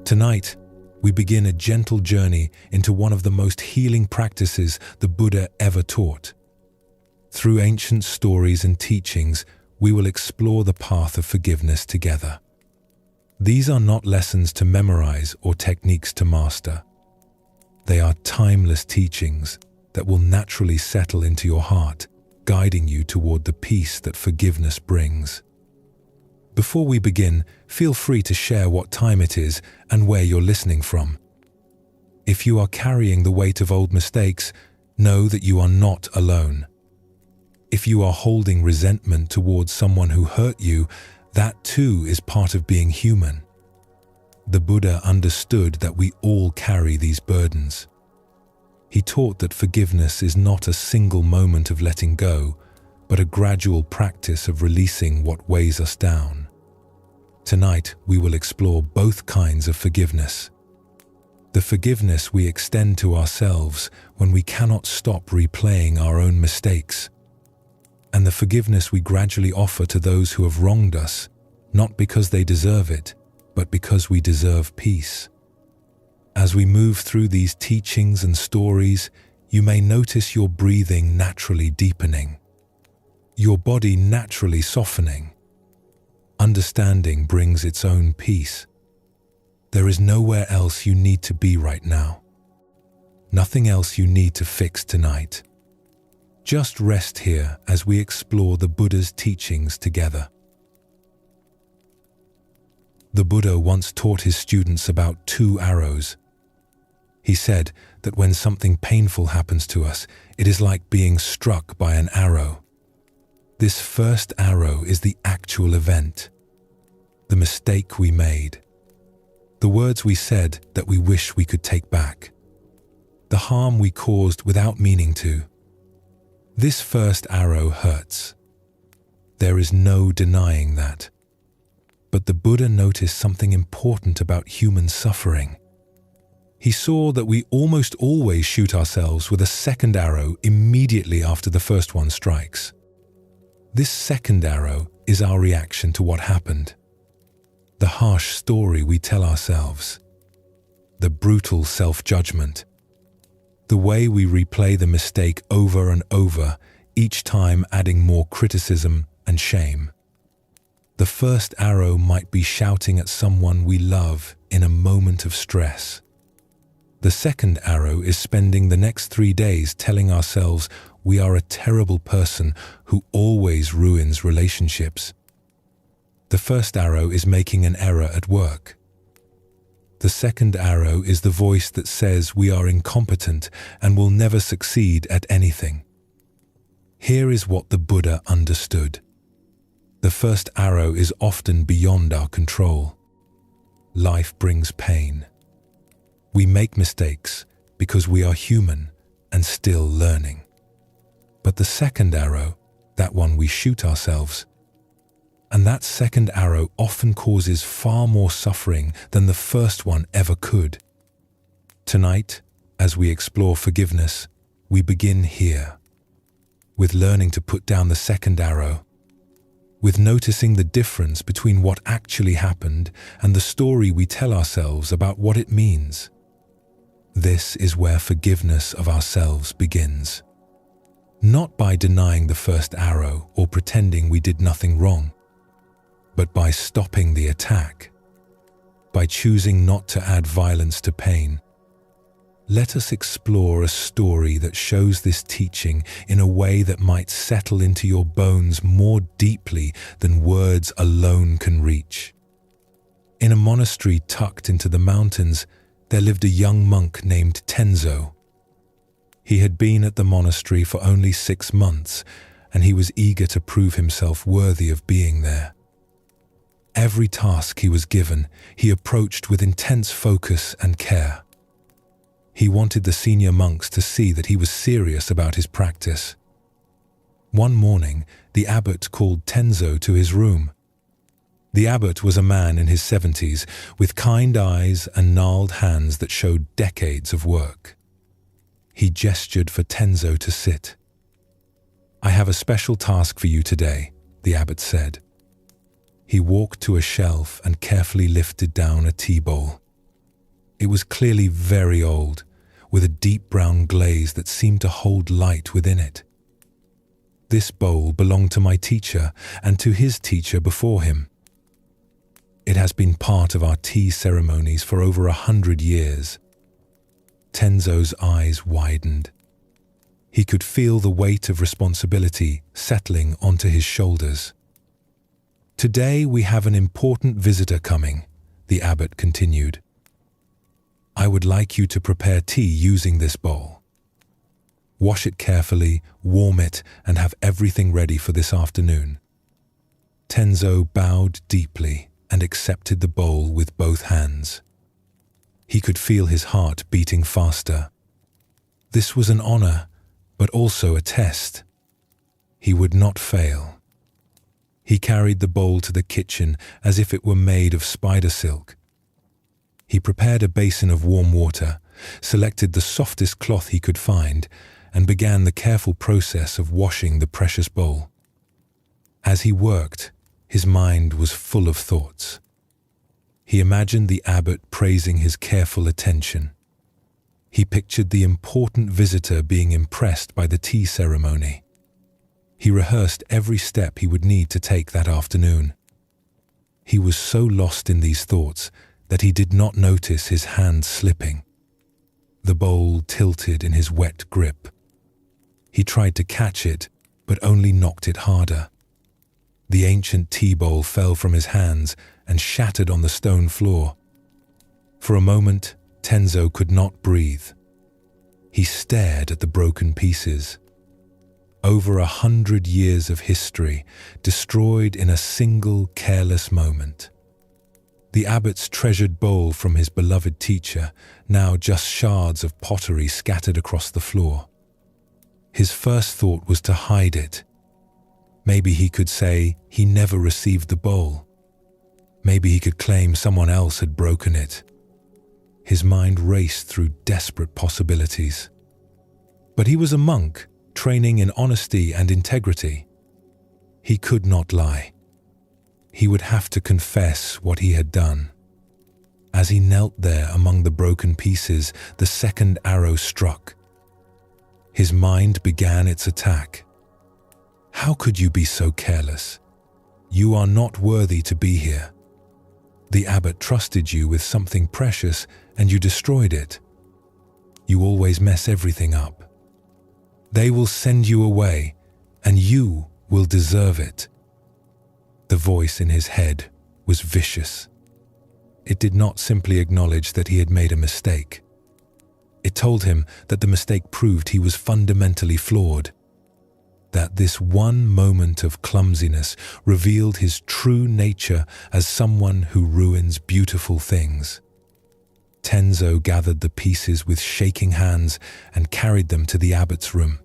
Tonight, we begin a gentle journey into one of the most healing practices the Buddha ever taught. Through ancient stories and teachings, we will explore the path of forgiveness together. These are not lessons to memorize or techniques to master. They are timeless teachings that will naturally settle into your heart, guiding you toward the peace that forgiveness brings. Before we begin, feel free to share what time it is and where you're listening from. If you are carrying the weight of old mistakes, know that you are not alone. If you are holding resentment towards someone who hurt you, that too is part of being human. The Buddha understood that we all carry these burdens. He taught that forgiveness is not a single moment of letting go, but a gradual practice of releasing what weighs us down. Tonight, we will explore both kinds of forgiveness. The forgiveness we extend to ourselves when we cannot stop replaying our own mistakes, and the forgiveness we gradually offer to those who have wronged us, not because they deserve it, but because we deserve peace. As we move through these teachings and stories, you may notice your breathing naturally deepening, your body naturally softening. Understanding brings its own peace. There is nowhere else you need to be right now. Nothing else you need to fix tonight. Just rest here as we explore the Buddha's teachings together. The Buddha once taught his students about 2 arrows. He said that when something painful happens to us, it is like being struck by an arrow. This first arrow is the actual event, the mistake we made, the words we said that we wish we could take back, the harm we caused without meaning to. This first arrow hurts. There is no denying that. But the Buddha noticed something important about human suffering. He saw that we almost always shoot ourselves with a second arrow immediately after the first one strikes. This second arrow is our reaction to what happened. The harsh story we tell ourselves. The brutal self-judgment. The way we replay the mistake over and over, each time adding more criticism and shame. The first arrow might be shouting at someone we love in a moment of stress. The second arrow is spending the next 3 days telling ourselves we are a terrible person who always ruins relationships. The first arrow is making an error at work. The second arrow is the voice that says we are incompetent and will never succeed at anything. Here is what the Buddha understood. The first arrow is often beyond our control. Life brings pain. We make mistakes because we are human and still learning. But the second arrow, that one we shoot ourselves, and that second arrow often causes far more suffering than the first one ever could. Tonight, as we explore forgiveness, we begin here, with learning to put down the second arrow, with noticing the difference between what actually happened and the story we tell ourselves about what it means. This is where forgiveness of ourselves begins. Not by denying the first arrow or pretending we did nothing wrong, but by stopping the attack, by choosing not to add violence to pain. Let us explore a story that shows this teaching in a way that might settle into your bones more deeply than words alone can reach. In a monastery tucked into the mountains, there lived a young monk named Tenzo. He had been at the monastery for only 6 months, and he was eager to prove himself worthy of being there. Every task he was given, he approached with intense focus and care. He wanted the senior monks to see that he was serious about his practice. One morning, the abbot called Tenzo to his room. The abbot was a man in his 70s, with kind eyes and gnarled hands that showed decades of work. He gestured for Tenzo to sit. "I have a special task for you today," the abbot said. He walked to a shelf and carefully lifted down a tea bowl. It was clearly very old, with a deep brown glaze that seemed to hold light within it. This bowl belonged to my teacher and to his teacher before him. It has been part of our tea ceremonies for over 100 years. Tenzo's eyes widened. He could feel the weight of responsibility settling onto his shoulders. Today we have an important visitor coming, the abbot continued. I would like you to prepare tea using this bowl. Wash it carefully, warm it, and have everything ready for this afternoon. Tenzo bowed deeply and accepted the bowl with both hands. He could feel his heart beating faster. This was an honor, but also a test. He would not fail. He carried the bowl to the kitchen as if it were made of spider silk. He prepared a basin of warm water, selected the softest cloth he could find, and began the careful process of washing the precious bowl. As he worked, his mind was full of thoughts. He imagined the abbot praising his careful attention. He pictured the important visitor being impressed by the tea ceremony. He rehearsed every step he would need to take that afternoon. He was so lost in these thoughts that he did not notice his hand slipping. The bowl tilted in his wet grip. He tried to catch it, but only knocked it harder. The ancient tea bowl fell from his hands and shattered on the stone floor. For a moment, Tenzo could not breathe. He stared at the broken pieces. Over 100 years of history, destroyed in a single careless moment. The abbot's treasured bowl from his beloved teacher, now just shards of pottery scattered across the floor. His first thought was to hide it. Maybe he could say he never received the bowl. Maybe he could claim someone else had broken it. His mind raced through desperate possibilities. But he was a monk, training in honesty and integrity. He could not lie. He would have to confess what he had done. As he knelt there among the broken pieces, the second arrow struck. His mind began its attack. How could you be so careless? You are not worthy to be here. The abbot trusted you with something precious and you destroyed it. You always mess everything up. They will send you away and you will deserve it. The voice in his head was vicious. It did not simply acknowledge that he had made a mistake. It told him that the mistake proved he was fundamentally flawed. That this one moment of clumsiness revealed his true nature as someone who ruins beautiful things. Tenzo gathered the pieces with shaking hands and carried them to the abbot's room.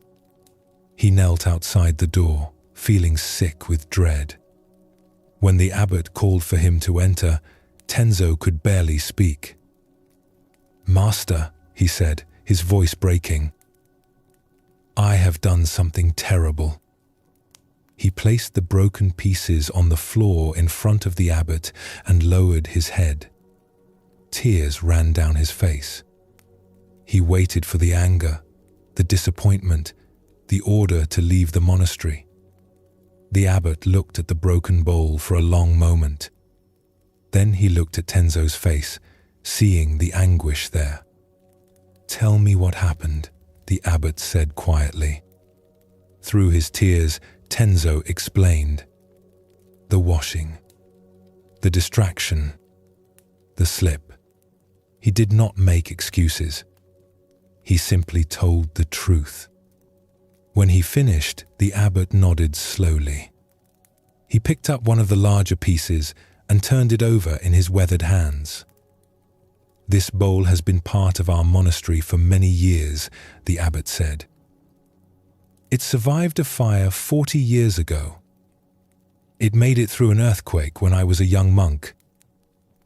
He knelt outside the door, feeling sick with dread. When the abbot called for him to enter, Tenzo could barely speak. "Master," he said, his voice breaking, "I have done something terrible." He placed the broken pieces on the floor in front of the abbot and lowered his head. Tears ran down his face. He waited for the anger, the disappointment, the order to leave the monastery. The abbot looked at the broken bowl for a long moment. Then he looked at Tenzo's face, seeing the anguish there. "Tell me what happened," the abbot said quietly. Through his tears, Tenzo explained. The washing, the distraction, the slip. He did not make excuses. He simply told the truth. When he finished, the abbot nodded slowly. He picked up one of the larger pieces and turned it over in his weathered hands. "This bowl has been part of our monastery for many years," the abbot said. "It survived a fire 40 years ago. It made it through an earthquake when I was a young monk.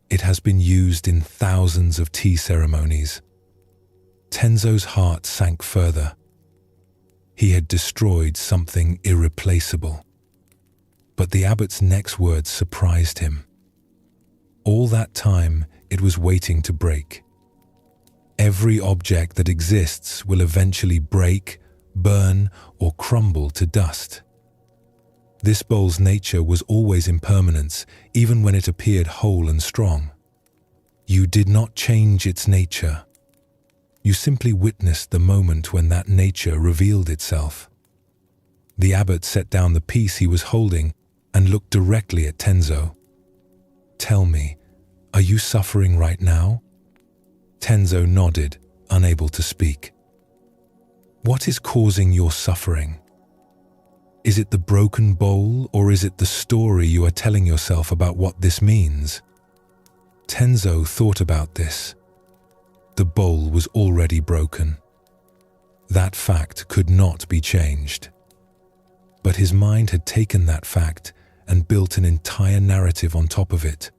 It has been used in thousands of tea ceremonies." Tenzo's heart sank further. He had destroyed something irreplaceable. But the abbot's next words surprised him. All that time, it was waiting to break. Every object that exists will eventually break, burn, or crumble to dust. This bowl's nature was always impermanence, even when it appeared whole and strong. You did not change its nature. You simply witnessed the moment when that nature revealed itself. The abbot set down the piece he was holding and looked directly at Tenzo. "Tell me, are you suffering right now?" Tenzo nodded, unable to speak. "What is causing your suffering? Is it the broken bowl, or is it the story you are telling yourself about what this means?" Tenzo thought about this. The bowl was already broken. That fact could not be changed. But his mind had taken that fact and built an entire narrative on top of it.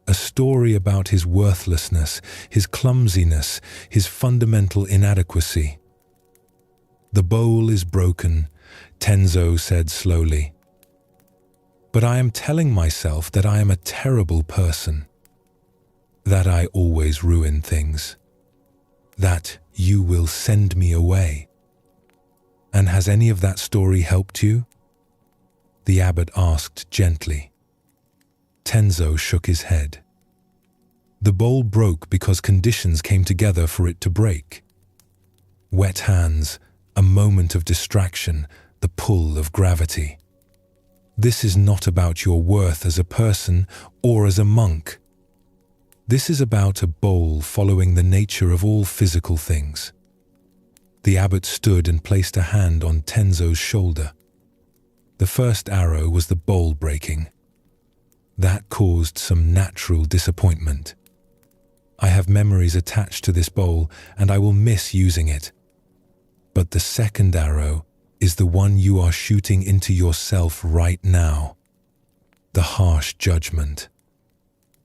A story about his worthlessness, his clumsiness, his fundamental inadequacy. "The bowl is broken," Tenzo said slowly. "But I am telling myself that I am a terrible person, that I always ruin things, that you will send me away. And has any of that story helped you?" The abbot asked gently. Tenzo shook his head. The bowl broke because conditions came together for it to break. Wet hands, a moment of distraction, the pull of gravity. This is not about your worth as a person or as a monk. This is about a bowl following the nature of all physical things. The abbot stood and placed a hand on Tenzo's shoulder. The first arrow was the bowl breaking. That caused some natural disappointment. "I have memories attached to this bowl, and I will miss using it. But the second arrow is the one you are shooting into yourself right now. The harsh judgment.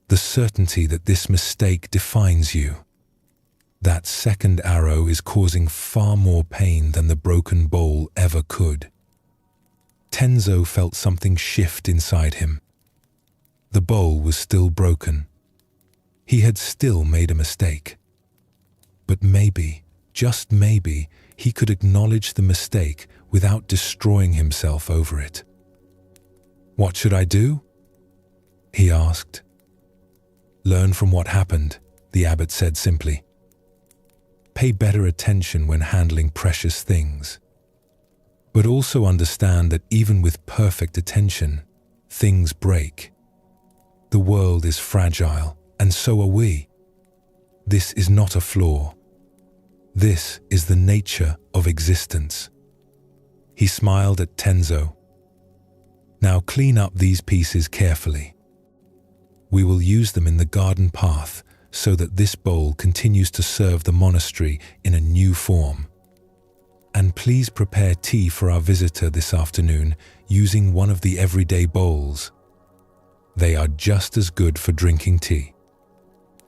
The certainty that this mistake defines you. That second arrow is causing far more pain than the broken bowl ever could." Tenzo felt something shift inside him. The bowl was still broken. He had still made a mistake. But maybe, just maybe, he could acknowledge the mistake without destroying himself over it. "What should I do?" he asked. "Learn from what happened," the abbot said simply. "Pay better attention when handling precious things. But also understand that even with perfect attention, things break. The world is fragile, and so are we. This is not a flaw. This is the nature of existence." He smiled at Tenzo. "Now clean up these pieces carefully. We will use them in the garden path so that this bowl continues to serve the monastery in a new form. And please prepare tea for our visitor this afternoon using one of the everyday bowls. They are just as good for drinking tea."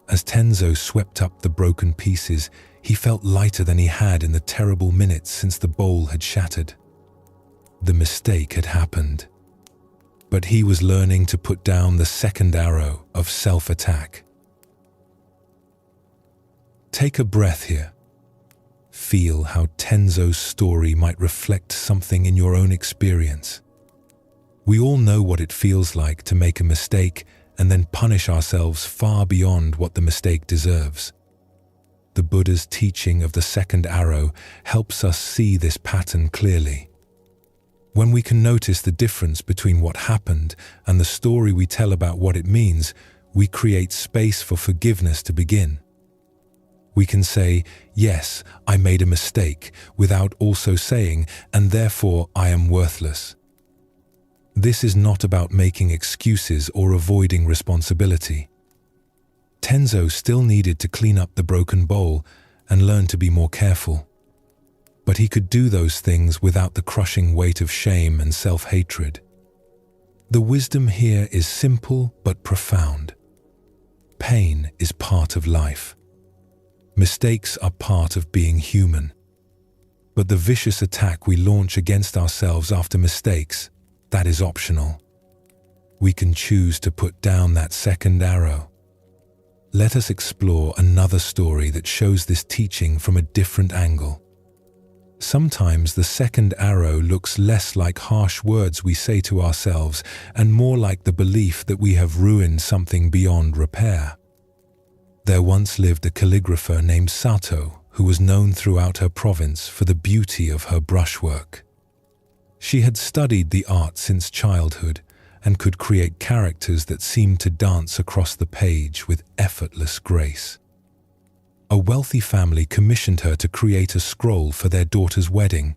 As Tenzo swept up the broken pieces, he felt lighter than he had in the terrible minutes since the bowl had shattered. The mistake had happened. But he was learning to put down the second arrow of self-attack. Take a breath here. Feel how Tenzo's story might reflect something in your own experience. We all know what it feels like to make a mistake and then punish ourselves far beyond what the mistake deserves. The Buddha's teaching of the second arrow helps us see this pattern clearly. When we can notice the difference between what happened and the story we tell about what it means, we create space for forgiveness to begin. We can say, "Yes, I made a mistake," without also saying, "and therefore I am worthless." This is not about making excuses or avoiding responsibility. Tenzo still needed to clean up the broken bowl and learn to be more careful. But he could do those things without the crushing weight of shame and self-hatred. The wisdom here is simple but profound. Pain is part of life. Mistakes are part of being human. But the vicious attack we launch against ourselves after mistakes, that is optional. We can choose to put down that second arrow. Let us explore another story that shows this teaching from a different angle. Sometimes the second arrow looks less like harsh words we say to ourselves and more like the belief that we have ruined something beyond repair. There once lived a calligrapher named Sato who was known throughout her province for the beauty of her brushwork. She had studied the art since childhood and could create characters that seemed to dance across the page with effortless grace. A wealthy family commissioned her to create a scroll for their daughter's wedding.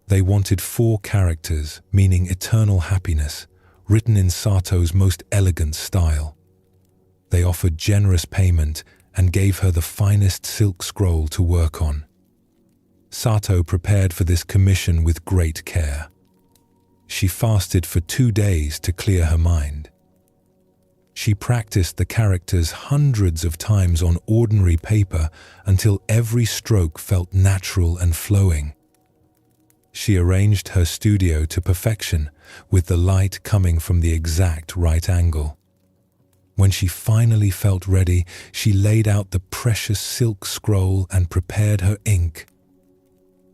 They wanted 4 characters, meaning eternal happiness, written in Sato's most elegant style. They offered generous payment and gave her the finest silk scroll to work on. Sato prepared for this commission with great care. She fasted for 2 days to clear her mind. She practiced the characters hundreds of times on ordinary paper until every stroke felt natural and flowing. She arranged her studio to perfection, with the light coming from the exact right angle. When she finally felt ready, she laid out the precious silk scroll and prepared her ink.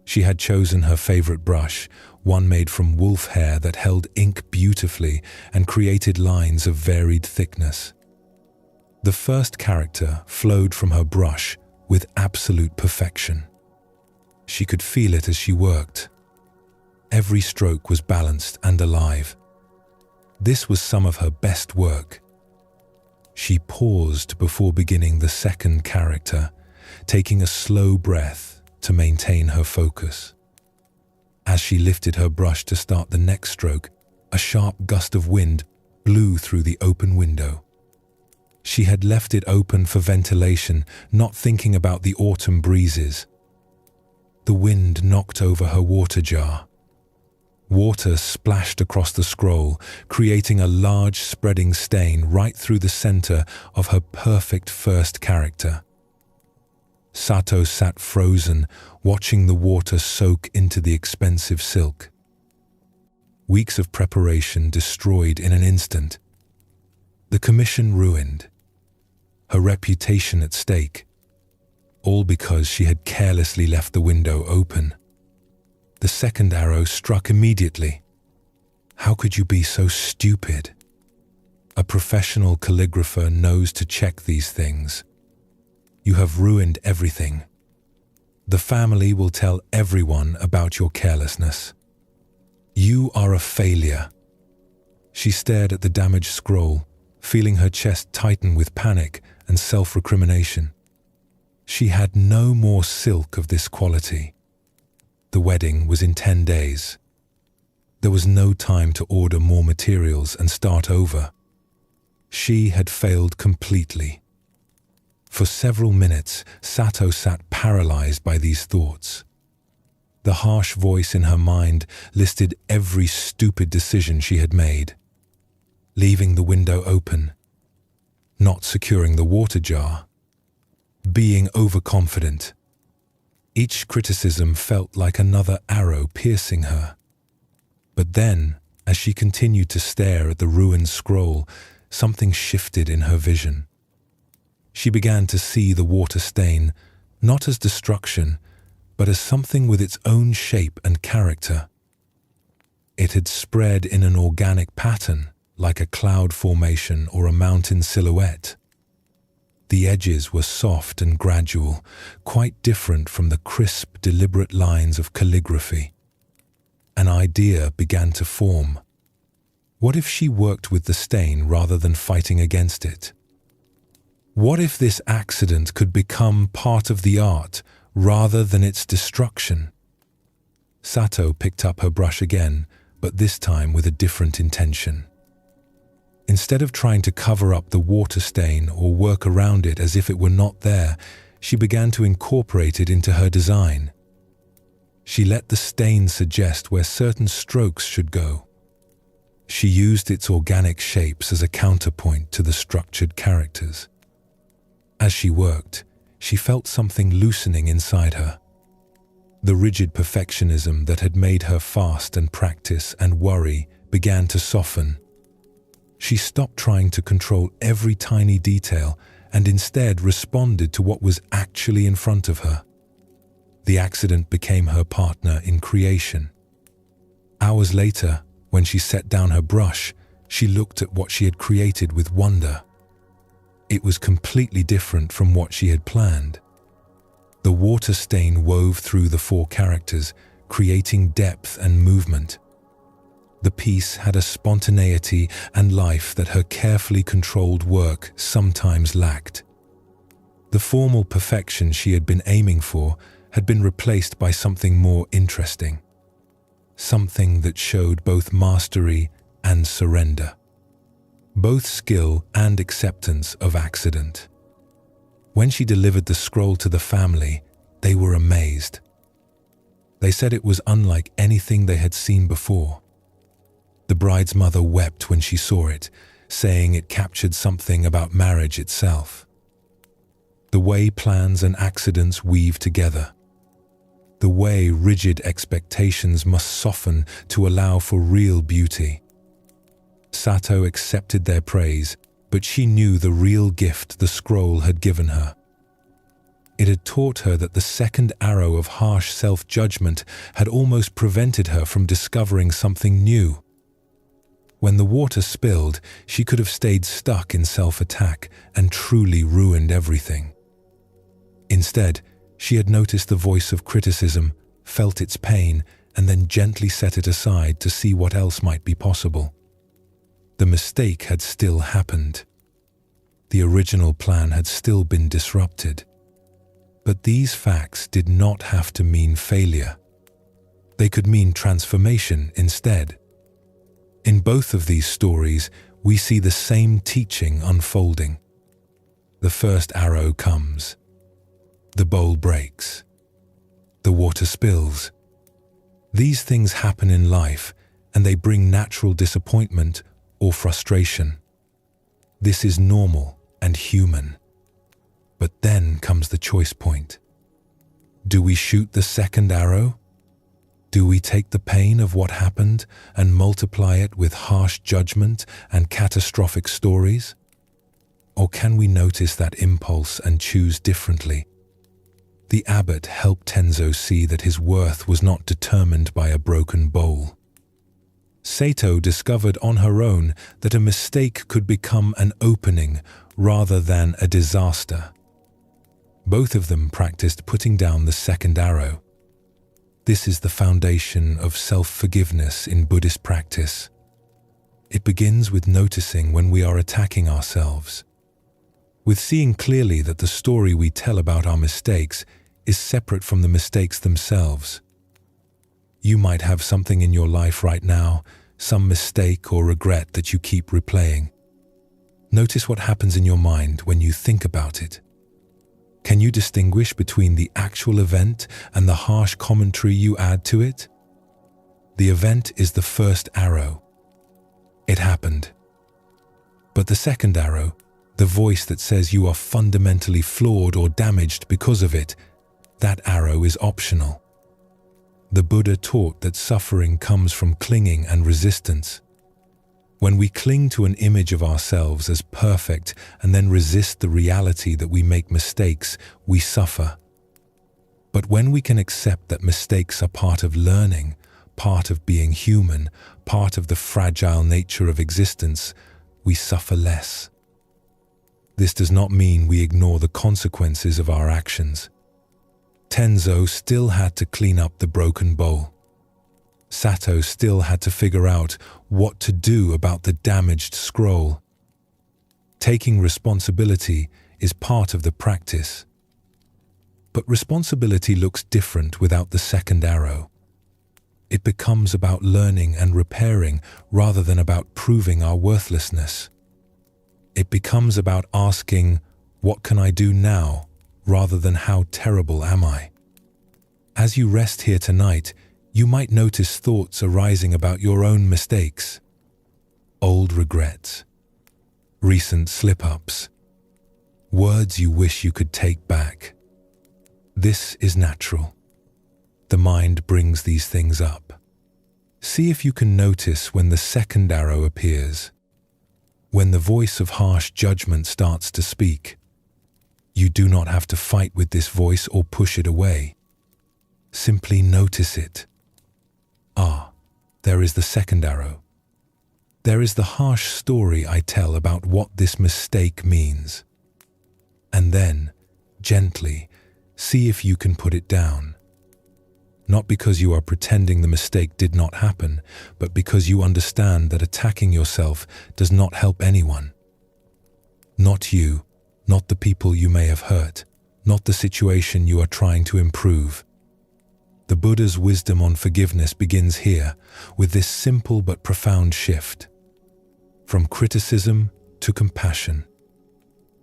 She had chosen her favorite brush, one made from wolf hair that held ink beautifully and created lines of varied thickness. The first character flowed from her brush with absolute perfection. She could feel it as she worked. Every stroke was balanced and alive. This was some of her best work. She paused before beginning the second character, taking a slow breath to maintain her focus. As she lifted her brush to start the next stroke, a sharp gust of wind blew through the open window. She had left it open for ventilation, not thinking about the autumn breezes. The wind knocked over her water jar. Water splashed across the scroll, creating a large spreading stain right through the center of her perfect first character. Sato sat frozen, watching the water soak into the expensive silk. Weeks of preparation destroyed in an instant. The commission ruined. Her reputation at stake. All because she had carelessly left the window open. The second arrow struck immediately. How could you be so stupid? A professional calligrapher knows to check these things. You have ruined everything. The family will tell everyone about your carelessness. You are a failure. She stared at the damaged scroll, feeling her chest tighten with panic and self-recrimination. She had no more silk of this quality. The wedding was in 10 days. There was no time to order more materials and start over. She had failed completely. For several minutes, Sato sat paralyzed by these thoughts. The harsh voice in her mind listed every stupid decision she had made. Leaving the window open, not securing the water jar, being overconfident. Each criticism felt like another arrow piercing her. But then, as she continued to stare at the ruined scroll, something shifted in her vision. She began to see the water stain, not as destruction, but as something with its own shape and character. It had spread in an organic pattern, like a cloud formation or a mountain silhouette. The edges were soft and gradual, quite different from the crisp, deliberate lines of calligraphy. An idea began to form. What if she worked with the stain rather than fighting against it? What if this accident could become part of the art rather than its destruction? Sato picked up her brush again, but this time with a different intention. Instead of trying to cover up the water stain or work around it as if it were not there, she began to incorporate it into her design. She let the stain suggest where certain strokes should go. She used its organic shapes as a counterpoint to the structured characters. As she worked, she felt something loosening inside her. The rigid perfectionism that had made her fast and practice and worry began to soften. She stopped trying to control every tiny detail and instead responded to what was actually in front of her. The accident became her partner in creation. Hours later, when she set down her brush, she looked at what she had created with wonder. It was completely different from what she had planned. The water stain wove through the four characters, creating depth and movement. The piece had a spontaneity and life that her carefully controlled work sometimes lacked. The formal perfection she had been aiming for had been replaced by something more interesting. Something that showed both mastery and surrender. Both skill and acceptance of accident. When she delivered the scroll to the family, they were amazed. They said it was unlike anything they had seen before. The bride's mother wept when she saw it, saying it captured something about marriage itself. The way plans and accidents weave together. The way rigid expectations must soften to allow for real beauty. Sato accepted their praise, but she knew the real gift the scroll had given her. It had taught her that the second arrow of harsh self-judgment had almost prevented her from discovering something new. When the water spilled, she could have stayed stuck in self-attack and truly ruined everything. Instead, she had noticed the voice of criticism, felt its pain, and then gently set it aside to see what else might be possible. The mistake had still happened. The original plan had still been disrupted. But these facts did not have to mean failure. They could mean transformation instead. In both of these stories, we see the same teaching unfolding. The first arrow comes. The bowl breaks. The water spills. These things happen in life, and they bring natural disappointment or frustration. This is normal and human. But then comes the choice point. Do we shoot the second arrow? Do we take the pain of what happened and multiply it with harsh judgment and catastrophic stories? Or can we notice that impulse and choose differently? The abbot helped Tenzo see that his worth was not determined by a broken bowl. Sato discovered on her own that a mistake could become an opening rather than a disaster. Both of them practiced putting down the second arrow. This is the foundation of self-forgiveness in Buddhist practice. It begins with noticing when we are attacking ourselves, with seeing clearly that the story we tell about our mistakes is separate from the mistakes themselves. You might have something in your life right now, some mistake or regret that you keep replaying. Notice what happens in your mind when you think about it. Can you distinguish between the actual event and the harsh commentary you add to it? The event is the first arrow. It happened. But the second arrow, the voice that says you are fundamentally flawed or damaged because of it, that arrow is optional. The Buddha taught that suffering comes from clinging and resistance. When we cling to an image of ourselves as perfect and then resist the reality that we make mistakes, we suffer. But when we can accept that mistakes are part of learning, part of being human, part of the fragile nature of existence, we suffer less. This does not mean we ignore the consequences of our actions. Tenzo still had to clean up the broken bowl. Sato still had to figure out what to do about the damaged scroll. Taking responsibility is part of the practice. But responsibility looks different without the second arrow. It becomes about learning and repairing rather than about proving our worthlessness. It becomes about asking, what can I do now, rather than how terrible am I? As you rest here tonight, you might notice thoughts arising about your own mistakes, old regrets, recent slip-ups, words you wish you could take back. This is natural. The mind brings these things up. See if you can notice when the second arrow appears, when the voice of harsh judgment starts to speak. You do not have to fight with this voice or push it away. Simply notice it. Ah, there is the second arrow. There is the harsh story I tell about what this mistake means. And then, gently, see if you can put it down. Not because you are pretending the mistake did not happen, but because you understand that attacking yourself does not help anyone. Not you, not the people you may have hurt, not the situation you are trying to improve. The Buddha's wisdom on forgiveness begins here, with this simple but profound shift. From criticism to compassion.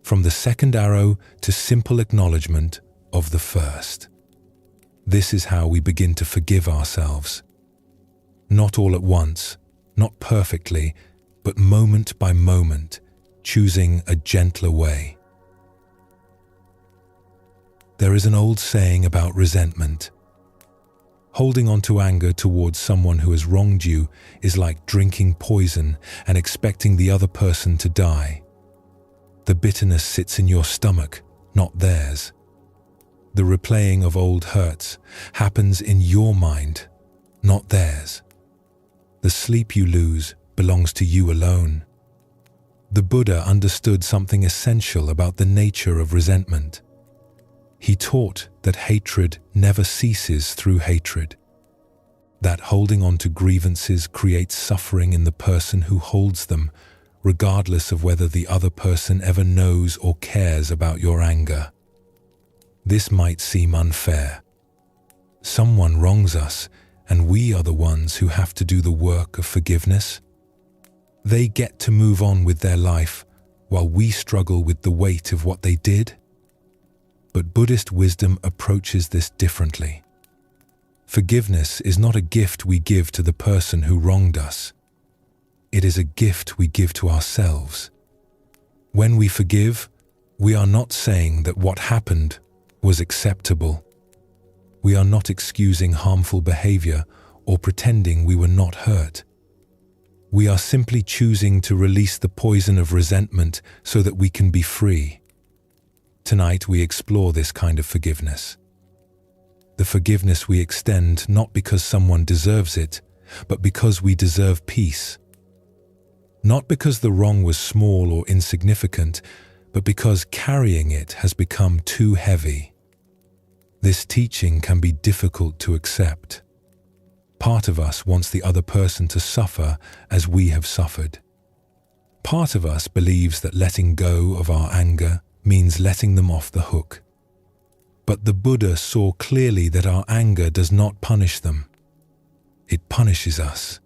From the second arrow to simple acknowledgement of the first. This is how we begin to forgive ourselves. Not all at once, not perfectly, but moment by moment, choosing a gentler way. There is an old saying about resentment. Holding on to anger towards someone who has wronged you is like drinking poison and expecting the other person to die. The bitterness sits in your stomach, not theirs. The replaying of old hurts happens in your mind, not theirs. The sleep you lose belongs to you alone. The Buddha understood something essential about the nature of resentment. He taught that hatred never ceases through hatred. That holding on to grievances creates suffering in the person who holds them, regardless of whether the other person ever knows or cares about your anger. This might seem unfair. Someone wrongs us, and we are the ones who have to do the work of forgiveness. They get to move on with their life, while we struggle with the weight of what they did. But Buddhist wisdom approaches this differently. Forgiveness is not a gift we give to the person who wronged us. It is a gift we give to ourselves. When we forgive, we are not saying that what happened was acceptable. We are not excusing harmful behavior or pretending we were not hurt. We are simply choosing to release the poison of resentment so that we can be free. Tonight we explore this kind of forgiveness. The forgiveness we extend not because someone deserves it, but because we deserve peace. Not because the wrong was small or insignificant, but because carrying it has become too heavy. This teaching can be difficult to accept. Part of us wants the other person to suffer as we have suffered. Part of us believes that letting go of our anger means letting them off the hook. But the Buddha saw clearly that our anger does not punish them. It punishes us.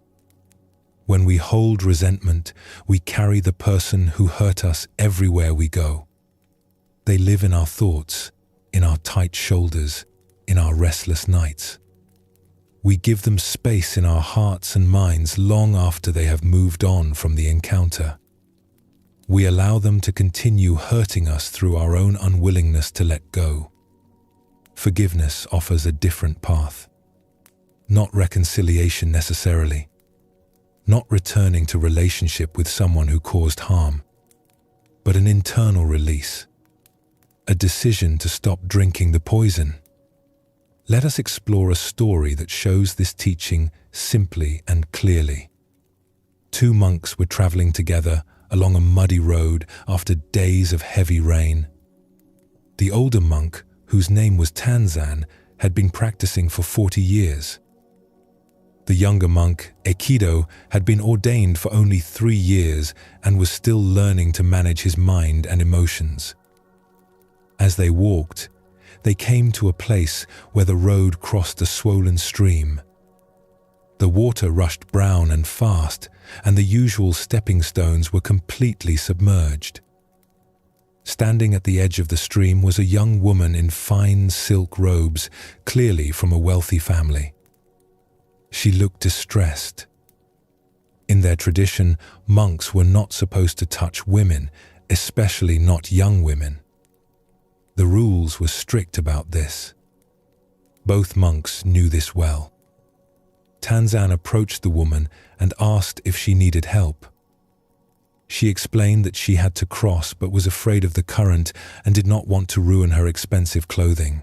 When we hold resentment, we carry the person who hurt us everywhere we go. They live in our thoughts, in our tight shoulders, in our restless nights. We give them space in our hearts and minds long after they have moved on from the encounter. We allow them to continue hurting us through our own unwillingness to let go. Forgiveness offers a different path. Not reconciliation necessarily. Not returning to relationship with someone who caused harm, but an internal release. A decision to stop drinking the poison. Let us explore a story that shows this teaching simply and clearly. Two monks were traveling together along a muddy road after days of heavy rain. The older monk, whose name was Tanzan, had been practicing for 40 years. The younger monk, Aikido, had been ordained for only 3 years and was still learning to manage his mind and emotions. As they walked, they came to a place where the road crossed a swollen stream. The water rushed brown and fast, and the usual stepping stones were completely submerged. Standing at the edge of the stream was a young woman in fine silk robes, clearly from a wealthy family. She looked distressed. In their tradition, monks were not supposed to touch women, especially not young women. The rules were strict about this. Both monks knew this well. Tanzan approached the woman and asked if she needed help. She explained that she had to cross but was afraid of the current and did not want to ruin her expensive clothing.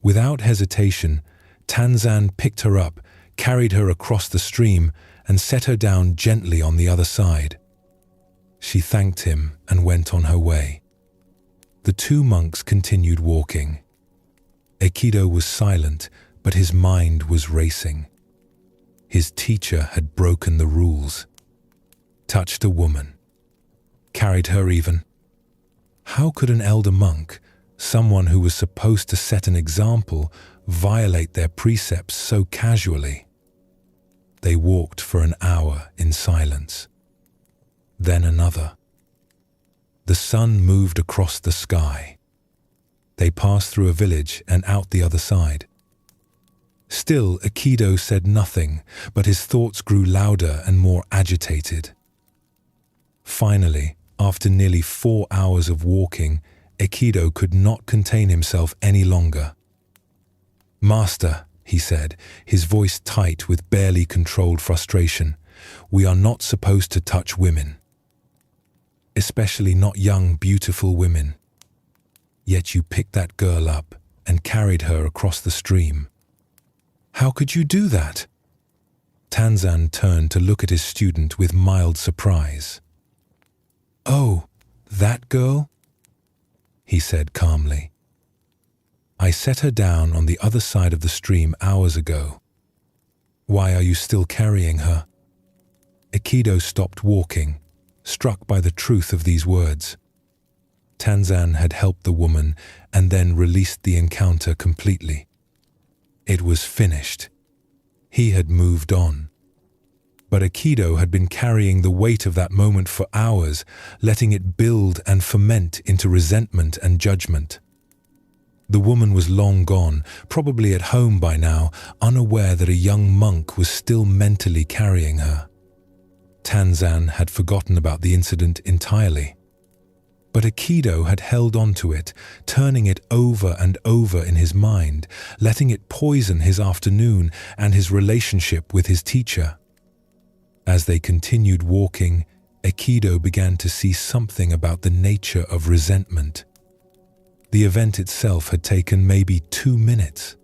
Without hesitation, Tanzan picked her up, carried her across the stream, and set her down gently on the other side. She thanked him and went on her way. The two monks continued walking. Aikido was silent, but his mind was racing. His teacher had broken the rules. Touched a woman. Carried her even. How could an elder monk, someone who was supposed to set an example, violate their precepts so casually? They walked for an hour in silence. Then another. The sun moved across the sky. They passed through a village and out the other side. Still, Aikido said nothing, but his thoughts grew louder and more agitated. Finally, after nearly 4 hours of walking, Aikido could not contain himself any longer. "Master," he said, his voice tight with barely controlled frustration, "we are not supposed to touch women. Especially not young, beautiful women. Yet you picked that girl up and carried her across the stream. How could you do that?" Tanzan turned to look at his student with mild surprise. "Oh, that girl?" he said calmly. "I set her down on the other side of the stream hours ago. Why are you still carrying her?" Aikido stopped walking, struck by the truth of these words. Tanzan had helped the woman and then released the encounter completely. It was finished. He had moved on. But Aikido had been carrying the weight of that moment for hours, letting it build and ferment into resentment and judgment. The woman was long gone, probably at home by now, unaware that a young monk was still mentally carrying her. Tanzan had forgotten about the incident entirely. But Aikido had held on to it, turning it over and over in his mind, letting it poison his afternoon and his relationship with his teacher. As they continued walking, Aikido began to see something about the nature of resentment. The event itself had taken maybe 2 minutes.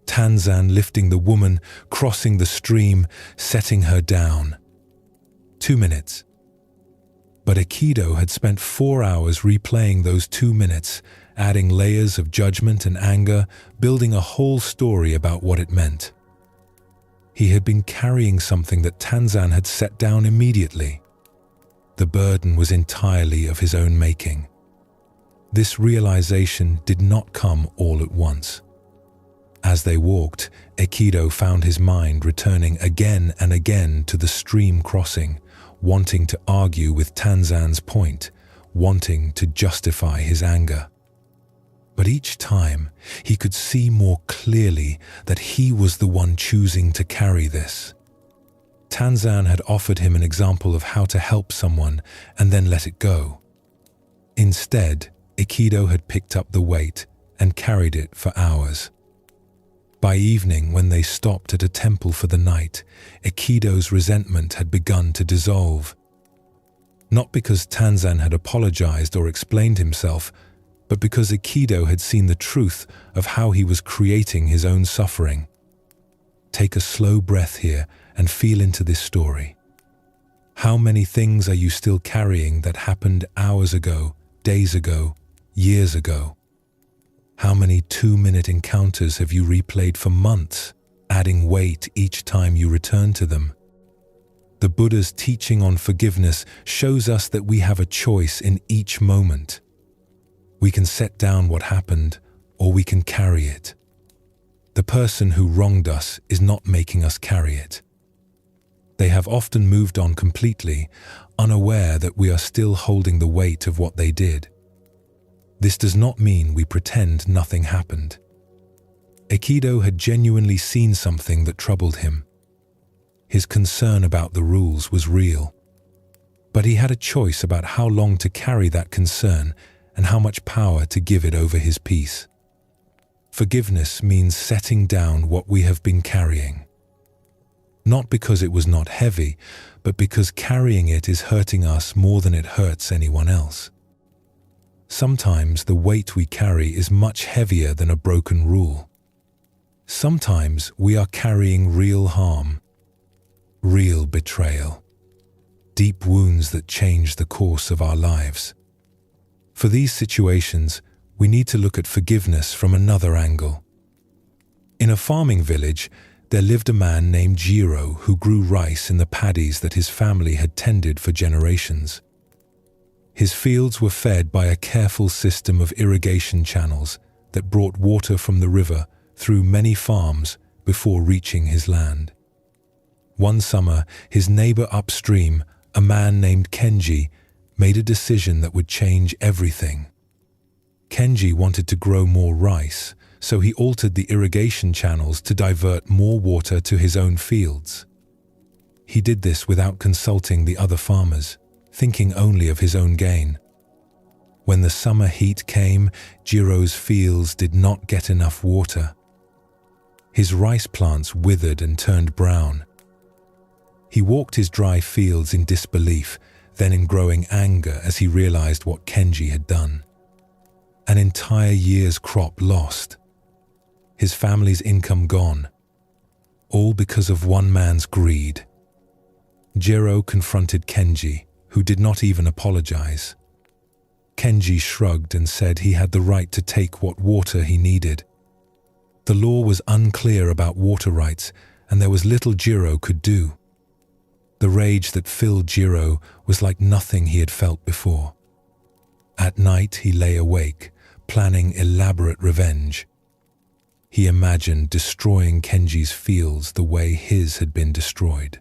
Tanzan lifting the woman, crossing the stream, setting her down. 2 minutes. But Aikido had spent 4 hours replaying those 2 minutes, adding layers of judgment and anger, building a whole story about what it meant. He had been carrying something that Tanzan had set down immediately. The burden was entirely of his own making. This realization did not come all at once. As they walked, Aikido found his mind returning again and again to the stream crossing, wanting to argue with Tanzan's point, wanting to justify his anger. But each time, he could see more clearly that he was the one choosing to carry this. Tanzan had offered him an example of how to help someone and then let it go. Instead, Aikido had picked up the weight and carried it for hours. By evening, when they stopped at a temple for the night, Aikido's resentment had begun to dissolve. Not because Tanzan had apologized or explained himself, but because Aikido had seen the truth of how he was creating his own suffering. Take a slow breath here and feel into this story. How many things are you still carrying that happened hours ago, days ago, years ago? How many 2-minute encounters have you replayed for months, adding weight each time you return to them? The Buddha's teaching on forgiveness shows us that we have a choice in each moment. We can set down what happened, or we can carry it. The person who wronged us is not making us carry it. They have often moved on completely, unaware that we are still holding the weight of what they did. This does not mean we pretend nothing happened. Aikido had genuinely seen something that troubled him. His concern about the rules was real. But he had a choice about how long to carry that concern and how much power to give it over his peace. Forgiveness means setting down what we have been carrying. Not because it was not heavy, but because carrying it is hurting us more than it hurts anyone else. Sometimes the weight we carry is much heavier than a broken rule. Sometimes we are carrying real harm, real betrayal, deep wounds that change the course of our lives. For these situations, we need to look at forgiveness from another angle. In a farming village, there lived a man named Jiro who grew rice in the paddies that his family had tended for generations. His fields were fed by a careful system of irrigation channels that brought water from the river through many farms before reaching his land. One summer, his neighbor upstream, a man named Kenji, made a decision that would change everything. Kenji wanted to grow more rice, so he altered the irrigation channels to divert more water to his own fields. He did this without consulting the other farmers, thinking only of his own gain. When the summer heat came, Jiro's fields did not get enough water. His rice plants withered and turned brown. He walked his dry fields in disbelief, then in growing anger as he realized what Kenji had done. An entire year's crop lost. His family's income gone. All because of one man's greed. Jiro confronted Kenji, who did not even apologize. Kenji shrugged and said he had the right to take what water he needed. The law was unclear about water rights, and there was little Jiro could do. The rage that filled Jiro was like nothing he had felt before. At night he lay awake, planning elaborate revenge. He imagined destroying Kenji's fields the way his had been destroyed.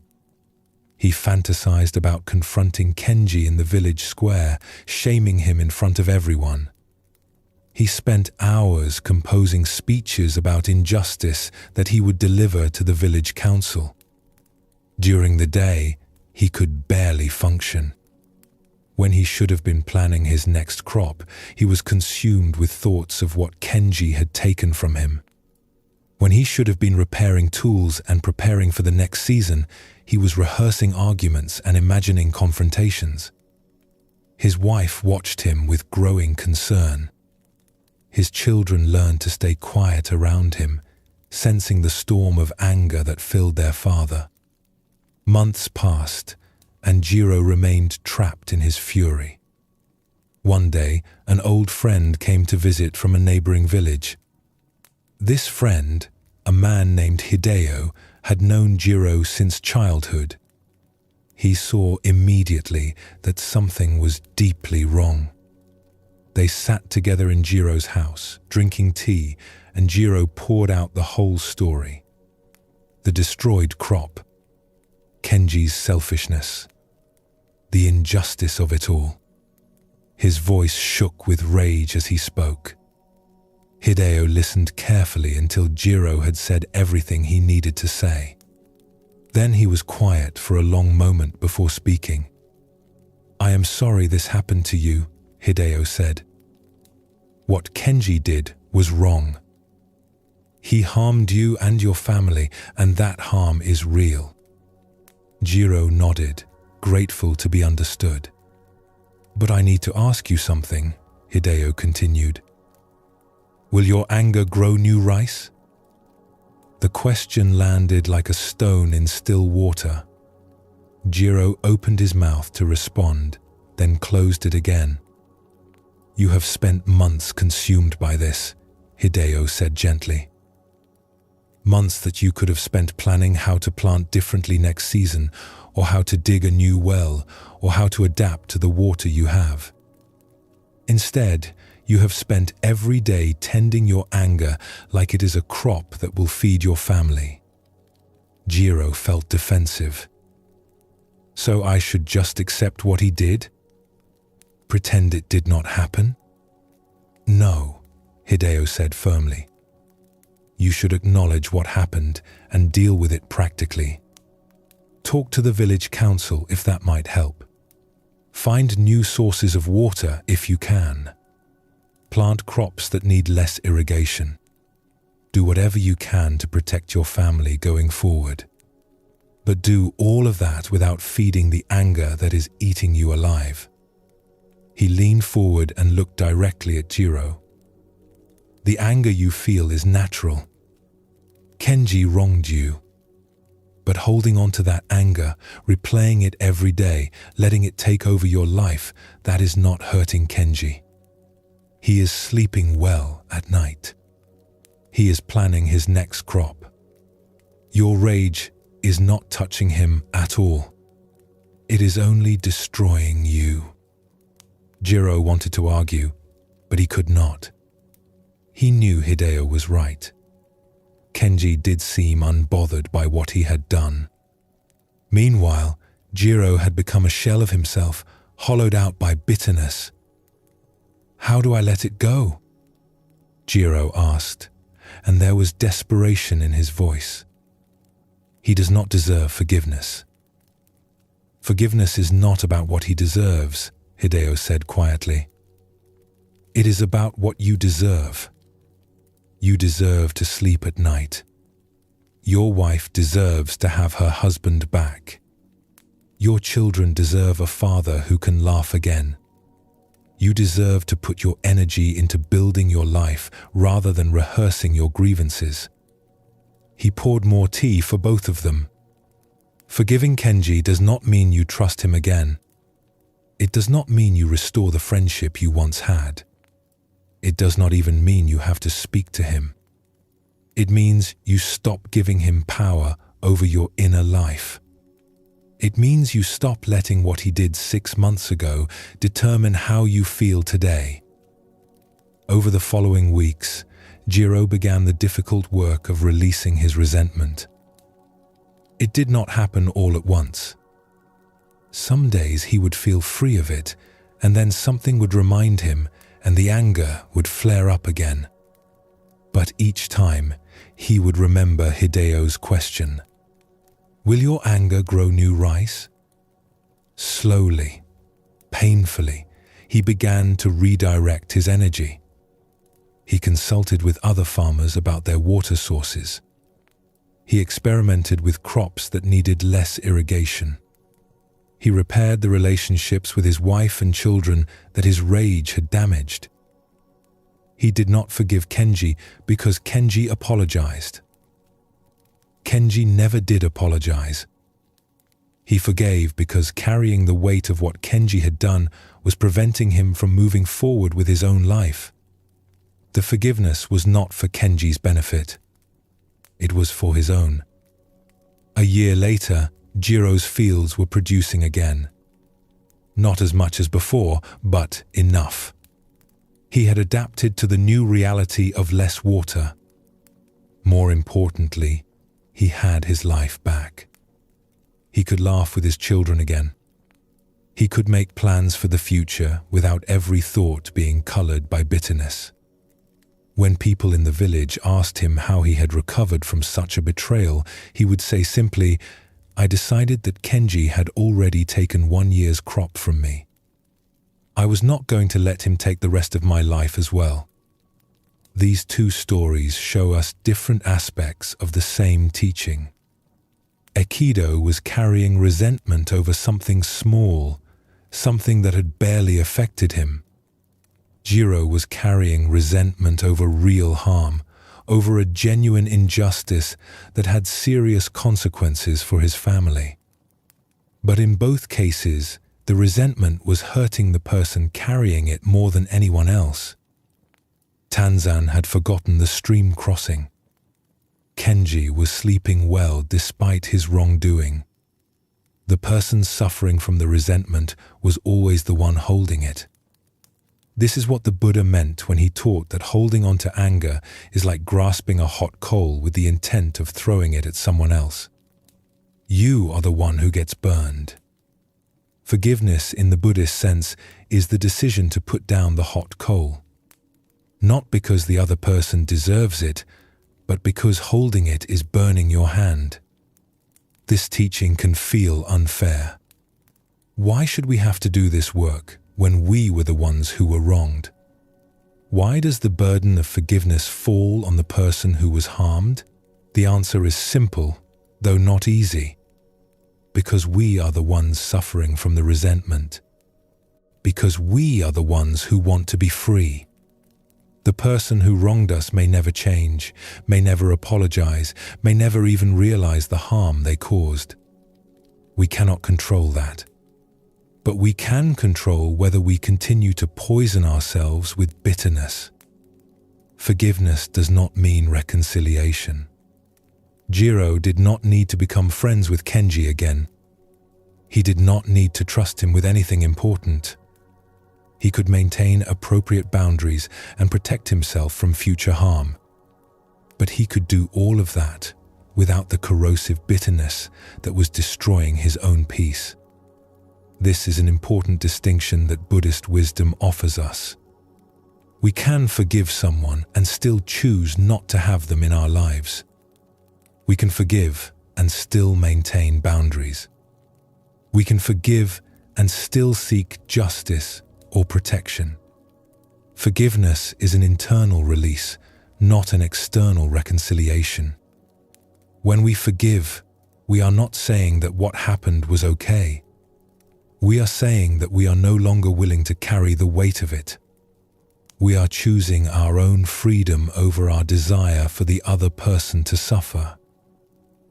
He fantasized about confronting Kenji in the village square, shaming him in front of everyone. He spent hours composing speeches about injustice that he would deliver to the village council. During the day, he could barely function. When he should have been planning his next crop, he was consumed with thoughts of what Kenji had taken from him. When he should have been repairing tools and preparing for the next season, he was rehearsing arguments and imagining confrontations. His wife watched him with growing concern. His children learned to stay quiet around him, sensing the storm of anger that filled their father. Months passed, and Jiro remained trapped in his fury. One day, an old friend came to visit from a neighboring village. This friend, a man named Hideo, had known Jiro since childhood. He saw immediately that something was deeply wrong. They sat together in Jiro's house, drinking tea, and Jiro poured out the whole story. The destroyed crop, Kenji's selfishness, the injustice of it all. His voice shook with rage as he spoke. Hideo listened carefully until Jiro had said everything he needed to say. Then he was quiet for a long moment before speaking. "I am sorry this happened to you," Hideo said. "What Kenji did was wrong. He harmed you and your family, and that harm is real." Jiro nodded, grateful to be understood. "But I need to ask you something," Hideo continued. "Will your anger grow new rice?" The question landed like a stone in still water. Jiro opened his mouth to respond, then closed it again. "You have spent months consumed by this," Hideo said gently. "Months that you could have spent planning how to plant differently next season, or how to dig a new well, or how to adapt to the water you have. Instead, you have spent every day tending your anger like it is a crop that will feed your family." Jiro felt defensive. "So I should just accept what he did? Pretend it did not happen?" "No," Hideo said firmly. "You should acknowledge what happened and deal with it practically. Talk to the village council if that might help. Find new sources of water if you can. Plant crops that need less irrigation. Do whatever you can to protect your family going forward." But do all of that without feeding the anger that is eating you alive. He leaned forward and looked directly at Jiro. The anger you feel is natural. Kenji wronged you. But holding on to that anger, replaying it every day, letting it take over your life, that is not hurting Kenji. He is sleeping well at night. He is planning his next crop. Your rage is not touching him at all. It is only destroying you. Jiro wanted to argue, but he could not. He knew Hideo was right. Kenji did seem unbothered by what he had done. Meanwhile, Jiro had become a shell of himself, hollowed out by bitterness. "How do I let it go?" Jiro asked, and there was desperation in his voice. He does not deserve forgiveness. Forgiveness is not about what he deserves, Hideo said quietly. It is about what you deserve. You deserve to sleep at night. Your wife deserves to have her husband back. Your children deserve a father who can laugh again. You deserve to put your energy into building your life rather than rehearsing your grievances. He poured more tea for both of them. Forgiving Kenji does not mean you trust him again. It does not mean you restore the friendship you once had. It does not even mean you have to speak to him. It means you stop giving him power over your inner life. It means you stop letting what he did 6 months ago determine how you feel today. Over the following weeks, Jiro began the difficult work of releasing his resentment. It did not happen all at once. Some days he would feel free of it, and then something would remind him, and the anger would flare up again. But each time, he would remember Hideo's question. Will your anger grow new rice? Slowly, painfully, he began to redirect his energy. He consulted with other farmers about their water sources. He experimented with crops that needed less irrigation. He repaired the relationships with his wife and children that his rage had damaged. He did not forgive Kenji because Kenji apologized. Kenji never did apologize. He forgave because carrying the weight of what Kenji had done was preventing him from moving forward with his own life. The forgiveness was not for Kenji's benefit. It was for his own. A year later, Jiro's fields were producing again. Not as much as before, but enough. He had adapted to the new reality of less water. More importantly, he had his life back. He could laugh with his children again. He could make plans for the future without every thought being colored by bitterness. When people in the village asked him how he had recovered from such a betrayal, he would say simply, I decided that Kenji had already taken 1 year's crop from me. I was not going to let him take the rest of my life as well. These two stories show us different aspects of the same teaching. Aikido was carrying resentment over something small, something that had barely affected him. Jiro was carrying resentment over real harm, over a genuine injustice that had serious consequences for his family. But in both cases, the resentment was hurting the person carrying it more than anyone else. Tanzan had forgotten the stream crossing. Kenji was sleeping well despite his wrongdoing. The person suffering from the resentment was always the one holding it. This is what the Buddha meant when he taught that holding on to anger is like grasping a hot coal with the intent of throwing it at someone else. You are the one who gets burned. Forgiveness in the Buddhist sense is the decision to put down the hot coal. Not because the other person deserves it, but because holding it is burning your hand. This teaching can feel unfair. Why should we have to do this work when we were the ones who were wronged? Why does the burden of forgiveness fall on the person who was harmed? The answer is simple, though not easy. because we are the ones suffering from the resentment. Because we are the ones who want to be free. The person who wronged us may never change, may never apologize, may never even realize the harm they caused. We cannot control that. But we can control whether we continue to poison ourselves with bitterness. Forgiveness does not mean reconciliation. Jiro did not need to become friends with Kenji again. He did not need to trust him with anything important. He could maintain appropriate boundaries and protect himself from future harm. But he could do all of that without the corrosive bitterness that was destroying his own peace. This is an important distinction that Buddhist wisdom offers us. We can forgive someone and still choose not to have them in our lives. We can forgive and still maintain boundaries. We can forgive and still seek justice or protection. Forgiveness is an internal release, not an external reconciliation. When we forgive, we are not saying that what happened was okay. We are saying that we are no longer willing to carry the weight of it. We are choosing our own freedom over our desire for the other person to suffer.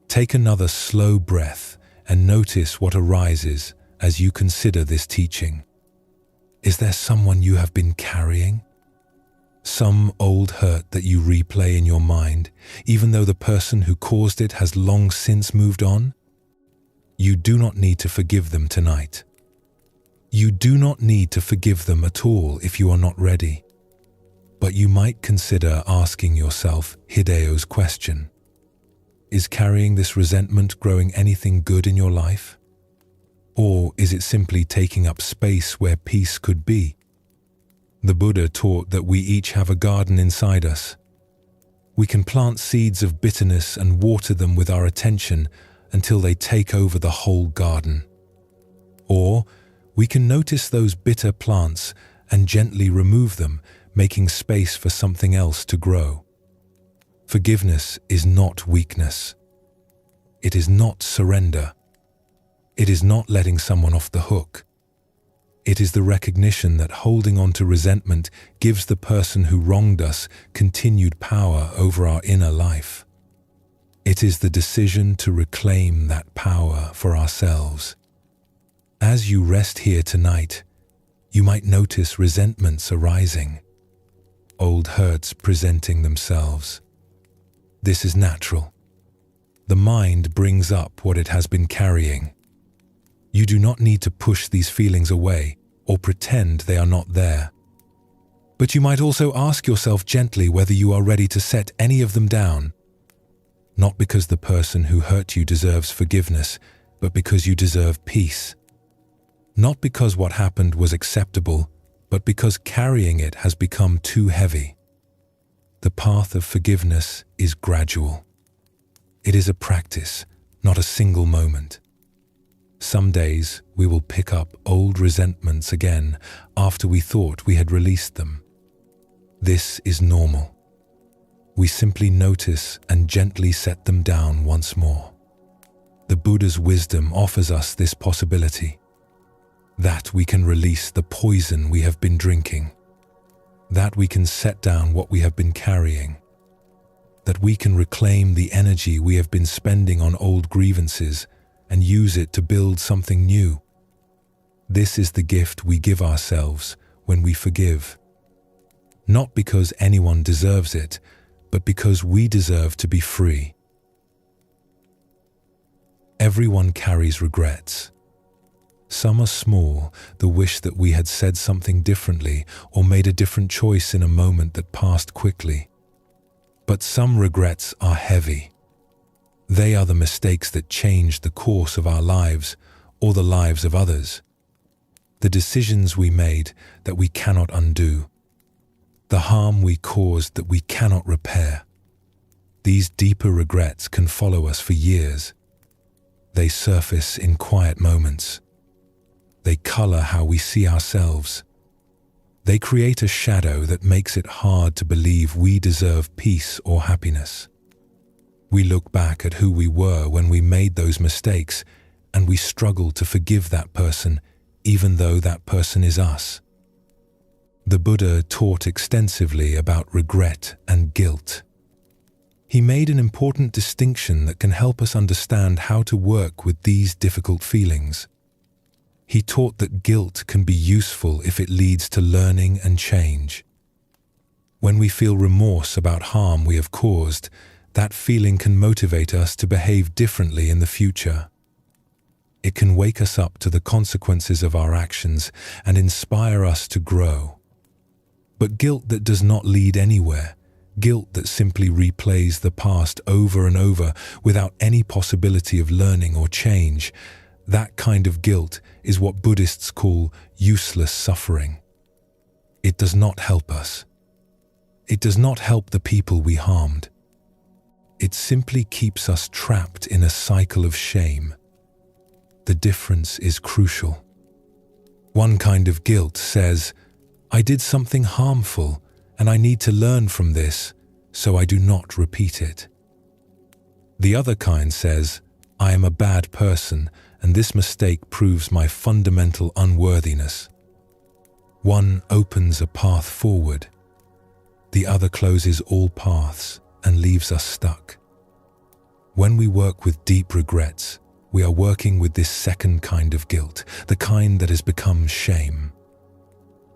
Take another slow breath and notice what arises as you consider this teaching. Is there someone you have been carrying? Some old hurt that you replay in your mind, even though the person who caused it has long since moved on? You do not need to forgive them tonight. You do not need to forgive them at all if you are not ready. But you might consider asking yourself Hideo's question. Is carrying this resentment growing anything good in your life? Or is it simply taking up space where peace could be? The Buddha taught that we each have a garden inside us. We can plant seeds of bitterness and water them with our attention until they take over the whole garden. Or we can notice those bitter plants and gently remove them, making space for something else to grow. Forgiveness is not weakness. It is not surrender. It is not letting someone off the hook. It is the recognition that holding on to resentment gives the person who wronged us continued power over our inner life. It is the decision to reclaim that power for ourselves. As you rest here tonight, you might notice resentments arising, old hurts presenting themselves. This is natural. The mind brings up what it has been carrying. You do not need to push these feelings away or pretend they are not there. But you might also ask yourself gently whether you are ready to set any of them down. Not because the person who hurt you deserves forgiveness, but because you deserve peace. Not because what happened was acceptable, but because carrying it has become too heavy. The path of forgiveness is gradual. It is a practice, not a single moment. Some days we will pick up old resentments again after we thought we had released them. This is normal. We simply notice and gently set them down once more. The Buddha's wisdom offers us this possibility, that we can release the poison we have been drinking, that we can set down what we have been carrying, that we can reclaim the energy we have been spending on old grievances and use it to build something new. This is the gift we give ourselves when we forgive. Not because anyone deserves it, but because we deserve to be free. Everyone carries regrets. Some are small, the wish that we had said something differently or made a different choice in a moment that passed quickly. But some regrets are heavy. They are the mistakes that changed the course of our lives or the lives of others. The decisions we made that we cannot undo. The harm we caused that we cannot repair. These deeper regrets can follow us for years. They surface in quiet moments. They color how we see ourselves. They create a shadow that makes it hard to believe we deserve peace or happiness. We look back at who we were when we made those mistakes, and we struggle to forgive that person even though that person is us. The Buddha taught extensively about regret and guilt. He made an important distinction that can help us understand how to work with these difficult feelings. He taught that guilt can be useful if it leads to learning and change. When we feel remorse about harm we have caused, that feeling can motivate us to behave differently in the future. It can wake us up to the consequences of our actions and inspire us to grow. But guilt that does not lead anywhere, guilt that simply replays the past over and over without any possibility of learning or change, that kind of guilt is what Buddhists call useless suffering. It does not help us. It does not help the people we harmed. It simply keeps us trapped in a cycle of shame. The difference is crucial. One kind of guilt says, I did something harmful and I need to learn from this so I do not repeat it. The other kind says, I am a bad person and this mistake proves my fundamental unworthiness. One opens a path forward. The other closes all paths and leaves us stuck. When we work with deep regrets, we are working with this second kind of guilt, the kind that has become shame.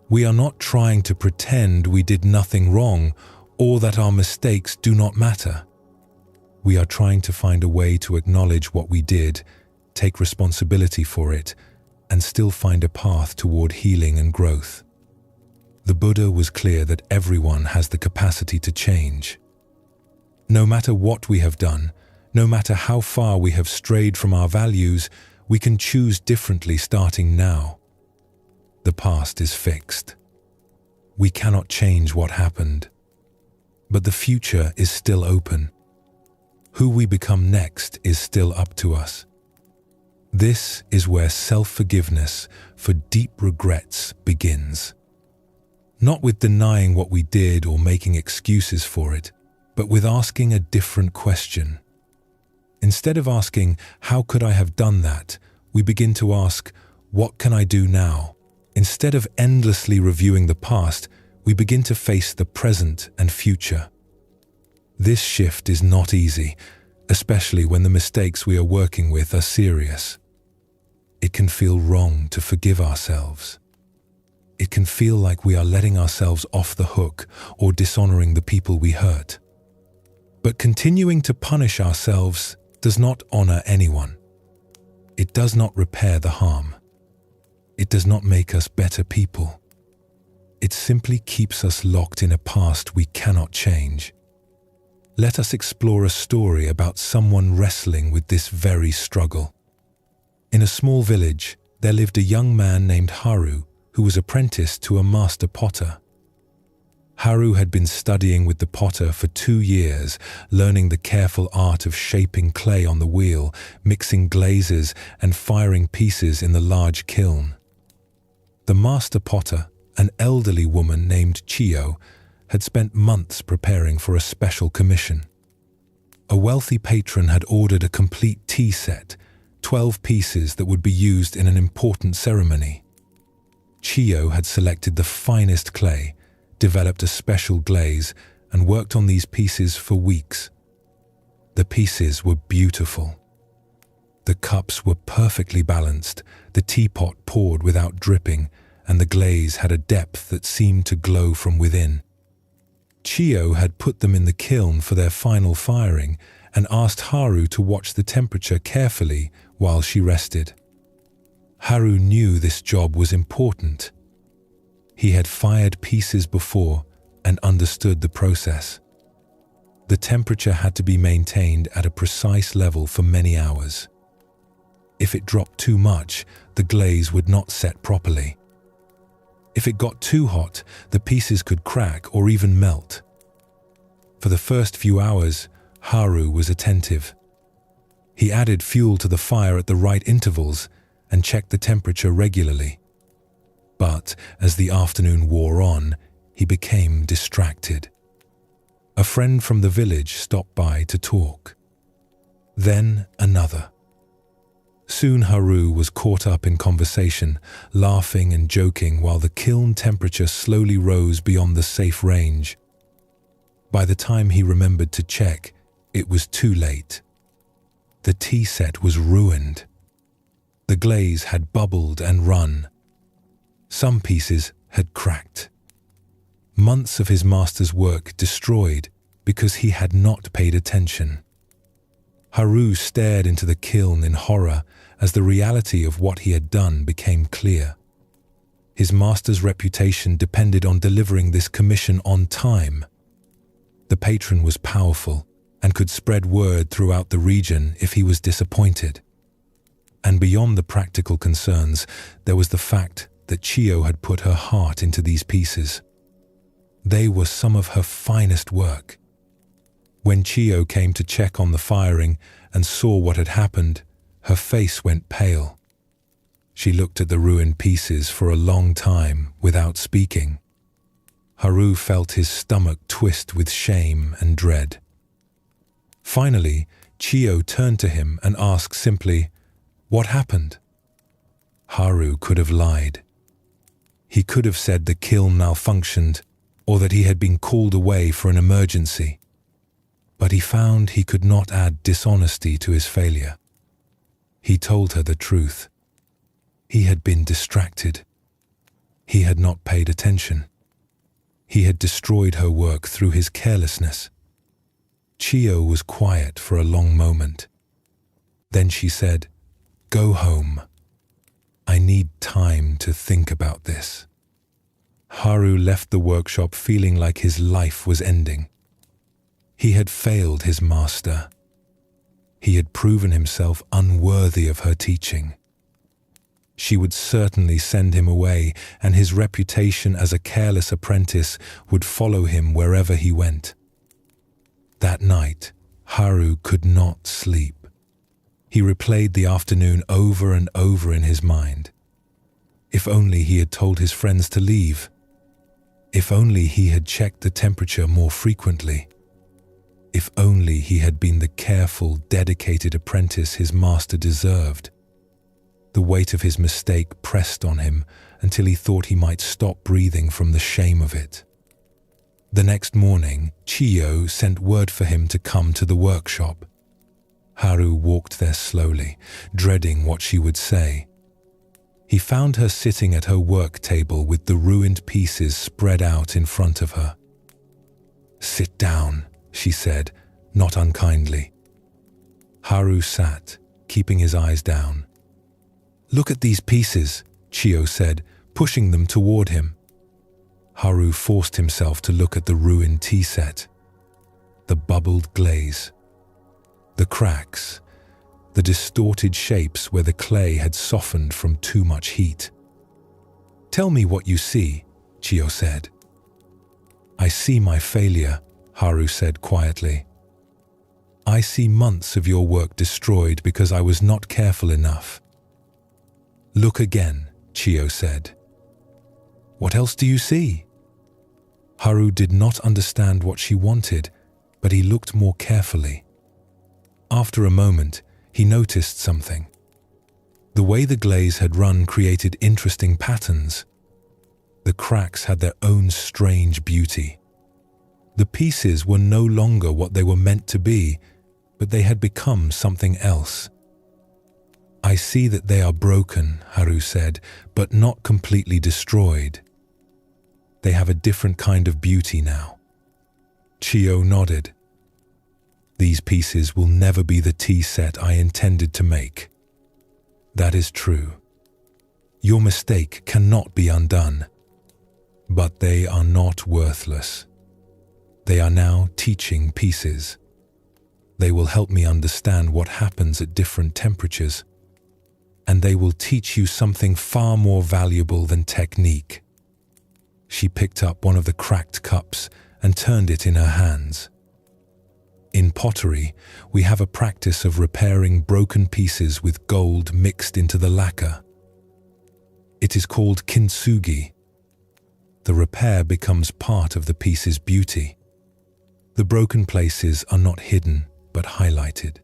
We are not trying to pretend we did nothing wrong or that our mistakes do not matter. We are trying to find a way to acknowledge what we did, take responsibility for it, and still find a path toward healing and growth. The Buddha was clear that everyone has the capacity to change. No matter what we have done, no matter how far we have strayed from our values, we can choose differently starting now. The past is fixed. We cannot change what happened. But the future is still open. Who we become next is still up to us. This is where self-forgiveness for deep regrets begins. Not with denying what we did or making excuses for it, but with asking a different question. Instead of asking, how could I have done that? We begin to ask, what can I do now? Instead of endlessly reviewing the past, we begin to face the present and future. This shift is not easy, especially when the mistakes we are working with are serious. It can feel wrong to forgive ourselves. It can feel like we are letting ourselves off the hook or dishonoring the people we hurt. But continuing to punish ourselves does not honor anyone. It does not repair the harm. It does not make us better people. It simply keeps us locked in a past we cannot change. Let us explore a story about someone wrestling with this very struggle. In a small village, there lived a young man named Haru who was apprenticed to a master potter. Haru had been studying with the potter for 2 years, learning the careful art of shaping clay on the wheel, mixing glazes, and firing pieces in the large kiln. The master potter, an elderly woman named Chiyo, had spent months preparing for a special commission. A wealthy patron had ordered a complete tea set, 12 pieces that would be used in an important ceremony. Chiyo had selected the finest clay, developed a special glaze, and worked on these pieces for weeks. The pieces were beautiful. The cups were perfectly balanced, the teapot poured without dripping, and the glaze had a depth that seemed to glow from within. Chiyo had put them in the kiln for their final firing and asked Haru to watch the temperature carefully while she rested. Haru knew this job was important. He had fired pieces before and understood the process. The temperature had to be maintained at a precise level for many hours. If it dropped too much, the glaze would not set properly. If it got too hot, the pieces could crack or even melt. For the first few hours, Haru was attentive. He added fuel to the fire at the right intervals and checked the temperature regularly. But as the afternoon wore on, he became distracted. A friend from the village stopped by to talk. Then another. Soon Haru was caught up in conversation, laughing and joking while the kiln temperature slowly rose beyond the safe range. By the time he remembered to check, it was too late. The tea set was ruined. The glaze had bubbled and run. Some pieces had cracked. Months of his master's work destroyed because he had not paid attention. Haru stared into the kiln in horror as the reality of what he had done became clear. His master's reputation depended on delivering this commission on time. The patron was powerful and could spread word throughout the region if he was disappointed. And beyond the practical concerns, there was the fact that Chiyo had put her heart into these pieces. They were some of her finest work. When Chiyo came to check on the firing and saw what had happened, her face went pale. She looked at the ruined pieces for a long time without speaking. Haru felt his stomach twist with shame and dread. Finally, Chiyo turned to him and asked simply, "What happened?" Haru could have lied. He could have said the kiln malfunctioned or that he had been called away for an emergency. But he found he could not add dishonesty to his failure. He told her the truth. He had been distracted. He had not paid attention. He had destroyed her work through his carelessness. Chiyo was quiet for a long moment. Then she said, "Go home. I need time to think about this." Haru left the workshop feeling like his life was ending. He had failed his master. He had proven himself unworthy of her teaching. She would certainly send him away, and his reputation as a careless apprentice would follow him wherever he went. That night, Haru could not sleep. He replayed the afternoon over and over in his mind. If only he had told his friends to leave. If only he had checked the temperature more frequently. If only he had been the careful, dedicated apprentice his master deserved. The weight of his mistake pressed on him until he thought he might stop breathing from the shame of it. The next morning, Chiyo sent word for him to come to the workshop. Haru walked there slowly, dreading what she would say. He found her sitting at her work table with the ruined pieces spread out in front of her. "Sit down," she said, not unkindly. Haru sat, keeping his eyes down. "Look at these pieces," Chiyo said, pushing them toward him. Haru forced himself to look at the ruined tea set. The bubbled glaze. The cracks. The distorted shapes where the clay had softened from too much heat. "Tell me what you see," Chiyo said. "I see my failure," Haru said quietly. "I see months of your work destroyed because I was not careful enough." "Look again," Chiyo said. "What else do you see?" Haru did not understand what she wanted, but he looked more carefully. After a moment, he noticed something. The way the glaze had run created interesting patterns. The cracks had their own strange beauty. The pieces were no longer what they were meant to be, but they had become something else. "I see that they are broken," Haru said, "but not completely destroyed. They have a different kind of beauty now." Chiyo nodded. "These pieces will never be the tea set I intended to make." "That is true. Your mistake cannot be undone. But they are not worthless. They are now teaching pieces. They will help me understand what happens at different temperatures. And they will teach you something far more valuable than technique." She picked up one of the cracked cups and turned it in her hands. In pottery, we have a practice of repairing broken pieces with gold mixed into the lacquer. It is called kintsugi. The repair becomes part of the piece's beauty. The broken places are not hidden, but highlighted.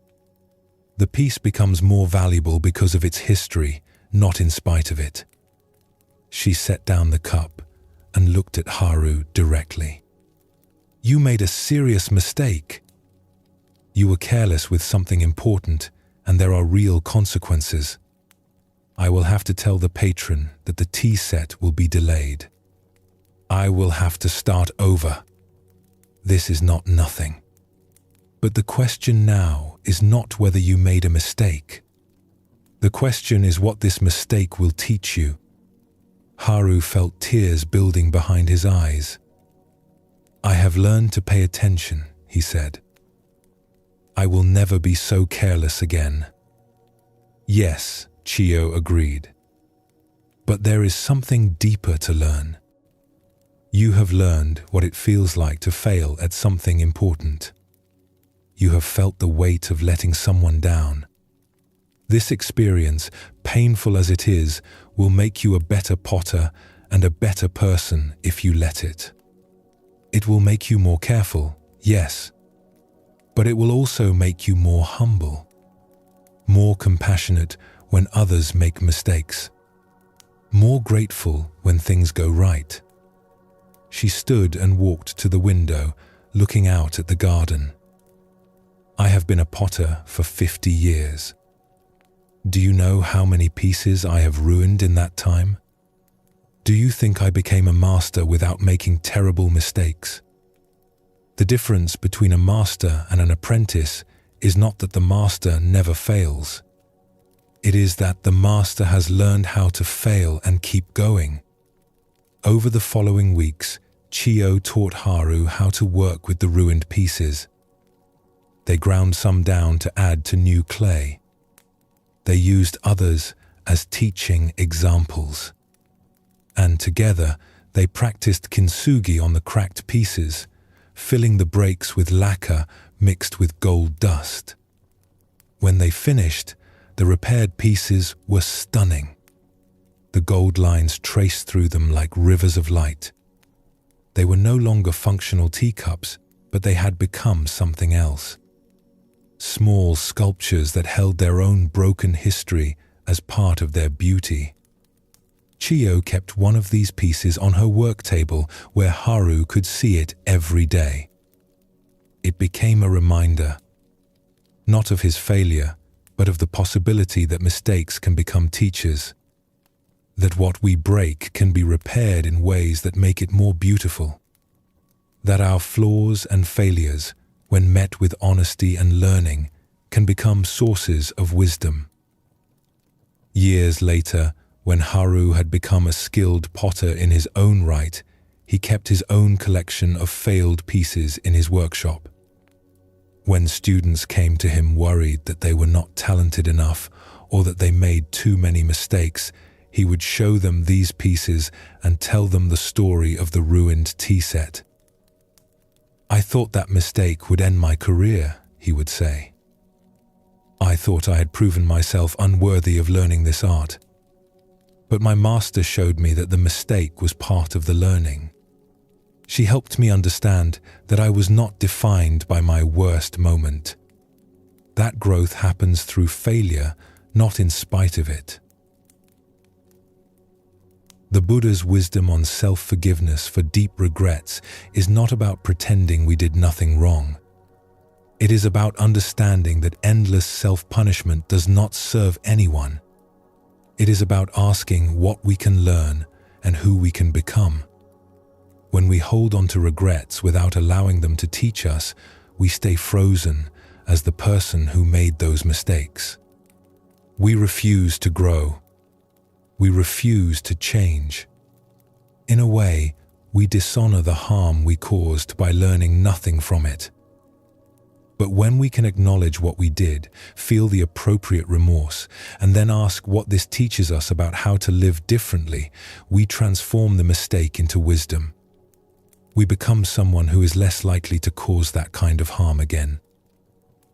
The piece becomes more valuable because of its history, not in spite of it. She set down the cup and looked at Haru directly. You made a serious mistake. You were careless with something important, and there are real consequences. I will have to tell the patron that the tea set will be delayed. I will have to start over. This is not nothing. But the question now is not whether you made a mistake. The question is what this mistake will teach you. Haru felt tears building behind his eyes. I have learned to pay attention, he said. I will never be so careless again. Yes, Chiyo agreed. But there is something deeper to learn. You have learned what it feels like to fail at something important. You have felt the weight of letting someone down. This experience, painful as it is, will make you a better potter and a better person if you let it. It will make you more careful, yes, but it will also make you more humble, more compassionate when others make mistakes, more grateful when things go right. She stood and walked to the window, looking out at the garden. I have been a potter for 50 years. Do you know how many pieces I have ruined in that time? Do you think I became a master without making terrible mistakes? The difference between a master and an apprentice is not that the master never fails. It is that the master has learned how to fail and keep going. Over the following weeks, Chiyo taught Haru how to work with the ruined pieces. They ground some down to add to new clay. They used others as teaching examples. And together, they practiced kintsugi on the cracked pieces, filling the breaks with lacquer mixed with gold dust. When they finished, the repaired pieces were stunning. The gold lines traced through them like rivers of light. They were no longer functional teacups, but they had become something else. Small sculptures that held their own broken history as part of their beauty. Chiyo kept one of these pieces on her work table where Haru could see it every day. It became a reminder, not of his failure, but of the possibility that mistakes can become teachers, that what we break can be repaired in ways that make it more beautiful, that our flaws and failures, when met with honesty and learning, can become sources of wisdom. Years later, when Haru had become a skilled potter in his own right, he kept his own collection of failed pieces in his workshop. When students came to him worried that they were not talented enough or that they made too many mistakes, he would show them these pieces and tell them the story of the ruined tea set. I thought that mistake would end my career, he would say. I thought I had proven myself unworthy of learning this art. But my master showed me that the mistake was part of the learning. She helped me understand that I was not defined by my worst moment. That growth happens through failure, not in spite of it. The Buddha's wisdom on self-forgiveness for deep regrets is not about pretending we did nothing wrong. It is about understanding that endless self-punishment does not serve anyone. It is about asking what we can learn and who we can become. When we hold on to regrets without allowing them to teach us, we stay frozen as the person who made those mistakes. We refuse to grow. We refuse to change. In a way, we dishonor the harm we caused by learning nothing from it. But when we can acknowledge what we did, feel the appropriate remorse, and then ask what this teaches us about how to live differently, we transform the mistake into wisdom. We become someone who is less likely to cause that kind of harm again.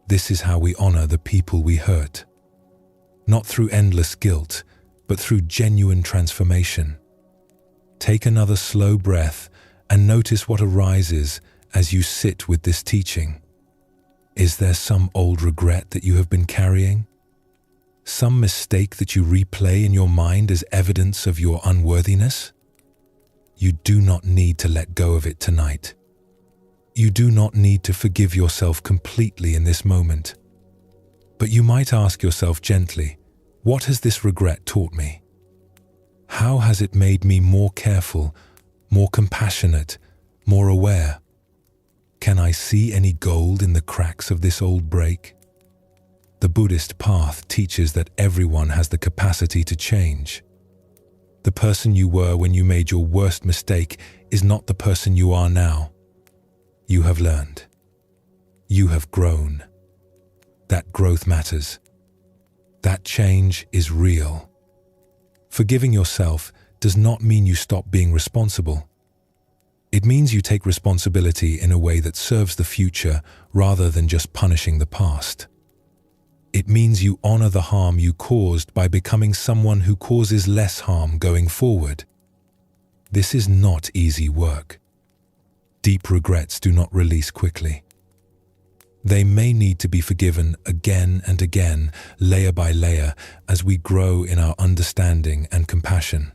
This is how we honor the people we hurt. Not through endless guilt, but through genuine transformation. Take another slow breath and notice what arises as you sit with this teaching. Is there some old regret that you have been carrying? Some mistake that you replay in your mind as evidence of your unworthiness? You do not need to let go of it tonight. You do not need to forgive yourself completely in this moment. But you might ask yourself gently, what has this regret taught me? How has it made me more careful, more compassionate, more aware? Can I see any gold in the cracks of this old break? The Buddhist path teaches that everyone has the capacity to change. The person you were when you made your worst mistake is not the person you are now. You have learned. You have grown. That growth matters. That change is real. Forgiving yourself does not mean you stop being responsible. It means you take responsibility in a way that serves the future rather than just punishing the past. It means you honor the harm you caused by becoming someone who causes less harm going forward. This is not easy work. Deep regrets do not release quickly. They may need to be forgiven again and again, layer by layer, as we grow in our understanding and compassion.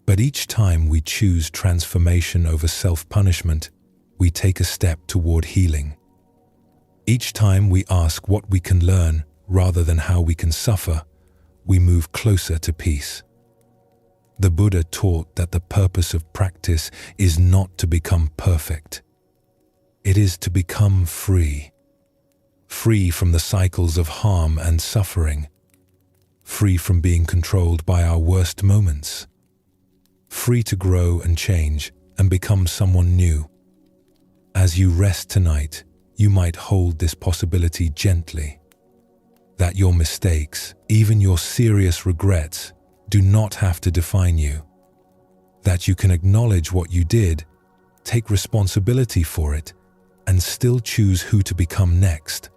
But each time we choose transformation over self-punishment, we take a step toward healing. Each time we ask what we can learn rather than how we can suffer, we move closer to peace. The Buddha taught that the purpose of practice is not to become perfect. It is to become free. Free from the cycles of harm and suffering. Free from being controlled by our worst moments. Free to grow and change and become someone new. As you rest tonight, you might hold this possibility gently. That your mistakes, even your serious regrets, do not have to define you. That you can acknowledge what you did, take responsibility for it, and still choose who to become next.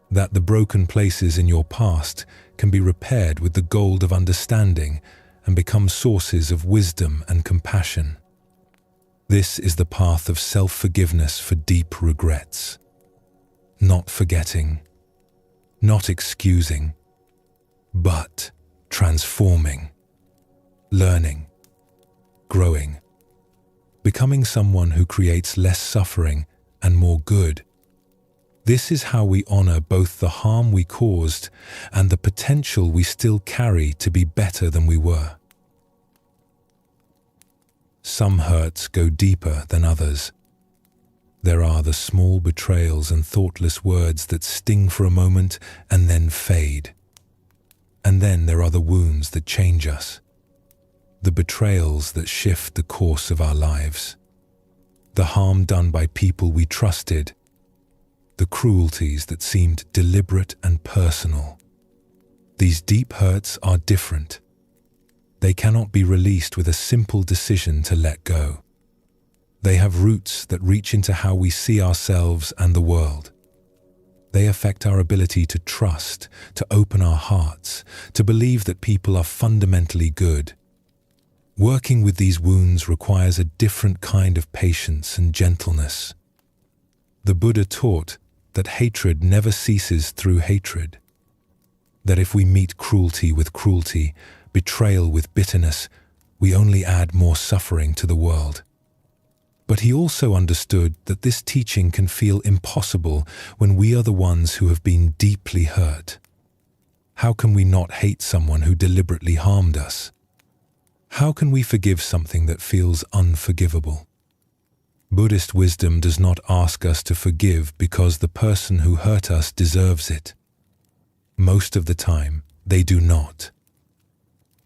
That the broken places in your past can be repaired with the gold of understanding and become sources of wisdom and compassion. This is the path of self-forgiveness for deep regrets. Not forgetting, not excusing, but transforming, learning, growing, becoming someone who creates less suffering and more good. This is how we honor both the harm we caused and the potential we still carry to be better than we were. Some hurts go deeper than others. There are the small betrayals and thoughtless words that sting for a moment and then fade. And then there are the wounds that change us, the betrayals that shift the course of our lives, the harm done by people we trusted, the cruelties that seemed deliberate and personal. These deep hurts are different. They cannot be released with a simple decision to let go. They have roots that reach into how we see ourselves and the world. They affect our ability to trust, to open our hearts, to believe that people are fundamentally good. Working with these wounds requires a different kind of patience and gentleness. The Buddha taught that hatred never ceases through hatred. That if we meet cruelty with cruelty, betrayal with bitterness, we only add more suffering to the world. But he also understood that this teaching can feel impossible when we are the ones who have been deeply hurt. How can we not hate someone who deliberately harmed us? How can we forgive something that feels unforgivable? Buddhist wisdom does not ask us to forgive because the person who hurt us deserves it. Most of the time, they do not.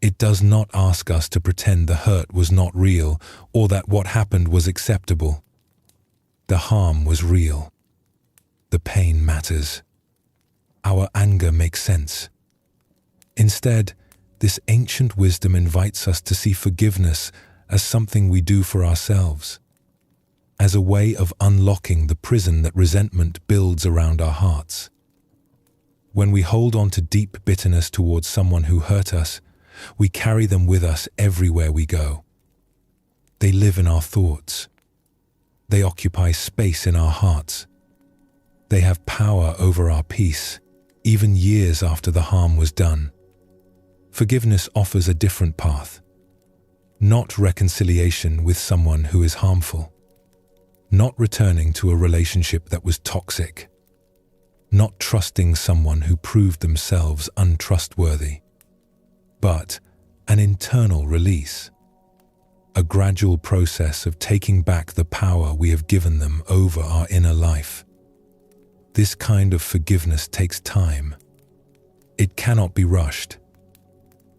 It does not ask us to pretend the hurt was not real or that what happened was acceptable. The harm was real. The pain matters. Our anger makes sense. Instead, this ancient wisdom invites us to see forgiveness as something we do for ourselves, as a way of unlocking the prison that resentment builds around our hearts. When we hold on to deep bitterness towards someone who hurt us, we carry them with us everywhere we go. They live in our thoughts. They occupy space in our hearts. They have power over our peace, even years after the harm was done. Forgiveness offers a different path. Not reconciliation with someone who is harmful. Not returning to a relationship that was toxic. Not trusting someone who proved themselves untrustworthy. But an internal release. A gradual process of taking back the power we have given them over our inner life. This kind of forgiveness takes time. It cannot be rushed.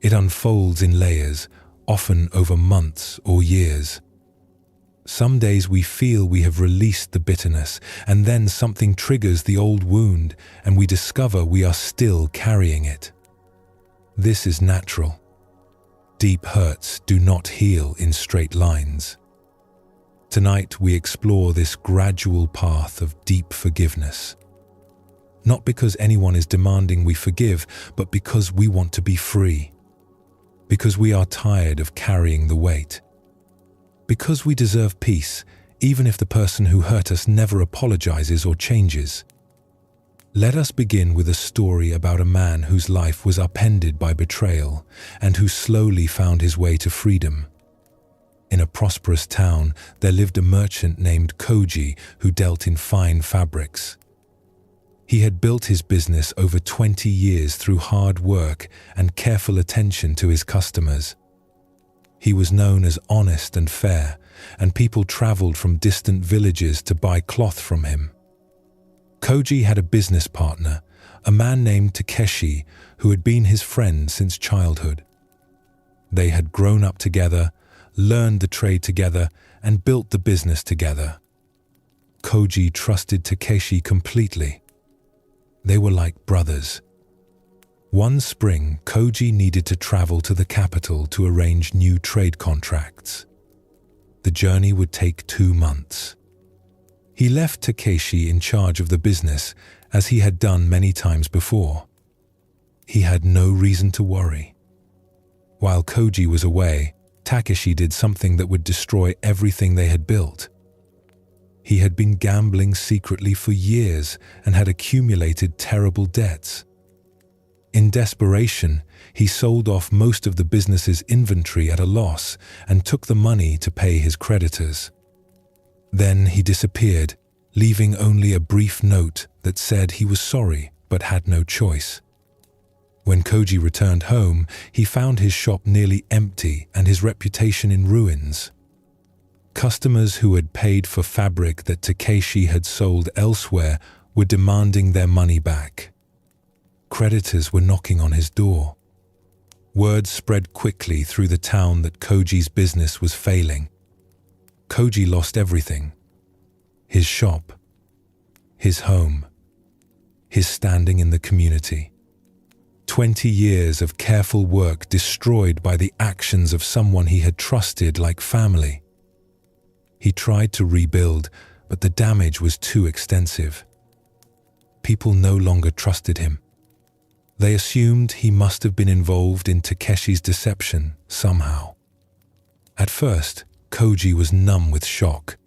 It unfolds in layers, often over months or years. Some days we feel we have released the bitterness, and then something triggers the old wound, and we discover we are still carrying it. This is natural. Deep hurts do not heal in straight lines. Tonight we explore this gradual path of deep forgiveness. Not because anyone is demanding we forgive, but because we want to be free. Because we are tired of carrying the weight. Because we deserve peace, even if the person who hurt us never apologizes or changes. Let us begin with a story about a man whose life was upended by betrayal and who slowly found his way to freedom. In a prosperous town, there lived a merchant named Koji who dealt in fine fabrics. He had built his business over 20 years through hard work and careful attention to his customers. He was known as honest and fair, and people traveled from distant villages to buy cloth from him. Koji had a business partner, a man named Takeshi, who had been his friend since childhood. They had grown up together, learned the trade together, and built the business together. Koji trusted Takeshi completely. They were like brothers. One spring, Koji needed to travel to the capital to arrange new trade contracts. The journey would take 2 months. He left Takeshi in charge of the business, as he had done many times before. He had no reason to worry. While Koji was away, Takeshi did something that would destroy everything they had built. He had been gambling secretly for years and had accumulated terrible debts. In desperation, he sold off most of the business's inventory at a loss and took the money to pay his creditors. Then he disappeared, leaving only a brief note that said he was sorry but had no choice. When Koji returned home, he found his shop nearly empty and his reputation in ruins. Customers who had paid for fabric that Takeshi had sold elsewhere were demanding their money back. Creditors were knocking on his door. Word spread quickly through the town that Koji's business was failing. Koji lost everything. His shop, his home, his standing in the community. 20 years of careful work destroyed by the actions of someone he had trusted like family. He tried to rebuild, but the damage was too extensive. People no longer trusted him. They assumed he must have been involved in Takeshi's deception somehow. At first, Koji was numb with shock.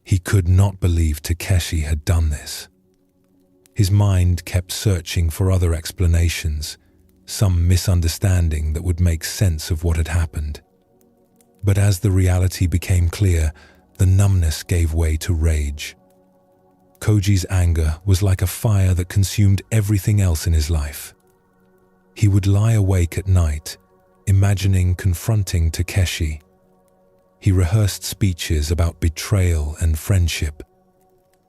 He could not believe Takeshi had done this. His mind kept searching for other explanations, some misunderstanding that would make sense of what had happened. But as the reality became clear, the numbness gave way to rage. Koji's anger was like a fire that consumed everything else in his life. He would lie awake at night, imagining confronting Takeshi. He rehearsed speeches about betrayal and friendship.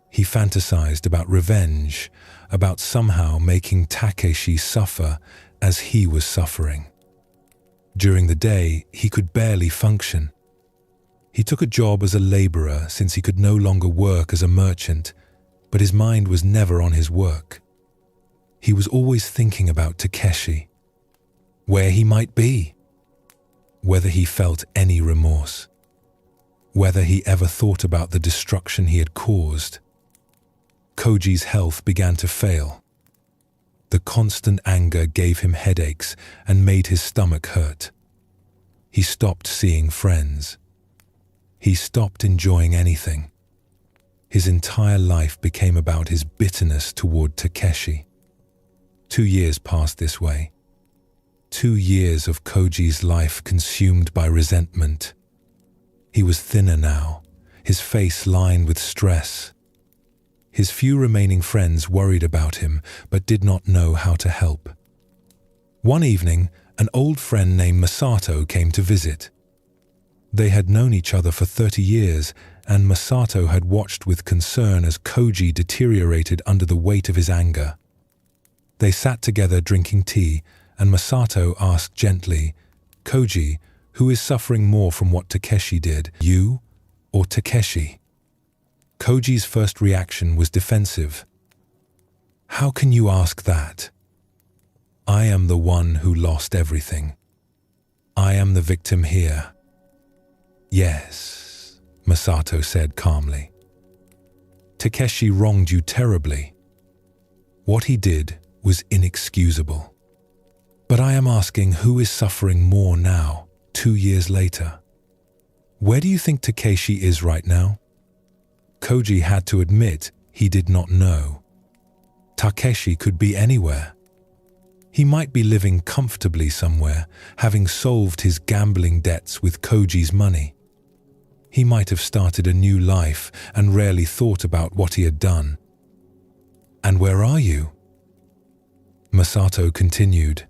He fantasized about revenge, about somehow making Takeshi suffer as he was suffering. During the day, he could barely function. He took a job as a laborer since he could no longer work as a merchant, but his mind was never on his work. He was always thinking about Takeshi, where he might be, whether he felt any remorse, whether he ever thought about the destruction he had caused. Koji's health began to fail. The constant anger gave him headaches and made his stomach hurt. He stopped seeing friends. He stopped enjoying anything. His entire life became about his bitterness toward Takeshi. 2 years passed this way. 2 years of Koji's life consumed by resentment. He was thinner now, his face lined with stress. His few remaining friends worried about him, but did not know how to help. One evening, an old friend named Masato came to visit. They had known each other for 30 years, and Masato had watched with concern as Koji deteriorated under the weight of his anger. They sat together drinking tea, and Masato asked gently, "Koji, who is suffering more from what Takeshi did, you or Takeshi?" Koji's first reaction was defensive. "How can you ask that? I am the one who lost everything. I am the victim here." "Yes," Masato said calmly. "Takeshi wronged you terribly. What he did was inexcusable. But I am asking, who is suffering more now, 2 years later? Where do you think Takeshi is right now?" Koji had to admit he did not know. Takeshi could be anywhere. He might be living comfortably somewhere, having solved his gambling debts with Koji's money. He might have started a new life and rarely thought about what he had done. "And where are you?" Masato continued.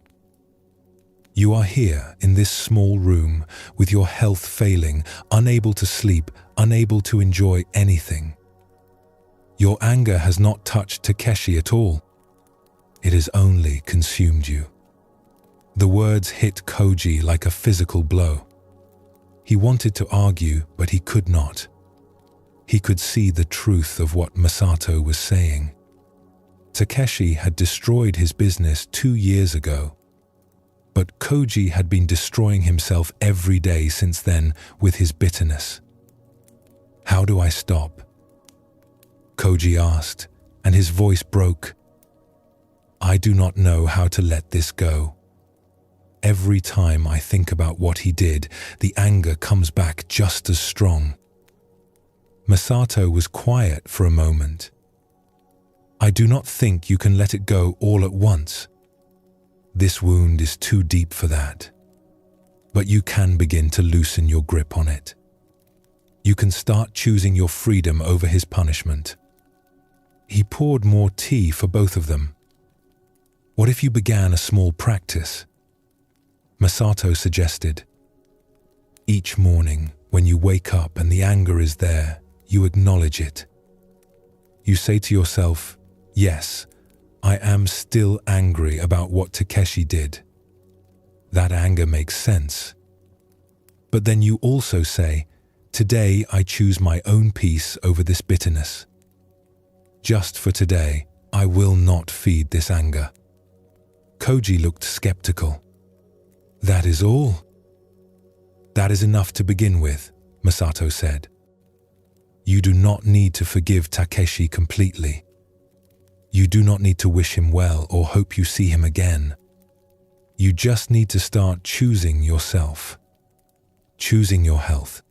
"You are here in this small room with your health failing, unable to sleep, unable to enjoy anything. Your anger has not touched Takeshi at all. It has only consumed you." The words hit Koji like a physical blow. He wanted to argue, but he could not. He could see the truth of what Masato was saying. Takeshi had destroyed his business 2 years ago. But Koji had been destroying himself every day since then with his bitterness. "How do I stop?" Koji asked, and his voice broke. "I do not know how to let this go. Every time I think about what he did, the anger comes back just as strong." Masato was quiet for a moment. "I do not think you can let it go all at once. This wound is too deep for that. But you can begin to loosen your grip on it. You can start choosing your freedom over his punishment." He poured more tea for both of them. "What if you began a small practice?" Masato suggested. "Each morning, when you wake up and the anger is there, you acknowledge it. You say to yourself, 'Yes, I am still angry about what Takeshi did.' That anger makes sense. But then you also say, 'Today I choose my own peace over this bitterness. Just for today, I will not feed this anger.'" Koji looked skeptical. "That is all?" "That is enough to begin with," Masato said. "You do not need to forgive Takeshi completely. You do not need to wish him well or hope you see him again. You just need to start choosing yourself, choosing your health,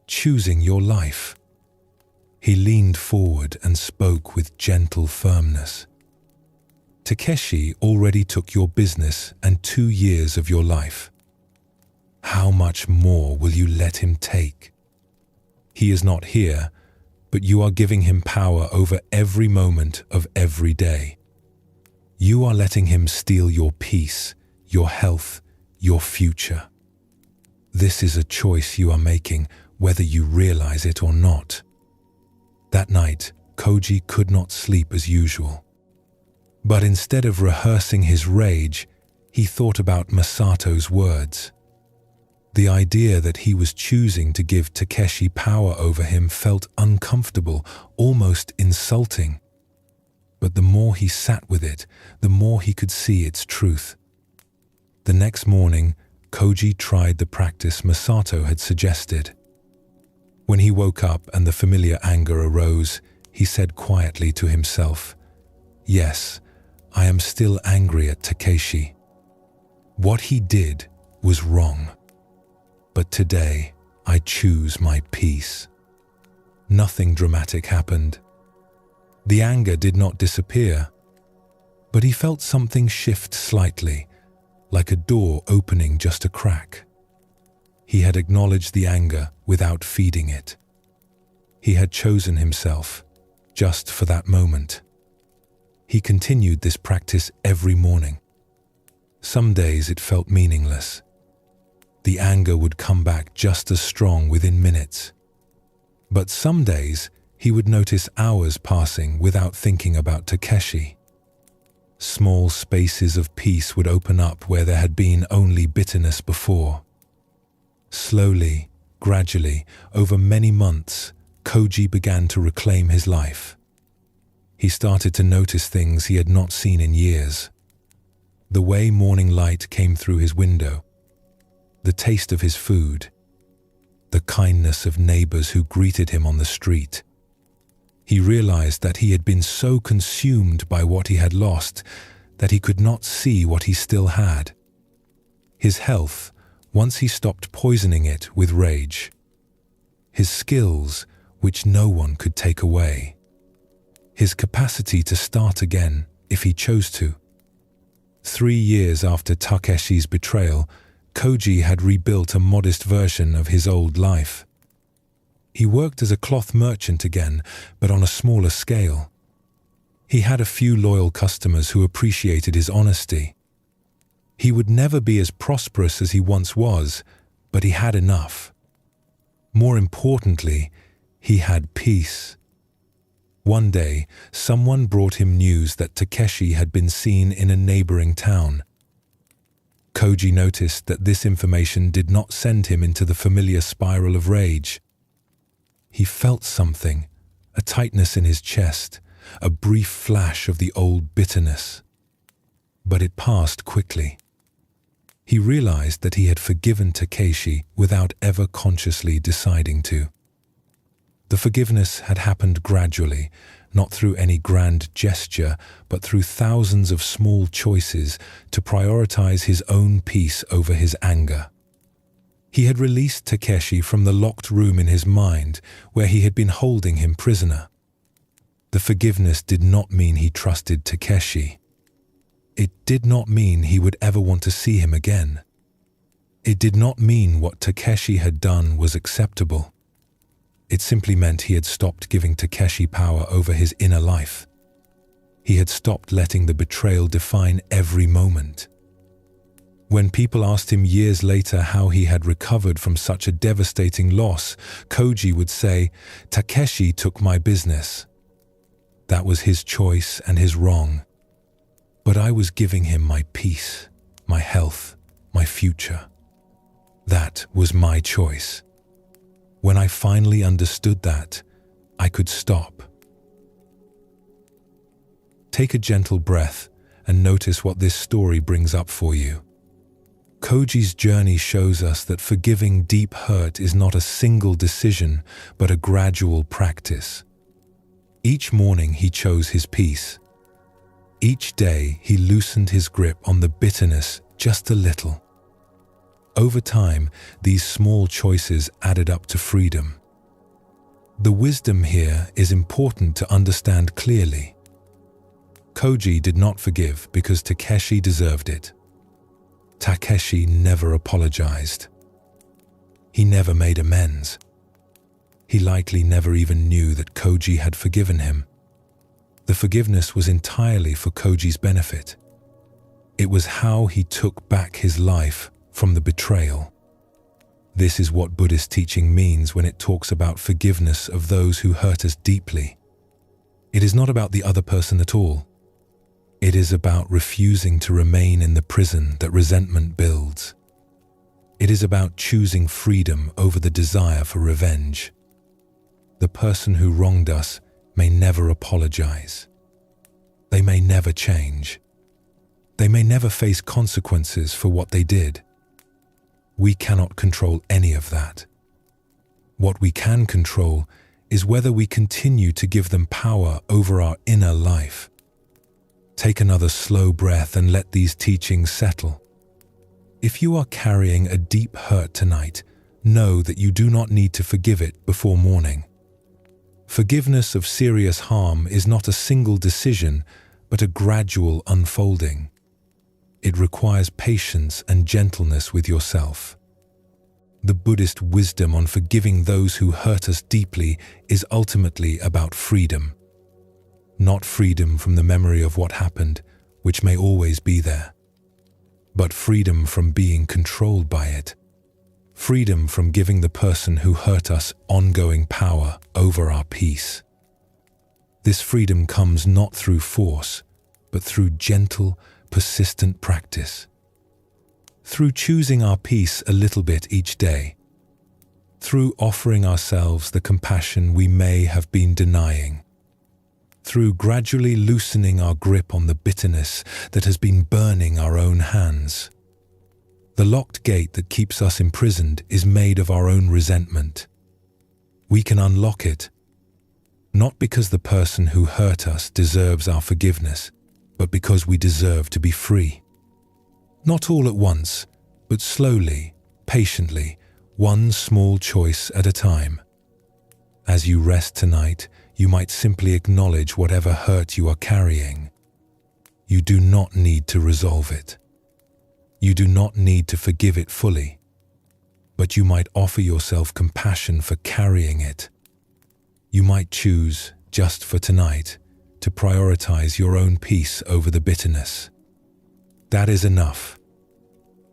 choosing your life." He leaned forward and spoke with gentle firmness. "Takeshi already took your business and 2 years of your life. How much more will you let him take? He is not here, but you are giving him power over every moment of every day. You are letting him steal your peace, your health, your future. This is a choice you are making, whether you realize it or not." That night, Koji could not sleep as usual. But instead of rehearsing his rage, he thought about Masato's words. The idea that he was choosing to give Takeshi power over him felt uncomfortable, almost insulting. But the more he sat with it, the more he could see its truth. The next morning, Koji tried the practice Masato had suggested. When he woke up and the familiar anger arose, he said quietly to himself, "Yes, I am still angry at Takeshi. What he did was wrong. But today, I choose my peace." Nothing dramatic happened. The anger did not disappear, but he felt something shift slightly, like a door opening just a crack. He had acknowledged the anger without feeding it. He had chosen himself just for that moment. He continued this practice every morning. Some days it felt meaningless. The anger would come back just as strong within minutes. But some days he would notice hours passing without thinking about Takeshi. Small spaces of peace would open up where there had been only bitterness before. Slowly, gradually, over many months, Koji began to reclaim his life. He started to notice things he had not seen in years. The way morning light came through his window, the taste of his food, the kindness of neighbors who greeted him on the street. He realized that he had been so consumed by what he had lost that he could not see what he still had. His health, once he stopped poisoning it with rage. His skills, which no one could take away. His capacity to start again, if he chose to. 3 years after Takeshi's betrayal, Koji had rebuilt a modest version of his old life. He worked as a cloth merchant again, but on a smaller scale. He had a few loyal customers who appreciated his honesty. He would never be as prosperous as he once was, but he had enough. More importantly, he had peace. One day, someone brought him news that Takeshi had been seen in a neighboring town. Koji noticed that this information did not send him into the familiar spiral of rage. He felt something, a tightness in his chest, a brief flash of the old bitterness. But it passed quickly. He realized that he had forgiven Takeshi without ever consciously deciding to. The forgiveness had happened gradually, not through any grand gesture, but through thousands of small choices to prioritize his own peace over his anger. He had released Takeshi from the locked room in his mind where he had been holding him prisoner. The forgiveness did not mean he trusted Takeshi. It did not mean he would ever want to see him again. It did not mean what Takeshi had done was acceptable. It simply meant he had stopped giving Takeshi power over his inner life. He had stopped letting the betrayal define every moment. When people asked him years later how he had recovered from such a devastating loss, Koji would say, "Takeshi took my business. That was his choice and his wrong. But I was giving him my peace, my health, my future. That was my choice. When I finally understood that, I could stop." Take a gentle breath and notice what this story brings up for you. Koji's journey shows us that forgiving deep hurt is not a single decision, but a gradual practice. Each morning he chose his peace. Each day he loosened his grip on the bitterness just a little. Over time, these small choices added up to freedom. The wisdom here is important to understand clearly. Koji did not forgive because Takeshi deserved it. Takeshi never apologized. He never made amends. He likely never even knew that Koji had forgiven him. The forgiveness was entirely for Koji's benefit. It was how he took back his life from the betrayal. This is what Buddhist teaching means when it talks about forgiveness of those who hurt us deeply. It is not about the other person at all. It is about refusing to remain in the prison that resentment builds. It is about choosing freedom over the desire for revenge. The person who wronged us may never apologize. They may never change. They may never face consequences for what they did. We cannot control any of that. What we can control is whether we continue to give them power over our inner life. Take another slow breath and let these teachings settle. If you are carrying a deep hurt tonight, know that you do not need to forgive it before morning. Forgiveness of serious harm is not a single decision, but a gradual unfolding. It requires patience and gentleness with yourself. The Buddhist wisdom on forgiving those who hurt us deeply is ultimately about freedom. Not freedom from the memory of what happened, which may always be there, but freedom from being controlled by it. Freedom from giving the person who hurt us ongoing power over our peace. This freedom comes not through force, but through gentle, persistent practice. Through choosing our peace a little bit each day. Through offering ourselves the compassion we may have been denying. Through gradually loosening our grip on the bitterness that has been burning our own hands. The locked gate that keeps us imprisoned is made of our own resentment. We can unlock it, not because the person who hurt us deserves our forgiveness, but because we deserve to be free. Not all at once, but slowly, patiently, one small choice at a time. As you rest tonight, you might simply acknowledge whatever hurt you are carrying. You do not need to resolve it. You do not need to forgive it fully, but you might offer yourself compassion for carrying it. You might choose, just for tonight, to prioritize your own peace over the bitterness. That is enough.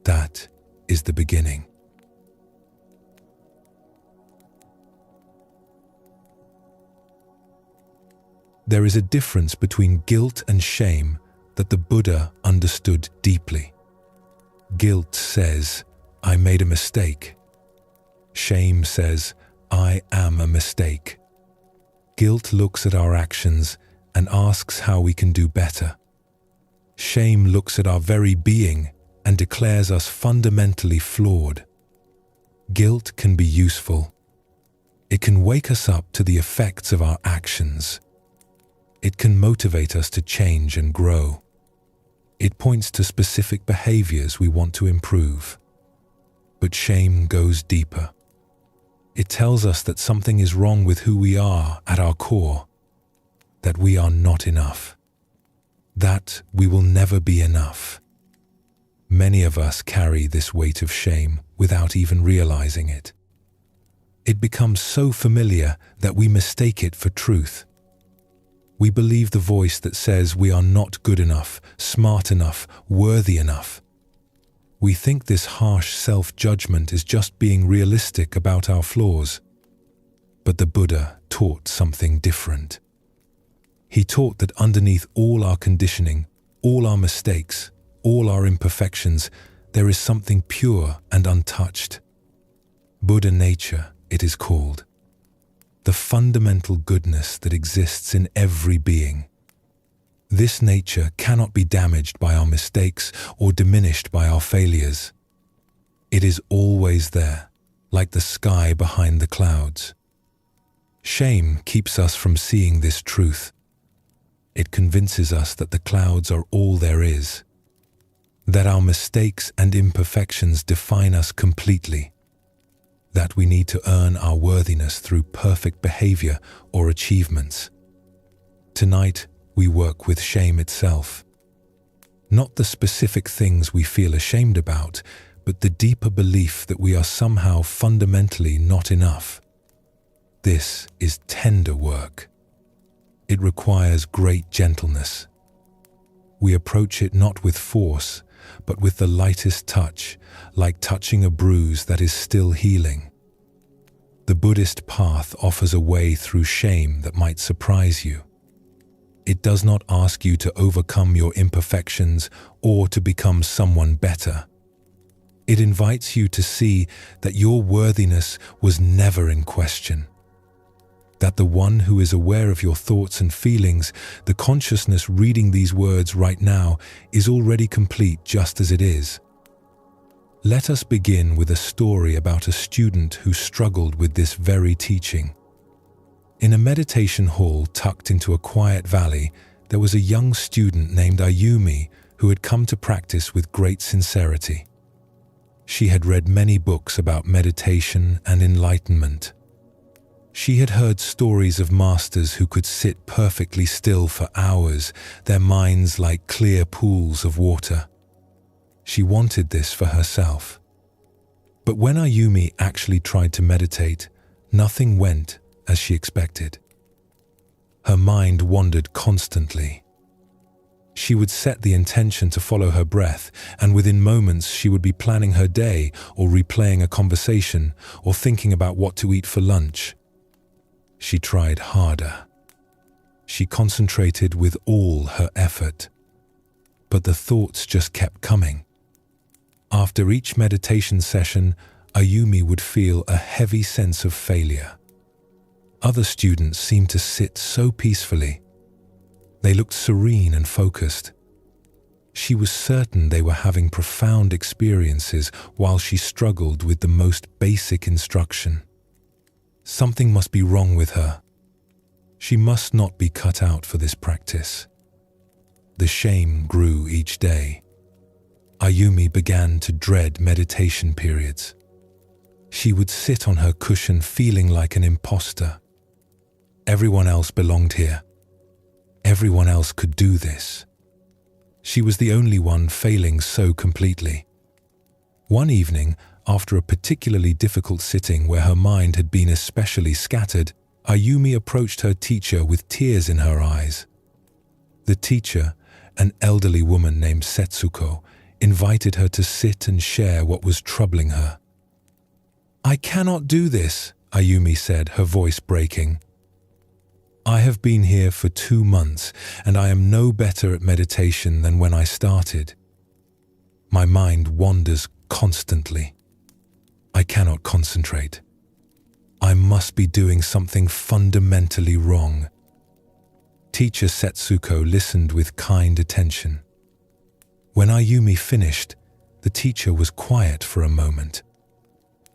That is the beginning. There is a difference between guilt and shame that the Buddha understood deeply. Guilt says, I made a mistake. Shame says, I am a mistake. Guilt looks at our actions and asks how we can do better. Shame looks at our very being and declares us fundamentally flawed. Guilt can be useful. It can wake us up to the effects of our actions. It can motivate us to change and grow. It points to specific behaviors we want to improve. But shame goes deeper. It tells us that something is wrong with who we are at our core, that we are not enough, that we will never be enough. Many of us carry this weight of shame without even realizing it. It becomes so familiar that we mistake it for truth. We believe the voice that says we are not good enough, smart enough, worthy enough. We think this harsh self-judgment is just being realistic about our flaws. But the Buddha taught something different. He taught that underneath all our conditioning, all our mistakes, all our imperfections, there is something pure and untouched. Buddha nature, it is called. The fundamental goodness that exists in every being. This nature cannot be damaged by our mistakes or diminished by our failures. It is always there, like the sky behind the clouds. Shame keeps us from seeing this truth. It convinces us that the clouds are all there is, that our mistakes and imperfections define us completely, that we need to earn our worthiness through perfect behavior or achievements. Tonight, we work with shame itself. Not the specific things we feel ashamed about, but the deeper belief that we are somehow fundamentally not enough. This is tender work. It requires great gentleness. We approach it not with force, but with the lightest touch, like touching a bruise that is still healing. The Buddhist path offers a way through shame that might surprise you. It does not ask you to overcome your imperfections or to become someone better. It invites you to see that your worthiness was never in question. That the one who is aware of your thoughts and feelings, the consciousness reading these words right now, is already complete just as it is. Let us begin with a story about a student who struggled with this very teaching. In a meditation hall tucked into a quiet valley, there was a young student named Ayumi who had come to practice with great sincerity. She had read many books about meditation and enlightenment. She had heard stories of masters who could sit perfectly still for hours, their minds like clear pools of water. She wanted this for herself. But when Ayumi actually tried to meditate, nothing went as she expected. Her mind wandered constantly. She would set the intention to follow her breath, and within moments she would be planning her day or replaying a conversation or thinking about what to eat for lunch. She tried harder. She concentrated with all her effort. But the thoughts just kept coming. After each meditation session, Ayumi would feel a heavy sense of failure. Other students seemed to sit so peacefully. They looked serene and focused. She was certain they were having profound experiences while she struggled with the most basic instruction. Something must be wrong with her. She must not be cut out for this practice. The shame grew each day. Ayumi began to dread meditation periods. She would sit on her cushion feeling like an imposter. Everyone else belonged here. Everyone else could do this. She was the only one failing so completely. One evening, after a particularly difficult sitting where her mind had been especially scattered, Ayumi approached her teacher with tears in her eyes. The teacher, an elderly woman named Setsuko, invited her to sit and share what was troubling her. "I cannot do this," Ayumi said, her voice breaking. "I have been here for 2 months, and I am no better at meditation than when I started. My mind wanders constantly. I cannot concentrate. I must be doing something fundamentally wrong." Teacher Setsuko listened with kind attention. When Ayumi finished, the teacher was quiet for a moment.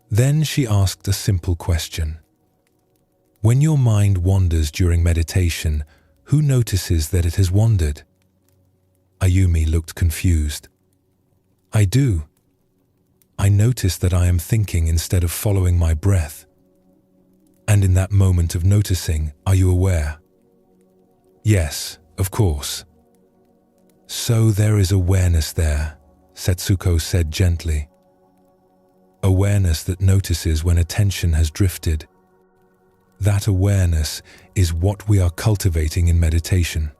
Then she asked a simple question. "When your mind wanders during meditation, who notices that it has wandered?" Ayumi looked confused. "I do. I notice that I am thinking instead of following my breath." "And in that moment of noticing, are you aware?" "Yes, of course." "So there is awareness there," Setsuko said gently. "Awareness that notices when attention has drifted. That awareness is what we are cultivating in meditation,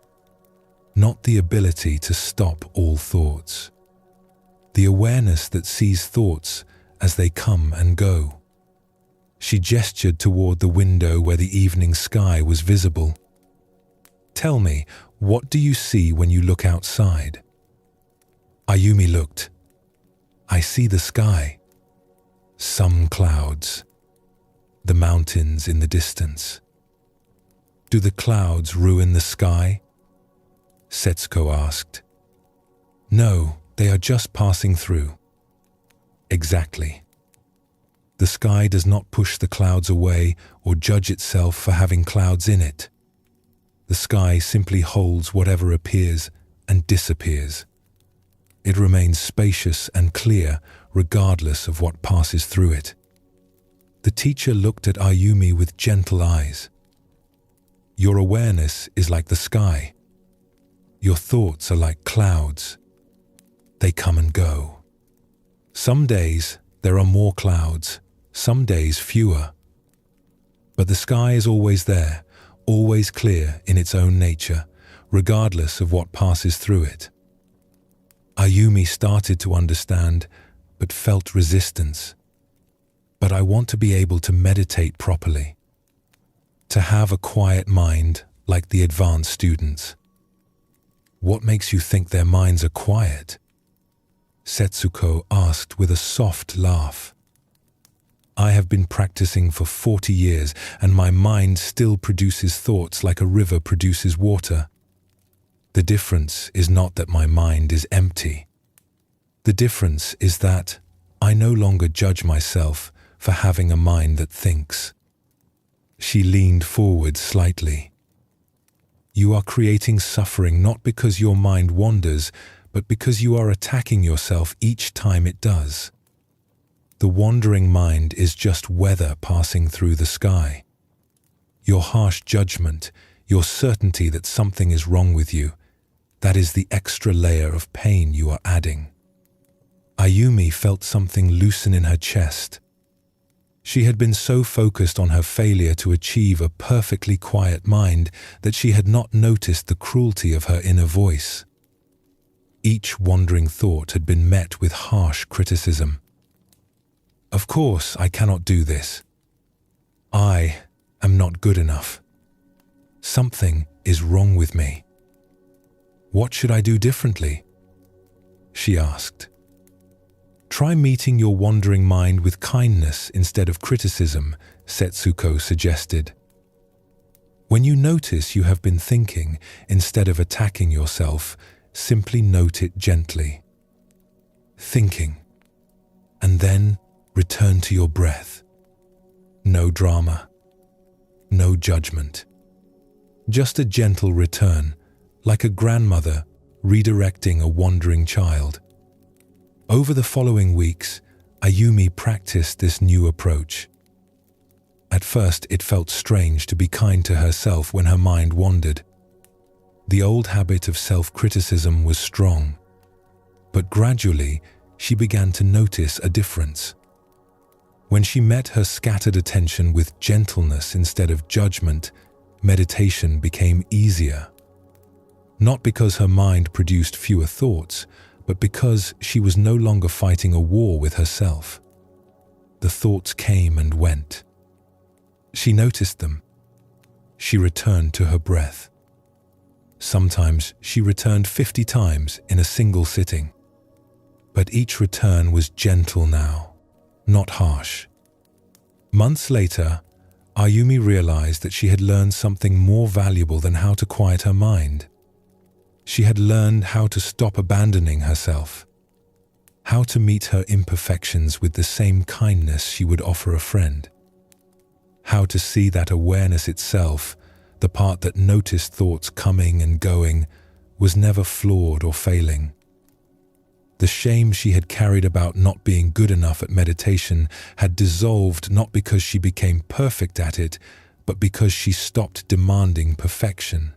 not the ability to stop all thoughts. The awareness that sees thoughts as they come and go." She gestured toward the window where the evening sky was visible. "Tell me, what do you see when you look outside?" Ayumi looked. "I see the sky. Some clouds. The mountains in the distance." "Do the clouds ruin the sky?" Setsuko asked. "No, they are just passing through." "Exactly. The sky does not push the clouds away or judge itself for having clouds in it. The sky simply holds whatever appears and disappears. It remains spacious and clear regardless of what passes through it." The teacher looked at Ayumi with gentle eyes. "Your awareness is like the sky. Your thoughts are like clouds. They come and go. Some days there are more clouds, some days fewer. But the sky is always there, always clear in its own nature, regardless of what passes through it." Ayumi started to understand, but felt resistance. "But I want to be able to meditate properly. To have a quiet mind like the advanced students." "What makes you think their minds are quiet?" Setsuko asked with a soft laugh. "I have been practicing for 40 years and my mind still produces thoughts like a river produces water. The difference is not that my mind is empty. The difference is that I no longer judge myself for having a mind that thinks." She leaned forward slightly. "You are creating suffering not because your mind wanders, but because you are attacking yourself each time it does. The wandering mind is just weather passing through the sky. your harsh judgment, your certainty that something is wrong with you, that is the extra layer of pain you are adding. Ayumi felt something loosen in her chest. She had been so focused on her failure to achieve a perfectly quiet mind that she had not noticed the cruelty of her inner voice. Each wandering thought had been met with harsh criticism. Of course, I cannot do this. I am not good enough. Something is wrong with me. What should I do differently? She asked. Try meeting your wandering mind with kindness instead of criticism, Setsuko suggested. When you notice you have been thinking, instead of attacking yourself, simply note it gently. Thinking, and then return to your breath. No drama, no judgment. Just a gentle return, like a grandmother redirecting a wandering child. Over the following weeks, Ayumi practiced this new approach. At first, it felt strange to be kind to herself when her mind wandered. The old habit of self-criticism was strong, but gradually, she began to notice a difference. When she met her scattered attention with gentleness instead of judgment, meditation became easier. Not because her mind produced fewer thoughts, but because she was no longer fighting a war with herself. The thoughts came and went. She noticed them. She returned to her breath. Sometimes she returned 50 times in a single sitting. But each return was gentle now, not harsh. Months later, Ayumi realized that she had learned something more valuable than how to quiet her mind. She had learned how to stop abandoning herself, how to meet her imperfections with the same kindness she would offer a friend, how to see that awareness itself, the part that noticed thoughts coming and going, was never flawed or failing. The shame she had carried about not being good enough at meditation had dissolved not because she became perfect at it, but because she stopped demanding perfection.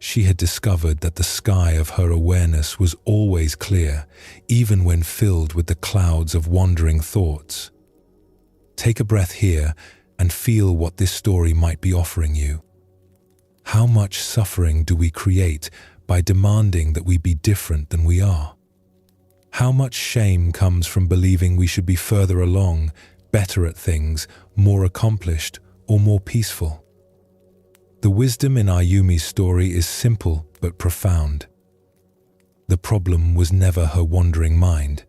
She had discovered that the sky of her awareness was always clear, even when filled with the clouds of wandering thoughts. Take a breath here and feel what this story might be offering you. How much suffering do we create by demanding that we be different than we are? How much shame comes from believing we should be further along, better at things, more accomplished, or more peaceful? The wisdom in Ayumi's story is simple but profound. The problem was never her wandering mind.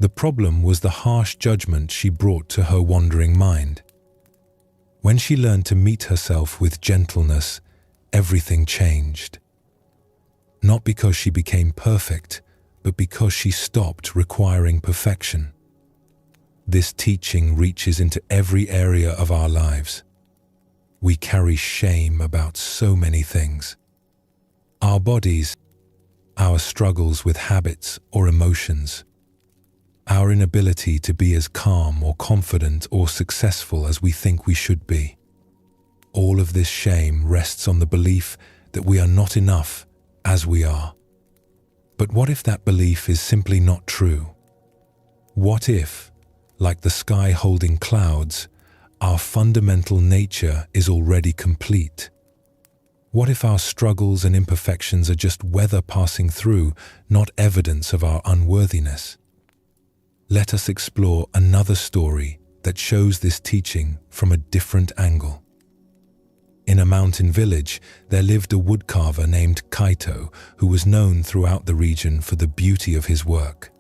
The problem was the harsh judgment she brought to her wandering mind. When she learned to meet herself with gentleness, everything changed. Not because she became perfect, but because she stopped requiring perfection. This teaching reaches into every area of our lives. We carry shame about so many things. Our bodies, our struggles with habits or emotions, our inability to be as calm or confident or successful as we think we should be. All of this shame rests on the belief that we are not enough as we are. But what if that belief is simply not true? What if, like the sky holding clouds, our fundamental nature is already complete? What if our struggles and imperfections are just weather passing through, not evidence of our unworthiness? Let us explore another story that shows this teaching from a different angle. In a mountain village, there lived a woodcarver named Kaito, who was known throughout the region for the beauty of his work.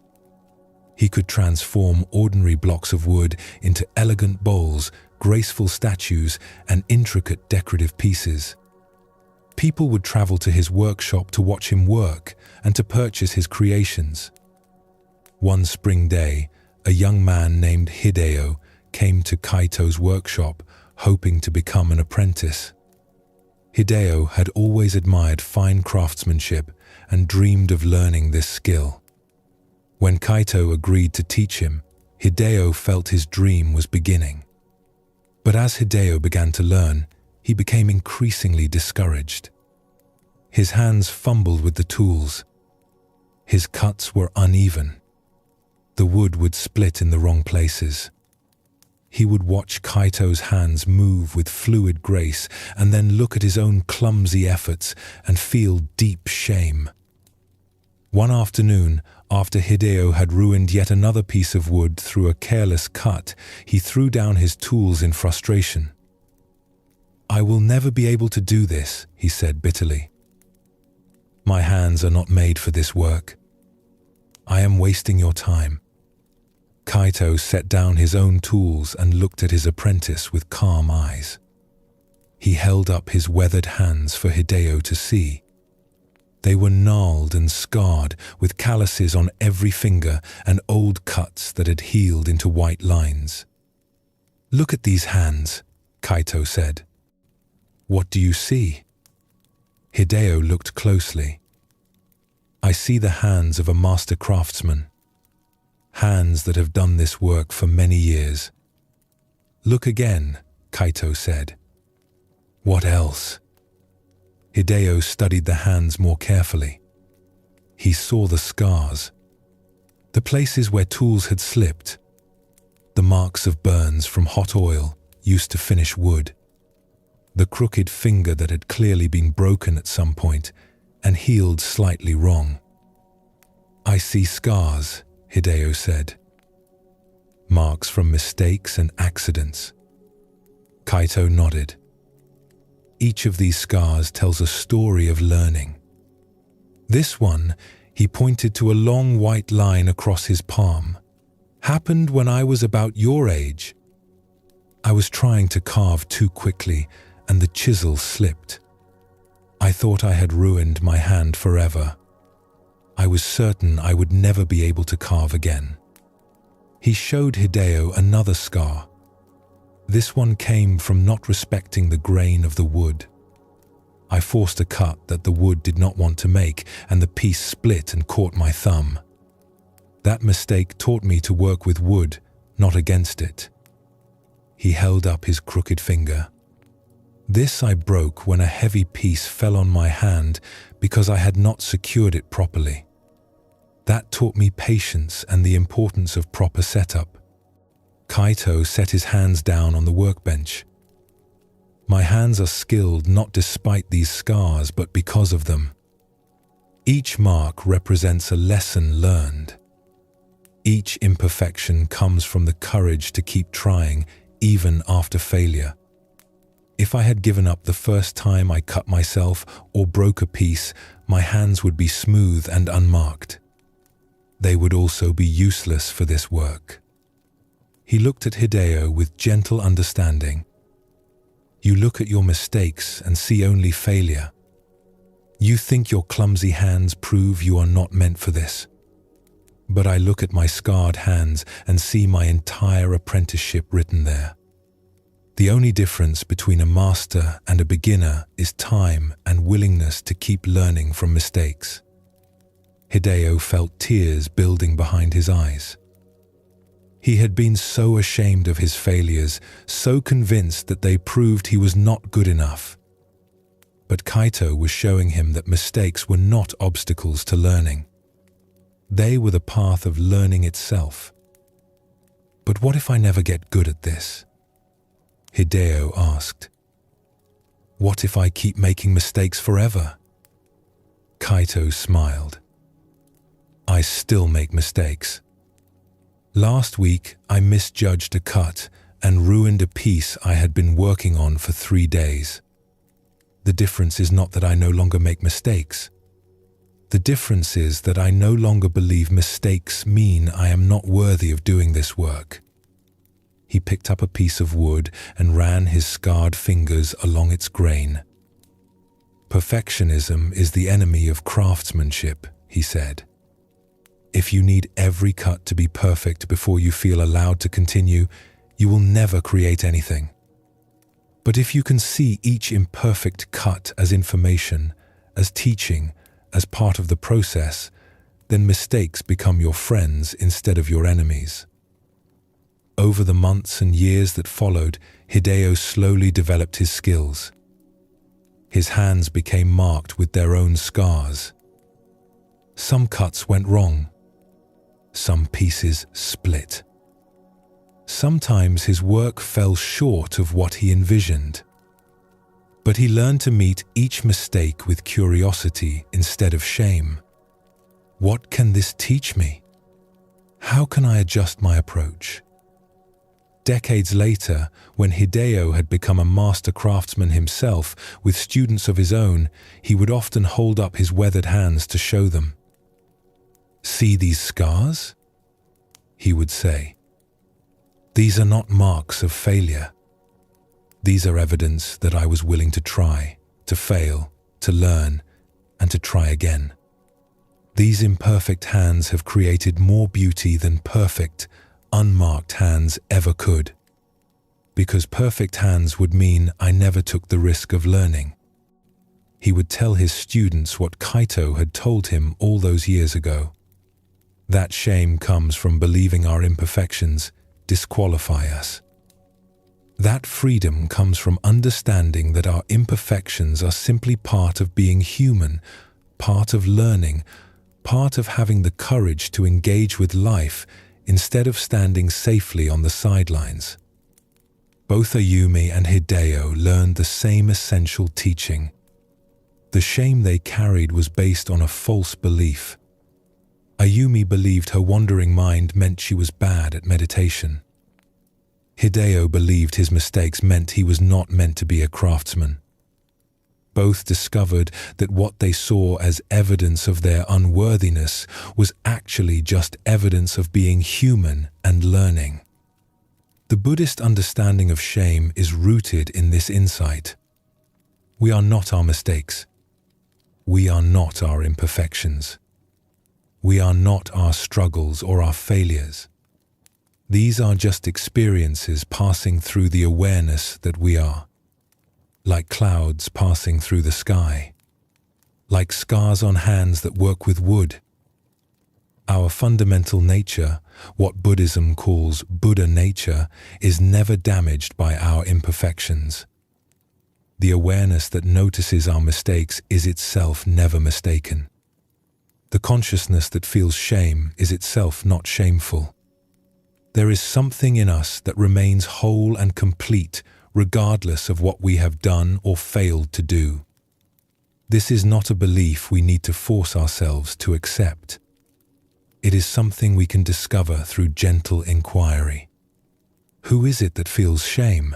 He could transform ordinary blocks of wood into elegant bowls, graceful statues, and intricate decorative pieces. People would travel to his workshop to watch him work and to purchase his creations. One spring day, a young man named Hideo came to Kaito's workshop, hoping to become an apprentice. Hideo had always admired fine craftsmanship and dreamed of learning this skill. When Kaito agreed to teach him, Hideo felt his dream was beginning. But as Hideo began to learn, he became increasingly discouraged. His hands fumbled with the tools. His cuts were uneven. The wood would split in the wrong places. He would watch Kaito's hands move with fluid grace and then look at his own clumsy efforts and feel deep shame. One afternoon, after Hideo had ruined yet another piece of wood through a careless cut, he threw down his tools in frustration. "I will never be able to do this," he said bitterly. "My hands are not made for this work. I am wasting your time." Kaito set down his own tools and looked at his apprentice with calm eyes. He held up his weathered hands for Hideo to see. They were gnarled and scarred, with calluses on every finger and old cuts that had healed into white lines. "Look at these hands," Kaito said. "What do you see?" Hideo looked closely. "I see the hands of a master craftsman. Hands that have done this work for many years." "Look again," Kaito said. "What else?" Hideo studied the hands more carefully. He saw the scars, the places where tools had slipped, the marks of burns from hot oil used to finish wood, the crooked finger that had clearly been broken at some point and healed slightly wrong. "I see scars," Hideo said. "Marks from mistakes and accidents." Kaito nodded. "Each of these scars tells a story of learning. This one," he pointed to a long white line across his palm, "happened when I was about your age. I was trying to carve too quickly and the chisel slipped. I thought I had ruined my hand forever. I was certain I would never be able to carve again." He showed Hideo another scar. This one came from not respecting the grain of the wood. "I forced a cut that the wood did not want to make, and the piece split and caught my thumb. That mistake taught me to work with wood, not against it." He held up his crooked finger. "This I broke when a heavy piece fell on my hand because I had not secured it properly. That taught me patience and the importance of proper setup." Kaito set his hands down on the workbench. "My hands are skilled not despite these scars, but because of them. Each mark represents a lesson learned. Each imperfection comes from the courage to keep trying, even after failure. If I had given up the first time I cut myself or broke a piece, my hands would be smooth and unmarked. They would also be useless for this work." He looked at Hideo with gentle understanding. "You look at your mistakes and see only failure. You think your clumsy hands prove you are not meant for this. But I look at my scarred hands and see my entire apprenticeship written there. The only difference between a master and a beginner is time and willingness to keep learning from mistakes." Hideo felt tears building behind his eyes. He had been so ashamed of his failures, so convinced that they proved he was not good enough. But Kaito was showing him that mistakes were not obstacles to learning. They were the path of learning itself. "But what if I never get good at this?" Hideo asked. "What if I keep making mistakes forever?" Kaito smiled. "I still make mistakes. Last week, I misjudged a cut and ruined a piece I had been working on for 3 days. The difference is not that I no longer make mistakes. The difference is that I no longer believe mistakes mean I am not worthy of doing this work." He picked up a piece of wood and ran his scarred fingers along its grain. "Perfectionism is the enemy of craftsmanship," he said. "If you need every cut to be perfect before you feel allowed to continue, you will never create anything. But if you can see each imperfect cut as information, as teaching, as part of the process, then mistakes become your friends instead of your enemies." Over the months and years that followed, Hideo slowly developed his skills. His hands became marked with their own scars. Some cuts went wrong. Some pieces split. Sometimes his work fell short of what he envisioned. But he learned to meet each mistake with curiosity instead of shame. What can this teach me? How can I adjust my approach? Decades later, when Hideo had become a master craftsman himself with students of his own, he would often hold up his weathered hands to show them. "See these scars?" he would say. "These are not marks of failure. These are evidence that I was willing to try, to fail, to learn, and to try again. These imperfect hands have created more beauty than perfect, unmarked hands ever could. Because perfect hands would mean I never took the risk of learning." He would tell his students what Kaito had told him all those years ago. That shame comes from believing our imperfections disqualify us. That freedom comes from understanding that our imperfections are simply part of being human, part of learning, part of having the courage to engage with life instead of standing safely on the sidelines. Both Ayumi and Hideo learned the same essential teaching. The shame they carried was based on a false belief. Ayumi believed her wandering mind meant she was bad at meditation. Hideo believed his mistakes meant he was not meant to be a craftsman. Both discovered that what they saw as evidence of their unworthiness was actually just evidence of being human and learning. The Buddhist understanding of shame is rooted in this insight. We are not our mistakes. We are not our imperfections. We are not our struggles or our failures. These are just experiences passing through the awareness that we are. Like clouds passing through the sky, like scars on hands that work with wood. Our fundamental nature, what Buddhism calls Buddha nature, is never damaged by our imperfections. The awareness that notices our mistakes is itself never mistaken. The consciousness that feels shame is itself not shameful. There is something in us that remains whole and complete regardless of what we have done or failed to do. This is not a belief we need to force ourselves to accept. It is something we can discover through gentle inquiry. Who is it that feels shame?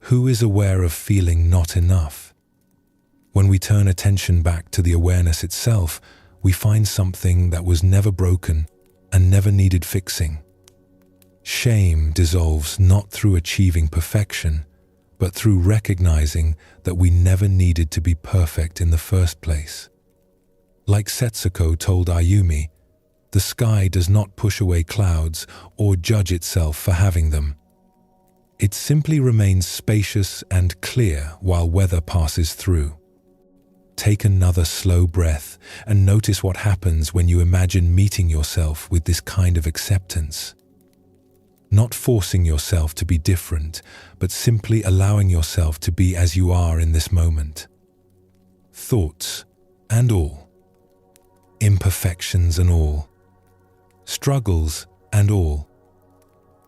Who is aware of feeling not enough? When we turn attention back to the awareness itself, we find something that was never broken and never needed fixing. Shame dissolves not through achieving perfection, but through recognizing that we never needed to be perfect in the first place. Like Setsuko told Ayumi, the sky does not push away clouds or judge itself for having them. It simply remains spacious and clear while weather passes through. Take another slow breath and notice what happens when you imagine meeting yourself with this kind of acceptance. Not forcing yourself to be different, but simply allowing yourself to be as you are in this moment. Thoughts and all. Imperfections and all. Struggles and all.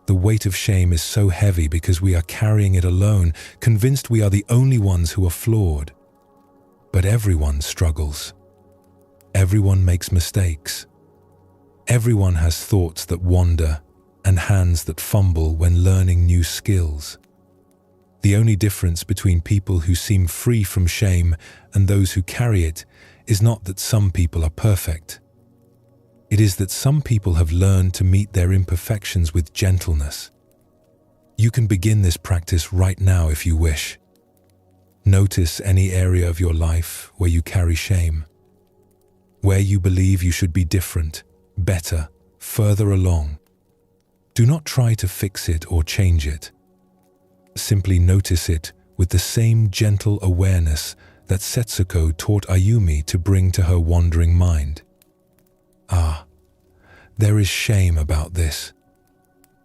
The weight of shame is so heavy because we are carrying it alone, convinced we are the only ones who are flawed. But everyone struggles. Everyone makes mistakes. Everyone has thoughts that wander and hands that fumble when learning new skills. The only difference between people who seem free from shame and those who carry it is not that some people are perfect. It is that some people have learned to meet their imperfections with gentleness. You can begin this practice right now if you wish. Notice any area of your life where you carry shame, where you believe you should be different, better, further along. Do not try to fix it or change it. Simply notice it with the same gentle awareness that Setsuko taught Ayumi to bring to her wandering mind. Ah, there is shame about this.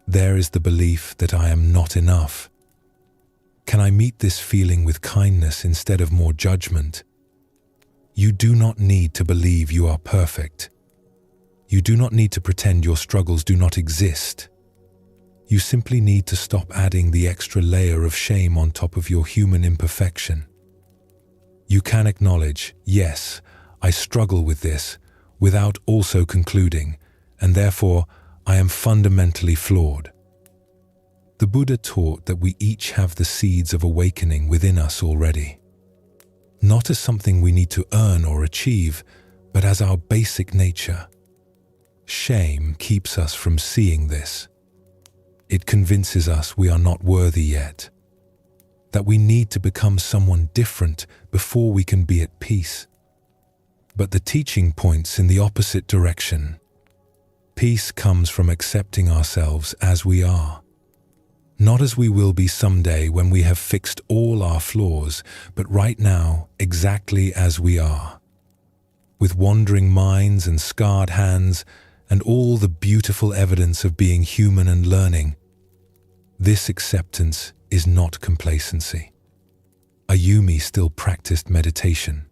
There is the belief that I am not enough. Can I meet this feeling with kindness instead of more judgment? You do not need to believe you are perfect. You do not need to pretend your struggles do not exist. You simply need to stop adding the extra layer of shame on top of your human imperfection. You can acknowledge, yes, I struggle with this, without also concluding, and therefore I am fundamentally flawed. The Buddha taught that we each have the seeds of awakening within us already. Not as something we need to earn or achieve, but as our basic nature. Shame keeps us from seeing this. It convinces us we are not worthy yet, that we need to become someone different before we can be at peace. But the teaching points in the opposite direction. Peace comes from accepting ourselves as we are. Not as we will be someday when we have fixed all our flaws, but right now, exactly as we are. With wandering minds and scarred hands, and all the beautiful evidence of being human and learning. This acceptance is not complacency. Ayumi still practiced meditation.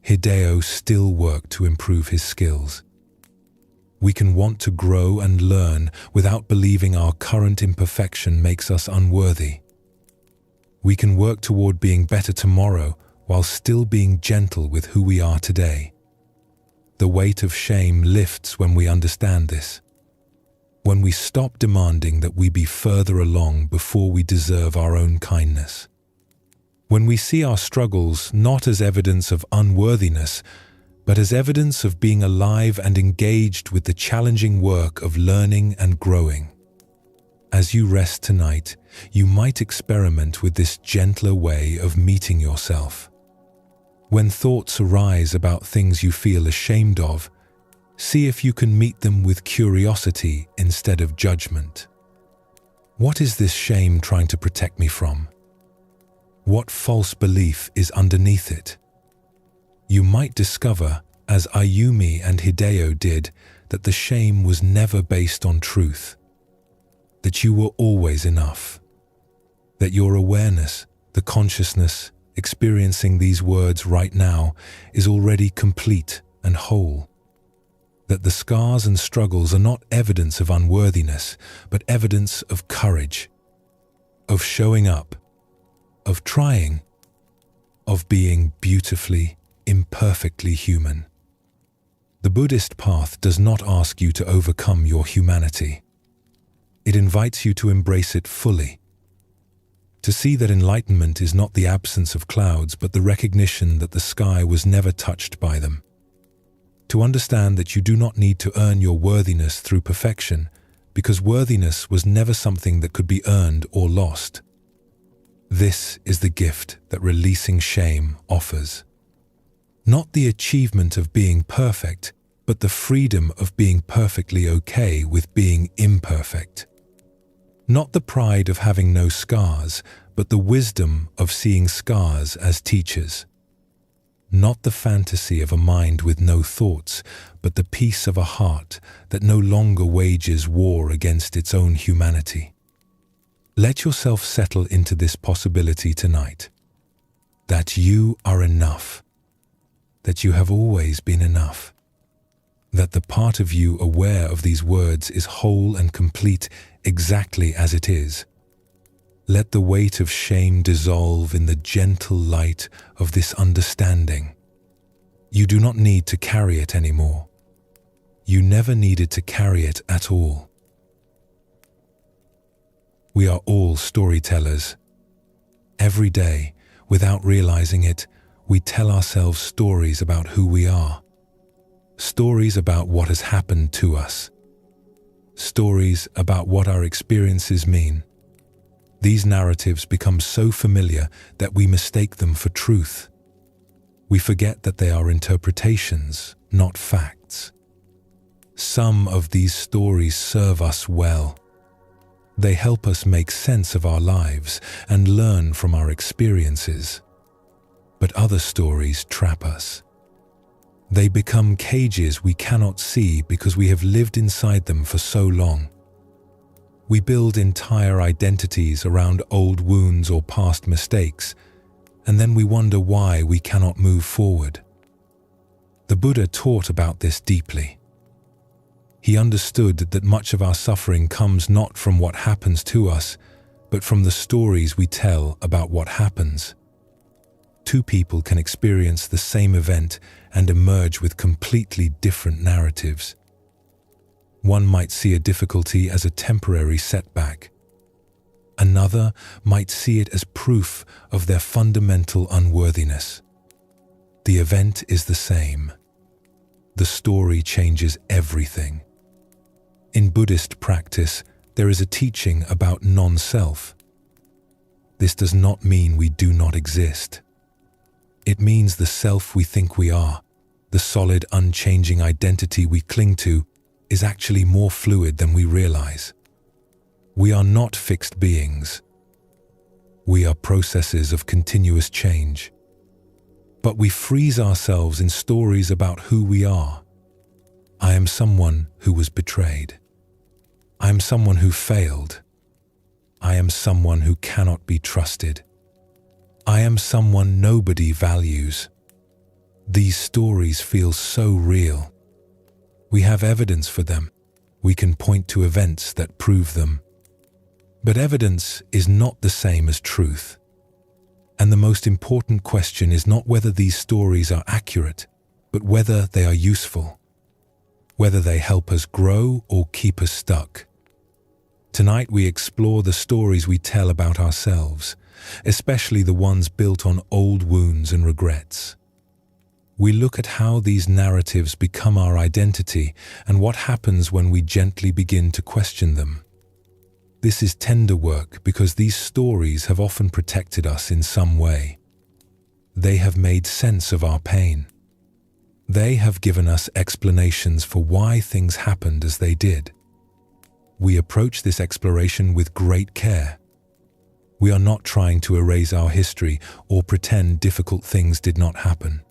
Hideo still worked to improve his skills. We can want to grow and learn without believing our current imperfection makes us unworthy. We can work toward being better tomorrow while still being gentle with who we are today. The weight of shame lifts when we understand this. When we stop demanding that we be further along before we deserve our own kindness. When we see our struggles not as evidence of unworthiness, but as evidence of being alive and engaged with the challenging work of learning and growing. As you rest tonight, you might experiment with this gentler way of meeting yourself. When thoughts arise about things you feel ashamed of, see if you can meet them with curiosity instead of judgment. What is this shame trying to protect me from? What false belief is underneath it? You might discover, as Ayumi and Hideo did, that the shame was never based on truth, that you were always enough, that your awareness, the consciousness, experiencing these words right now, is already complete and whole, that the scars and struggles are not evidence of unworthiness, but evidence of courage, of showing up, of trying, of being beautifully, imperfectly human. The Buddhist path does not ask you to overcome your humanity. It invites you to embrace it fully, to see that enlightenment is not the absence of clouds, but the recognition that the sky was never touched by them. To understand that you do not need to earn your worthiness through perfection, because worthiness was never something that could be earned or lost. This is the gift that releasing shame offers. Not the achievement of being perfect, but the freedom of being perfectly okay with being imperfect. Not the pride of having no scars, but the wisdom of seeing scars as teachers. Not the fantasy of a mind with no thoughts, but the peace of a heart that no longer wages war against its own humanity. Let yourself settle into this possibility tonight, that you are enough, that you have always been enough, that the part of you aware of these words is whole and complete exactly as it is. Let the weight of shame dissolve in the gentle light of this understanding. You do not need to carry it anymore. You never needed to carry it at all. We are all storytellers. Every day, without realizing it, we tell ourselves stories about who we are. Stories about what has happened to us. Stories about what our experiences mean. These narratives become so familiar that we mistake them for truth. We forget that they are interpretations, not facts. Some of these stories serve us well. They help us make sense of our lives and learn from our experiences. But other stories trap us. They become cages we cannot see because we have lived inside them for so long. We build entire identities around old wounds or past mistakes, and then we wonder why we cannot move forward. The Buddha taught about this deeply. He understood that much of our suffering comes not from what happens to us, but from the stories we tell about what happens. Two people can experience the same event and emerge with completely different narratives. One might see a difficulty as a temporary setback. Another might see it as proof of their fundamental unworthiness. The event is the same. The story changes everything. In Buddhist practice, there is a teaching about non-self. This does not mean we do not exist. It means the self we think we are, the solid, unchanging identity we cling to, is actually more fluid than we realize. We are not fixed beings. We are processes of continuous change. But we freeze ourselves in stories about who we are. I am someone who was betrayed. I am someone who failed. I am someone who cannot be trusted. I am someone nobody values. These stories feel so real. We have evidence for them. We can point to events that prove them. But evidence is not the same as truth. And the most important question is not whether these stories are accurate, but whether they are useful. Whether they help us grow or keep us stuck. Tonight we explore the stories we tell about ourselves, especially the ones built on old wounds and regrets. We look at how these narratives become our identity and what happens when we gently begin to question them. This is tender work because these stories have often protected us in some way. They have made sense of our pain. They have given us explanations for why things happened as they did. We approach this exploration with great care. We are not trying to erase our history or pretend difficult things did not happen.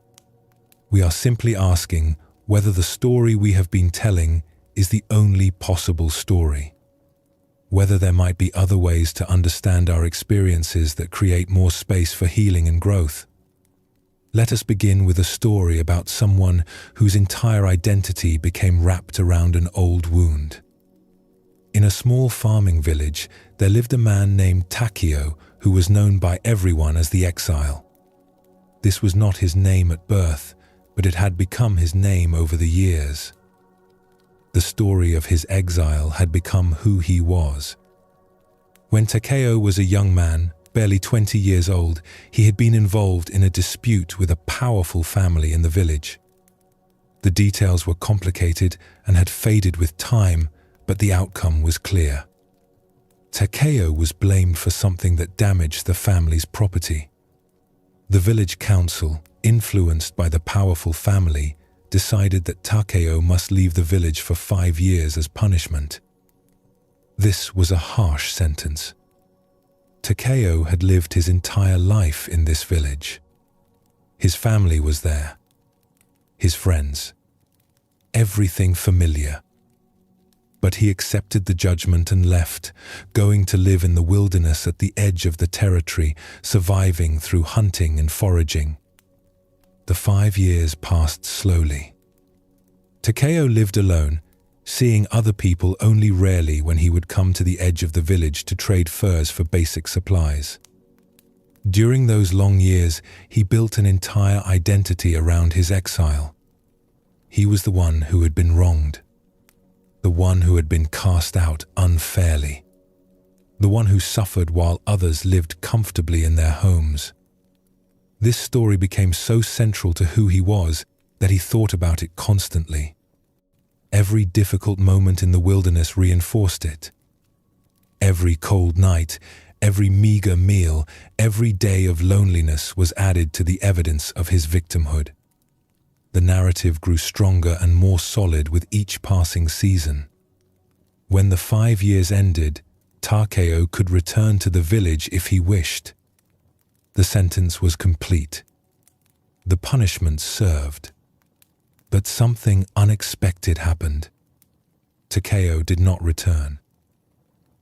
We are simply asking whether the story we have been telling is the only possible story. Whether there might be other ways to understand our experiences that create more space for healing and growth. Let us begin with a story about someone whose entire identity became wrapped around an old wound. In a small farming village, there lived a man named Takeo who was known by everyone as the Exile. This was not his name at birth, but it had become his name over the years. The story of his exile had become who he was. When Takeo was a young man, barely 20 years old, he had been involved in a dispute with a powerful family in the village. The details were complicated and had faded with time, but the outcome was clear. Takeo was blamed for something that damaged the family's property. The village council, influenced by the powerful family, decided that Takeo must leave the village for 5 years as punishment. This was a harsh sentence. Takeo had lived his entire life in this village. His family was there. His friends. Everything familiar. But he accepted the judgment and left, going to live in the wilderness at the edge of the territory, surviving through hunting and foraging. The 5 years passed slowly. Takeo lived alone, seeing other people only rarely when he would come to the edge of the village to trade furs for basic supplies. During those long years, he built an entire identity around his exile. He was the one who had been wronged. The one who had been cast out unfairly. The one who suffered while others lived comfortably in their homes. This story became so central to who he was that he thought about it constantly. Every difficult moment in the wilderness reinforced it. Every cold night, every meager meal, every day of loneliness was added to the evidence of his victimhood. The narrative grew stronger and more solid with each passing season. When the 5 years ended, Takeo could return to the village if he wished. The sentence was complete. The punishment served. But something unexpected happened. Takeo did not return.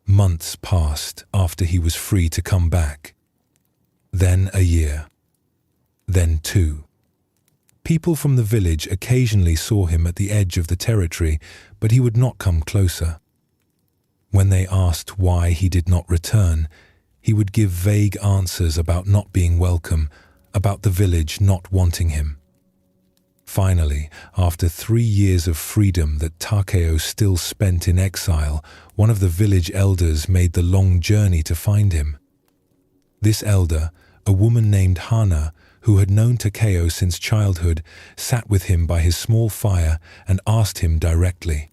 Months passed after he was free to come back. Then a year. Then 2. People from the village occasionally saw him at the edge of the territory, but he would not come closer. When they asked why he did not return, he would give vague answers about not being welcome, about the village not wanting him. Finally, after 3 years of freedom that Takeo still spent in exile, one of the village elders made the long journey to find him. This elder, a woman named Hana, who had known Takeo since childhood, sat with him by his small fire and asked him directly,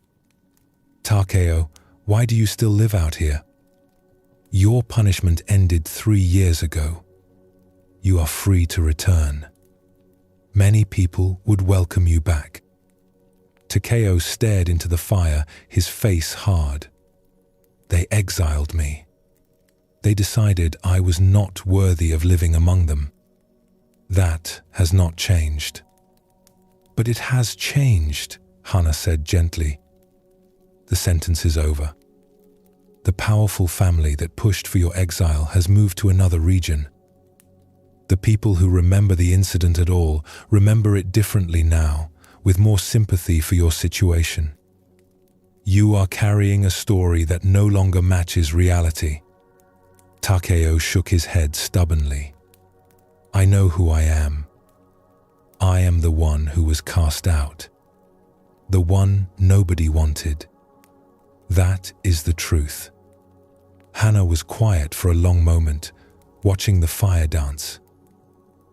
"Takeo, why do you still live out here? Your punishment ended 3 years ago. You are free to return. Many people would welcome you back." Takeo stared into the fire, his face hard. "They exiled me. They decided I was not worthy of living among them. That has not changed." "But it has changed," Hana said gently. "The sentence is over. The powerful family that pushed for your exile has moved to another region. The people who remember the incident at all remember it differently now, with more sympathy for your situation. You are carrying a story that no longer matches reality." Takeo shook his head stubbornly. "I know who I am. I am the one who was cast out. The one nobody wanted. That is the truth." Hana was quiet for a long moment, watching the fire dance.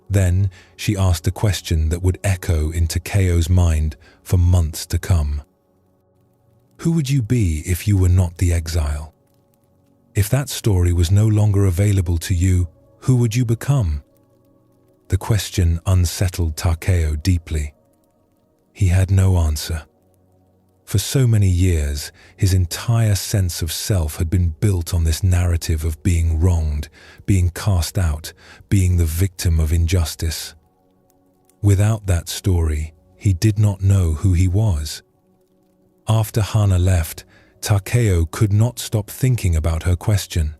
Then she asked a question that would echo in Takeo's mind for months to come. "Who would you be if you were not the exile? If that story was no longer available to you, who would you become?" The question unsettled Takeo deeply. He had no answer. For so many years, his entire sense of self had been built on this narrative of being wronged, being cast out, being the victim of injustice. Without that story, he did not know who he was. After Hana left, Takeo could not stop thinking about her question.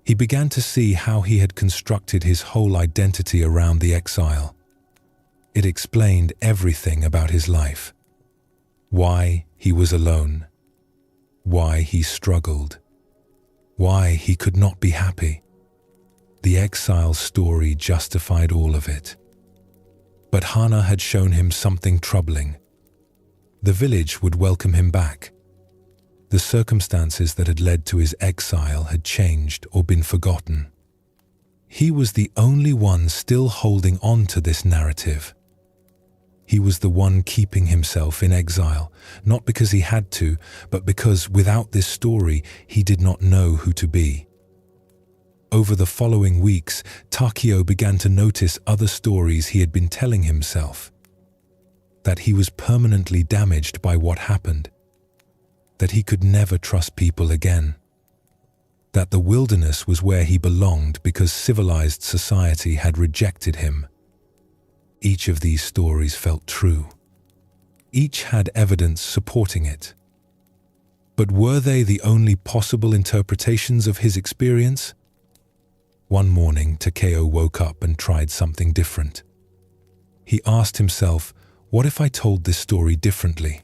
He began to see how he had constructed his whole identity around the exile. It explained everything about his life. Why he was alone. Why he struggled. Why he could not be happy. The exile story justified all of it. But Hana had shown him something troubling. The village would welcome him back. The circumstances that had led to his exile had changed or been forgotten. He was the only one still holding on to this narrative. He was the one keeping himself in exile, not because he had to, but because without this story, he did not know who to be. Over the following weeks, Takeo began to notice other stories he had been telling himself. That he was permanently damaged by what happened. That he could never trust people again. That the wilderness was where he belonged because civilized society had rejected him. Each of these stories felt true. Each had evidence supporting it. But were they the only possible interpretations of his experience? One morning, Takeo woke up and tried something different. He asked himself, what if I told this story differently?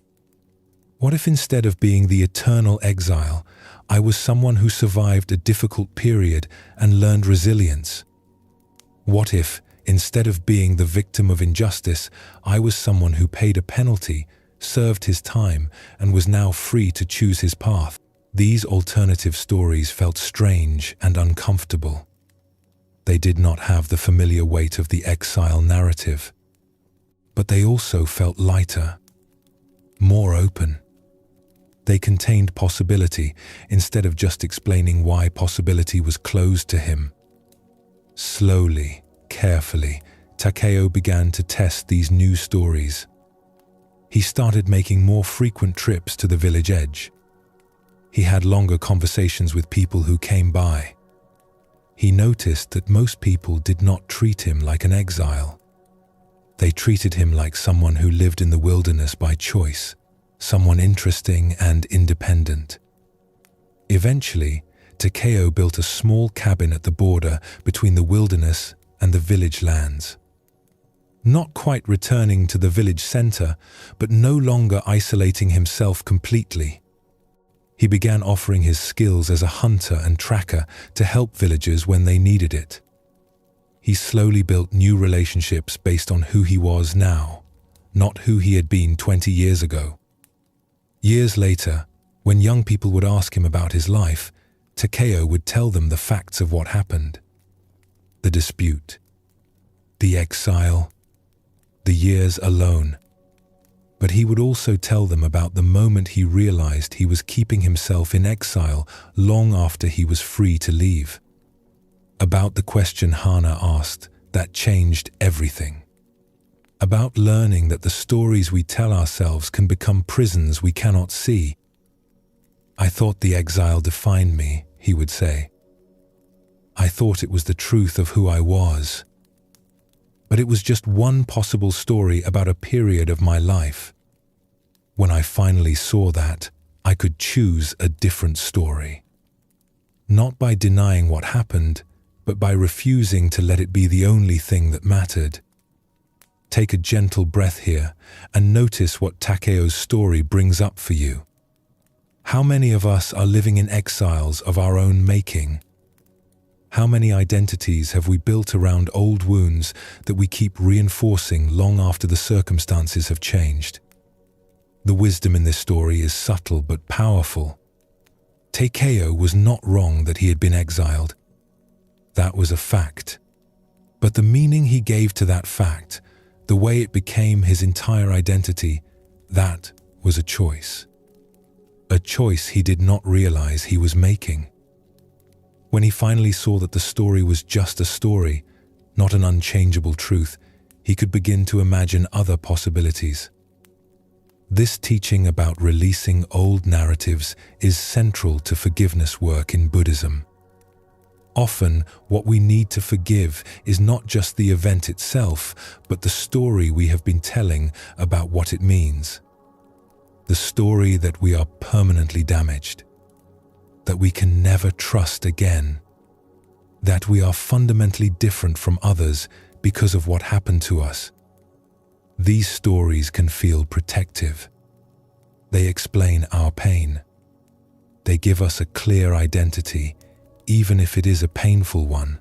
What if instead of being the eternal exile, I was someone who survived a difficult period and learned resilience? What if, instead of being the victim of injustice, I was someone who paid a penalty, served his time, and was now free to choose his path? These alternative stories felt strange and uncomfortable. They did not have the familiar weight of the exile narrative. But they also felt lighter, more open. They contained possibility instead of just explaining why possibility was closed to him. Slowly, carefully, Takeo began to test these new stories. He started making more frequent trips to the village edge. He had longer conversations with people who came by. He noticed that most people did not treat him like an exile. They treated him like someone who lived in the wilderness by choice, someone interesting and independent. Eventually, Takeo built a small cabin at the border between the wilderness and the village lands. Not quite returning to the village center, but no longer isolating himself completely. He began offering his skills as a hunter and tracker to help villagers when they needed it. He slowly built new relationships based on who he was now, not who he had been 20 years ago. Years later, when young people would ask him about his life, Takeo would tell them the facts of what happened. The dispute, the exile, the years alone. But he would also tell them about the moment he realized he was keeping himself in exile long after he was free to leave. About the question Hana asked that changed everything. About learning that the stories we tell ourselves can become prisons we cannot see. "I thought the exile defined me," he would say. "I thought it was the truth of who I was. But it was just one possible story about a period of my life. When I finally saw that, I could choose a different story. Not by denying what happened, but by refusing to let it be the only thing that mattered." Take a gentle breath here and notice what Takeo's story brings up for you. How many of us are living in exiles of our own making? How many identities have we built around old wounds that we keep reinforcing long after the circumstances have changed? The wisdom in this story is subtle but powerful. Takeo was not wrong that he had been exiled. That was a fact. But the meaning he gave to that fact, the way it became his entire identity, that was a choice. A choice he did not realize he was making. When he finally saw that the story was just a story, not an unchangeable truth, he could begin to imagine other possibilities. This teaching about releasing old narratives is central to forgiveness work in Buddhism. Often, what we need to forgive is not just the event itself, but the story we have been telling about what it means. The story that we are permanently damaged, that we can never trust again, that we are fundamentally different from others because of what happened to us. These stories can feel protective. They explain our pain. They give us a clear identity, even if it is a painful one.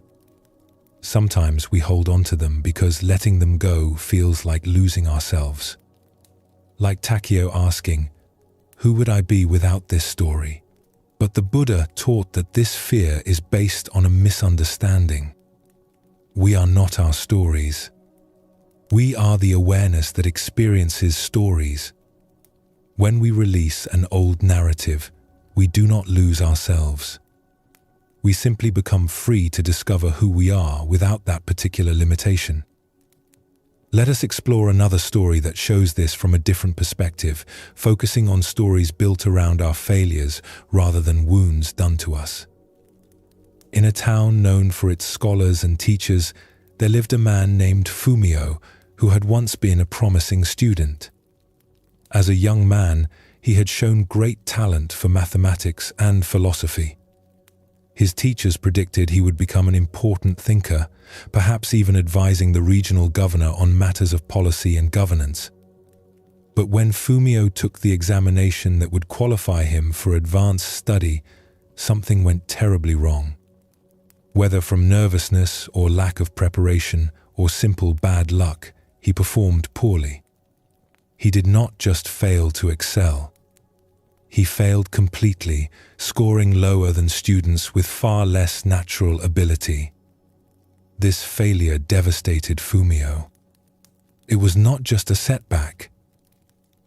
Sometimes we hold on to them because letting them go feels like losing ourselves. Like Takeo asking, "Who would I be without this story?" But the Buddha taught that this fear is based on a misunderstanding. We are not our stories. We are the awareness that experiences stories. When we release an old narrative, we do not lose ourselves. We simply become free to discover who we are without that particular limitation. Let us explore another story that shows this from a different perspective, focusing on stories built around our failures rather than wounds done to us. In a town known for its scholars and teachers, there lived a man named Fumio, who had once been a promising student. As a young man, he had shown great talent for mathematics and philosophy. His teachers predicted he would become an important thinker, perhaps even advising the regional governor on matters of policy and governance. But when Fumio took the examination that would qualify him for advanced study, something went terribly wrong. Whether from nervousness or lack of preparation or simple bad luck, he performed poorly. He did not just fail to excel. He failed completely, scoring lower than students with far less natural ability. This failure devastated Fumio. It was not just a setback.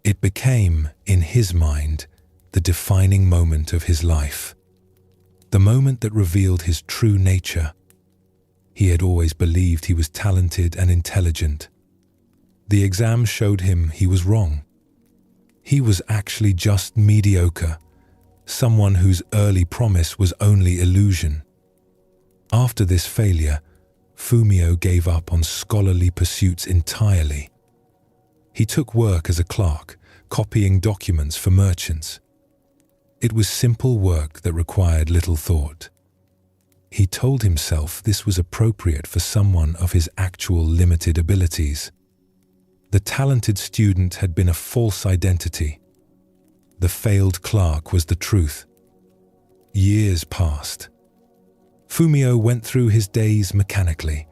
It became, in his mind, the defining moment of his life. The moment that revealed his true nature. He had always believed he was talented and intelligent. The exam showed him he was wrong. He was actually just mediocre, someone whose early promise was only illusion. After this failure, Fumio gave up on scholarly pursuits entirely. He took work as a clerk, copying documents for merchants. It was simple work that required little thought. He told himself this was appropriate for someone of his actual limited abilities. The talented student had been a false identity. The failed clerk was the truth. Years passed. Fumio went through his days mechanically,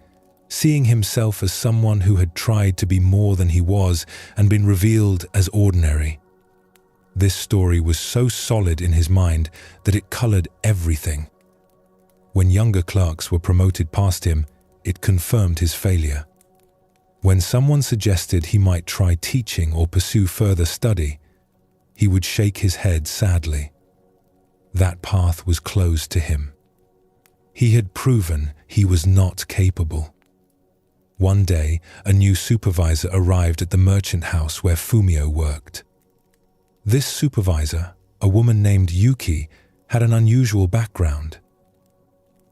seeing himself as someone who had tried to be more than he was and been revealed as ordinary. This story was so solid in his mind that it colored everything. When younger clerks were promoted past him, it confirmed his failure. When someone suggested he might try teaching or pursue further study, he would shake his head sadly. That path was closed to him. He had proven he was not capable. One day, a new supervisor arrived at the merchant house where Fumio worked. This supervisor, a woman named Yuki, had an unusual background.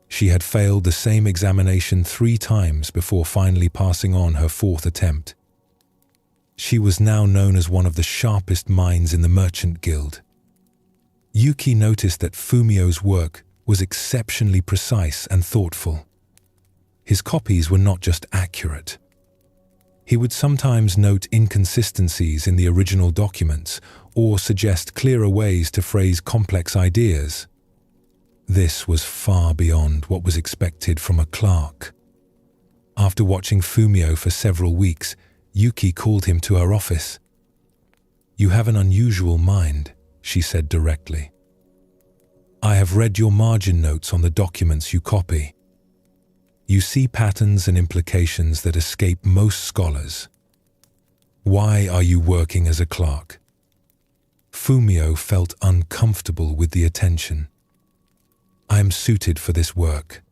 She had failed the same examination 3 times before finally passing on her 4th attempt. She was now known as one of the sharpest minds in the merchant guild. Yuki noticed that Fumio's work was exceptionally precise and thoughtful. His copies were not just accurate. He would sometimes note inconsistencies in the original documents or suggest clearer ways to phrase complex ideas. This was far beyond what was expected from a clerk. After watching Fumio for several weeks, Yuki called him to her office. "You have an unusual mind," she said directly. "I have read your margin notes on the documents you copy. You see patterns and implications that escape most scholars. Why are you working as a clerk?" Fumio felt uncomfortable with the attention. "I am suited for this work.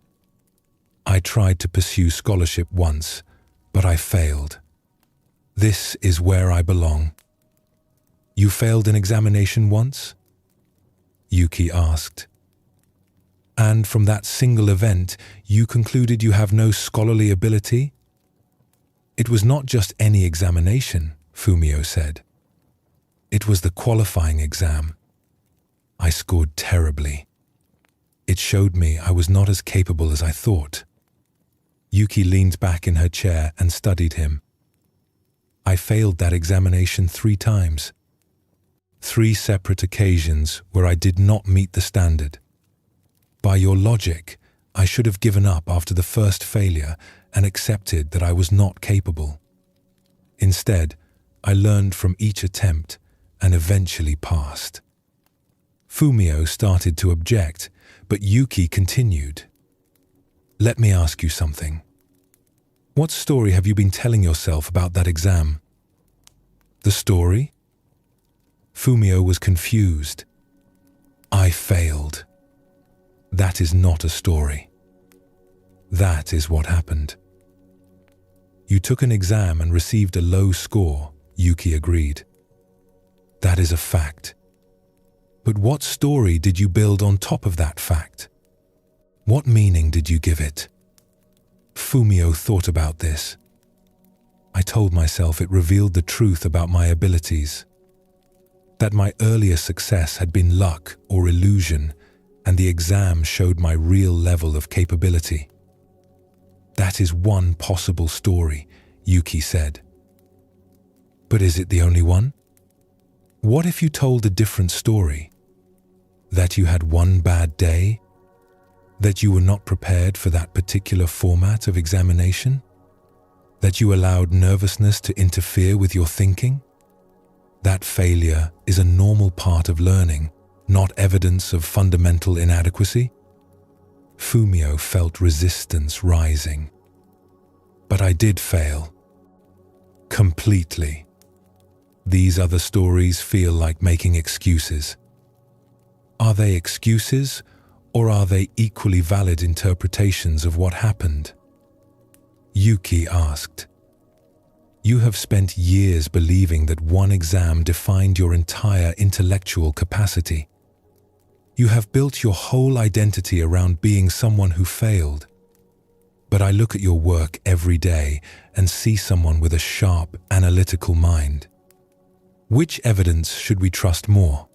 I tried to pursue scholarship once, but I failed. This is where I belong." "You failed an examination once?" Yuki asked. "And from that single event, you concluded you have no scholarly ability?" "It was not just any examination," Fumio said. "It was the qualifying exam. I scored terribly. It showed me I was not as capable as I thought." Yuki leaned back in her chair and studied him. "I failed that examination 3 times. 3 separate occasions where I did not meet the standard. By your logic, I should have given up after the first failure and accepted that I was not capable. Instead, I learned from each attempt and eventually passed." Fumio started to object, but Yuki continued. "Let me ask you something. What story have you been telling yourself about that exam?" "The story?" Fumio was confused. "I failed. That is not a story. That is what happened." "You took an exam and received a low score," Yuki agreed. "That is a fact. But what story did you build on top of that fact? What meaning did you give it?" Fumio thought about this. "I told myself it revealed the truth about my abilities. That my earlier success had been luck or illusion, and the exam showed my real level of capability." "That is one possible story," Yuki said. "But is it the only one? What if you told a different story? That you had one bad day? That you were not prepared for that particular format of examination? That you allowed nervousness to interfere with your thinking? That failure is a normal part of learning, not evidence of fundamental inadequacy?" Fumio felt resistance rising. "But I did fail. Completely. These other stories feel like making excuses. Are they excuses, or are they equally valid interpretations of what happened?" Yuki asked. "You have spent years believing that one exam defined your entire intellectual capacity. You have built your whole identity around being someone who failed. But I look at your work every day and see someone with a sharp, analytical mind. Which evidence should we trust more?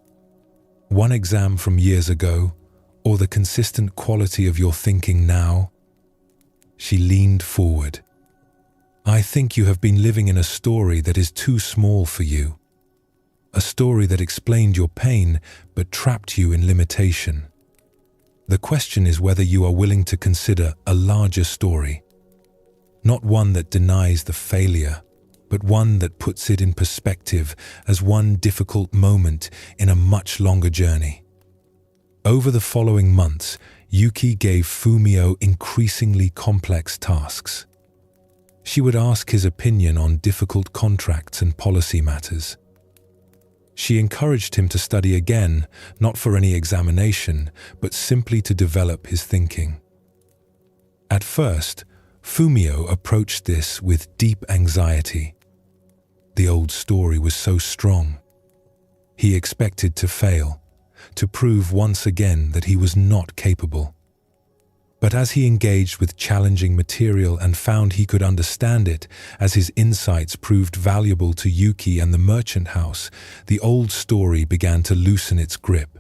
One exam from years ago, or the consistent quality of your thinking now? She leaned forward. I think you have been living in a story that is too small for you. A story that explained your pain but trapped you in limitation. The question is whether you are willing to consider a larger story. Not one that denies the failure, but one that puts it in perspective as one difficult moment in a much longer journey. Over the following months, Yuki gave Fumio increasingly complex tasks. She would ask his opinion on difficult contracts and policy matters. She encouraged him to study again, not for any examination, but simply to develop his thinking. At first, Fumio approached this with deep anxiety. The old story was so strong. He expected to fail, to prove once again that he was not capable. But as he engaged with challenging material and found he could understand it, as his insights proved valuable to Yuki and the merchant house, the old story began to loosen its grip.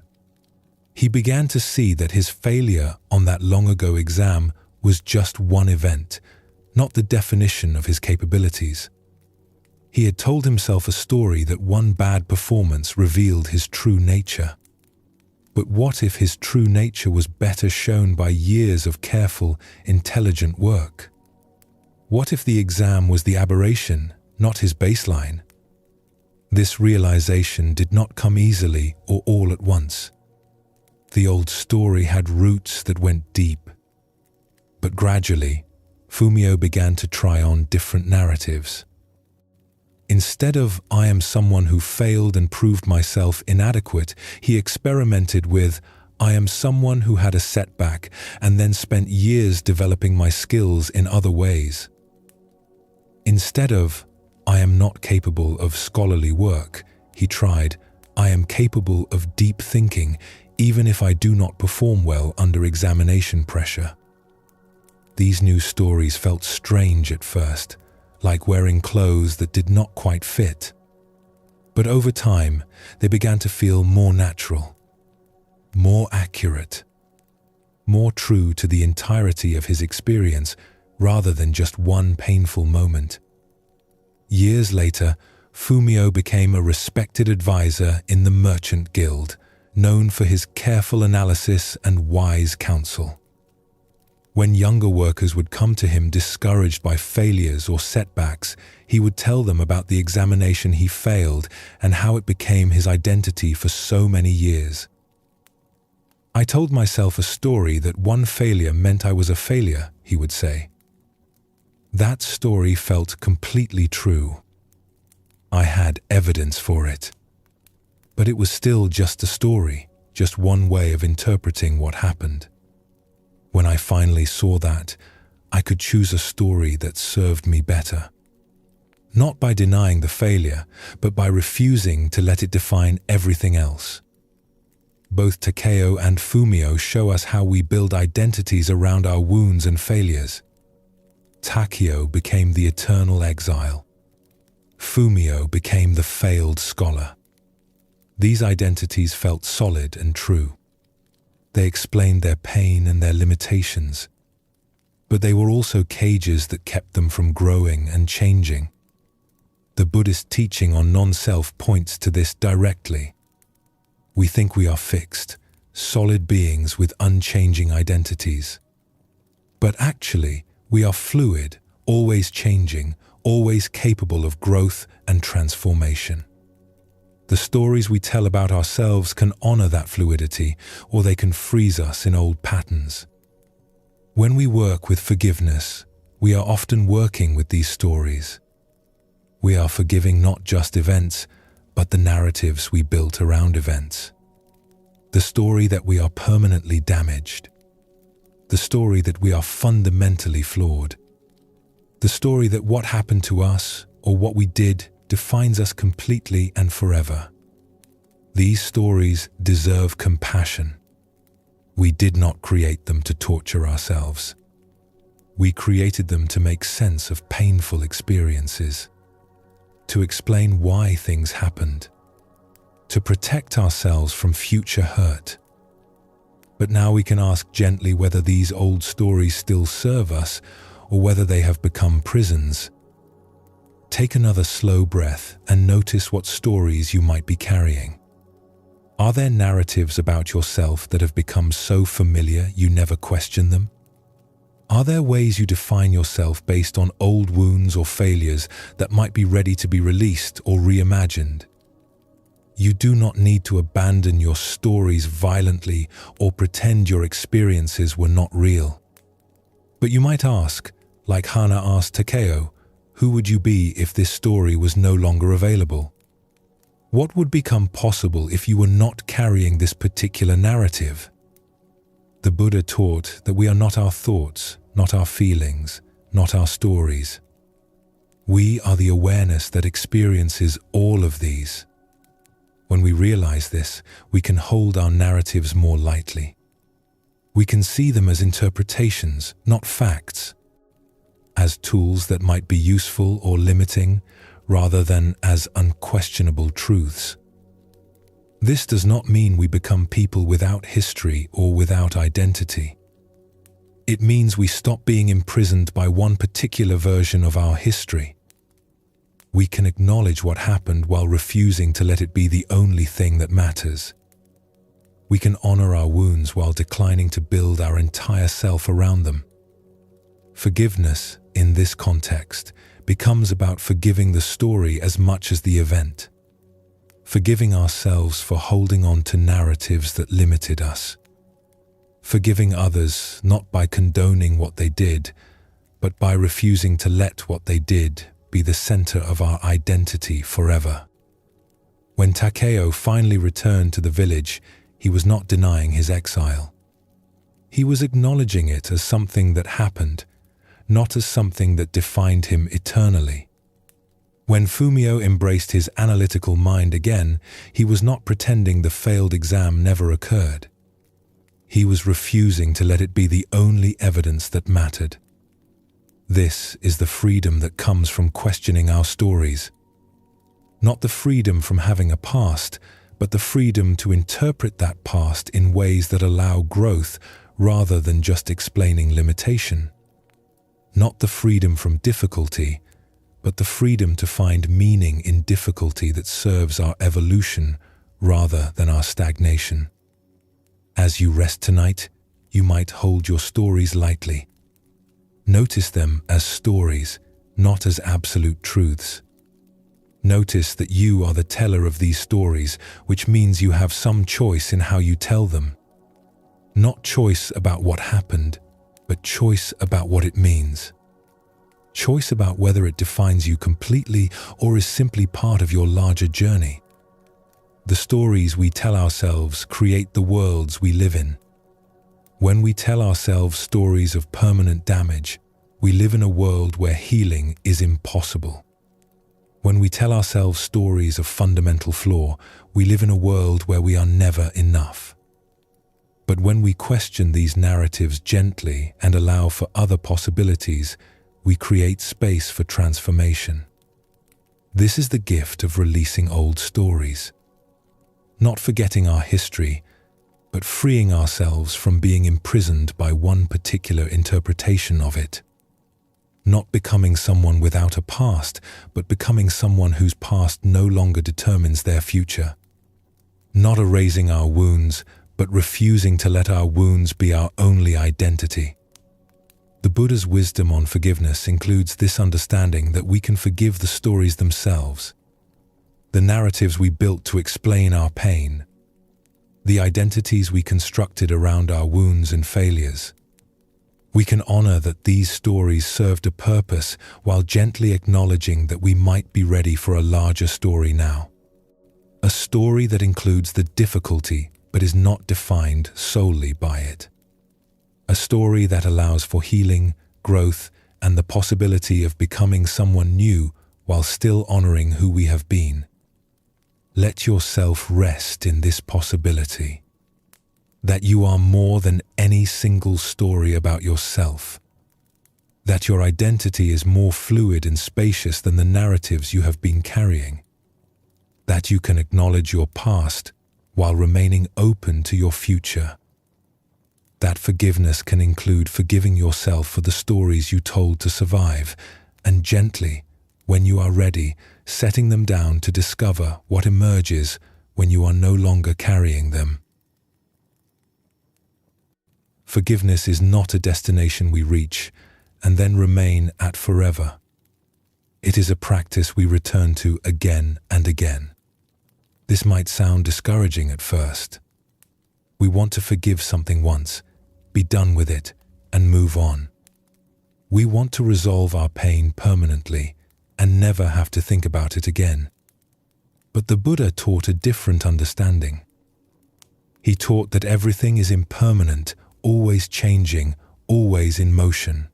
He began to see that his failure on that long-ago exam was just one event, not the definition of his capabilities. He had told himself a story that one bad performance revealed his true nature. But what if his true nature was better shown by years of careful, intelligent work? What if the exam was the aberration, not his baseline? This realization did not come easily or all at once. The old story had roots that went deep. But gradually, Fumio began to try on different narratives. Instead of "I am someone who failed and proved myself inadequate," he experimented with "I am someone who had a setback and then spent years developing my skills in other ways." Instead of "I am not capable of scholarly work," he tried "I am capable of deep thinking even if I do not perform well under examination pressure." These new stories felt strange at first, like wearing clothes that did not quite fit. But over time, they began to feel more natural, more accurate, more true to the entirety of his experience rather than just one painful moment. Years later, Fumio became a respected advisor in the Merchant Guild, known for his careful analysis and wise counsel. When younger workers would come to him discouraged by failures or setbacks, he would tell them about the examination he failed and how it became his identity for so many years. "I told myself a story that one failure meant I was a failure," he would say. That story felt completely true. I had evidence for it. But it was still just a story, just one way of interpreting what happened. When I finally saw that, I could choose a story that served me better. Not by denying the failure, but by refusing to let it define everything else. Both Takeo and Fumio show us how we build identities around our wounds and failures. Takeo became the eternal exile. Fumio became the failed scholar. These identities felt solid and true. They explained their pain and their limitations, but they were also cages that kept them from growing and changing. The Buddhist teaching on non-self points to this directly. We think we are fixed, solid beings with unchanging identities. But actually, we are fluid, always changing, always capable of growth and transformation. The stories we tell about ourselves can honor that fluidity, or they can freeze us in old patterns. When we work with forgiveness, we are often working with these stories. We are forgiving not just events, but the narratives we built around events. The story that we are permanently damaged. The story that we are fundamentally flawed. The story that what happened to us, or what we did, defines us completely and forever. These stories deserve compassion. We did not create them to torture ourselves. We created them to make sense of painful experiences, to explain why things happened, to protect ourselves from future hurt. But now we can ask gently whether these old stories still serve us or whether they have become prisons. Take another slow breath and notice what stories you might be carrying. Are there narratives about yourself that have become so familiar you never question them? Are there ways you define yourself based on old wounds or failures that might be ready to be released or reimagined? You do not need to abandon your stories violently or pretend your experiences were not real. But you might ask, like Hana asked Takeo, who would you be if this story was no longer available? What would become possible if you were not carrying this particular narrative? The Buddha taught that we are not our thoughts, not our feelings, not our stories. We are the awareness that experiences all of these. When we realize this, we can hold our narratives more lightly. We can see them as interpretations, not facts, as tools that might be useful or limiting, rather than as unquestionable truths. This does not mean we become people without history or without identity. It means we stop being imprisoned by one particular version of our history. We can acknowledge what happened while refusing to let it be the only thing that matters. We can honor our wounds while declining to build our entire self around them. Forgiveness, in this context, becomes about forgiving the story as much as the event. Forgiving ourselves for holding on to narratives that limited us. Forgiving others not by condoning what they did, but by refusing to let what they did be the center of our identity forever. When Takeo finally returned to the village, he was not denying his exile. He was acknowledging it as something that happened, not as something that defined him eternally. When Fumio embraced his analytical mind again, he was not pretending the failed exam never occurred. He was refusing to let it be the only evidence that mattered. This is the freedom that comes from questioning our stories. Not the freedom from having a past, but the freedom to interpret that past in ways that allow growth rather than just explaining limitation. Not the freedom from difficulty, but the freedom to find meaning in difficulty that serves our evolution rather than our stagnation. As you rest tonight, you might hold your stories lightly. Notice them as stories, not as absolute truths. Notice that you are the teller of these stories, which means you have some choice in how you tell them. Not choice about what happened, but choice about what it means. Choice about whether it defines you completely or is simply part of your larger journey. The stories we tell ourselves create the worlds we live in. When we tell ourselves stories of permanent damage, we live in a world where healing is impossible. When we tell ourselves stories of fundamental flaw, we live in a world where we are never enough. But when we question these narratives gently and allow for other possibilities, we create space for transformation. This is the gift of releasing old stories. Not forgetting our history, but freeing ourselves from being imprisoned by one particular interpretation of it. Not becoming someone without a past, but becoming someone whose past no longer determines their future. Not erasing our wounds, but refusing to let our wounds be our only identity. The Buddha's wisdom on forgiveness includes this understanding that we can forgive the stories themselves, the narratives we built to explain our pain, the identities we constructed around our wounds and failures. We can honor that these stories served a purpose while gently acknowledging that we might be ready for a larger story now. A story that includes the difficulty but is not defined solely by it. A story that allows for healing, growth, and the possibility of becoming someone new while still honoring who we have been. Let yourself rest in this possibility, that you are more than any single story about yourself, that your identity is more fluid and spacious than the narratives you have been carrying, that you can acknowledge your past while remaining open to your future. That forgiveness can include forgiving yourself for the stories you told to survive, and gently, when you are ready, setting them down to discover what emerges when you are no longer carrying them. Forgiveness is not a destination we reach and then remain at forever. It is a practice we return to again and again. This might sound discouraging at first. We want to forgive something once, be done with it, and move on. We want to resolve our pain permanently and never have to think about it again. But the Buddha taught a different understanding. He taught that everything is impermanent, always changing, always in motion.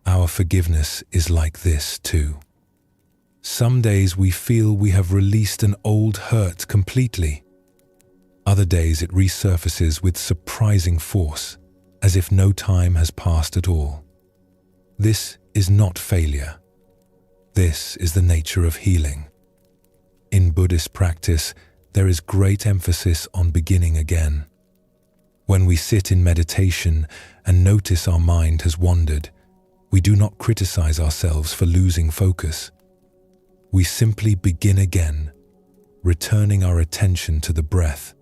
Our forgiveness is like this too. Some days we feel we have released an old hurt completely. Other days it resurfaces with surprising force, as if no time has passed at all. This is not failure. This is the nature of healing. In Buddhist practice, there is great emphasis on beginning again. When we sit in meditation and notice our mind has wandered, we do not criticize ourselves for losing focus. We simply begin again, returning our attention to the breath.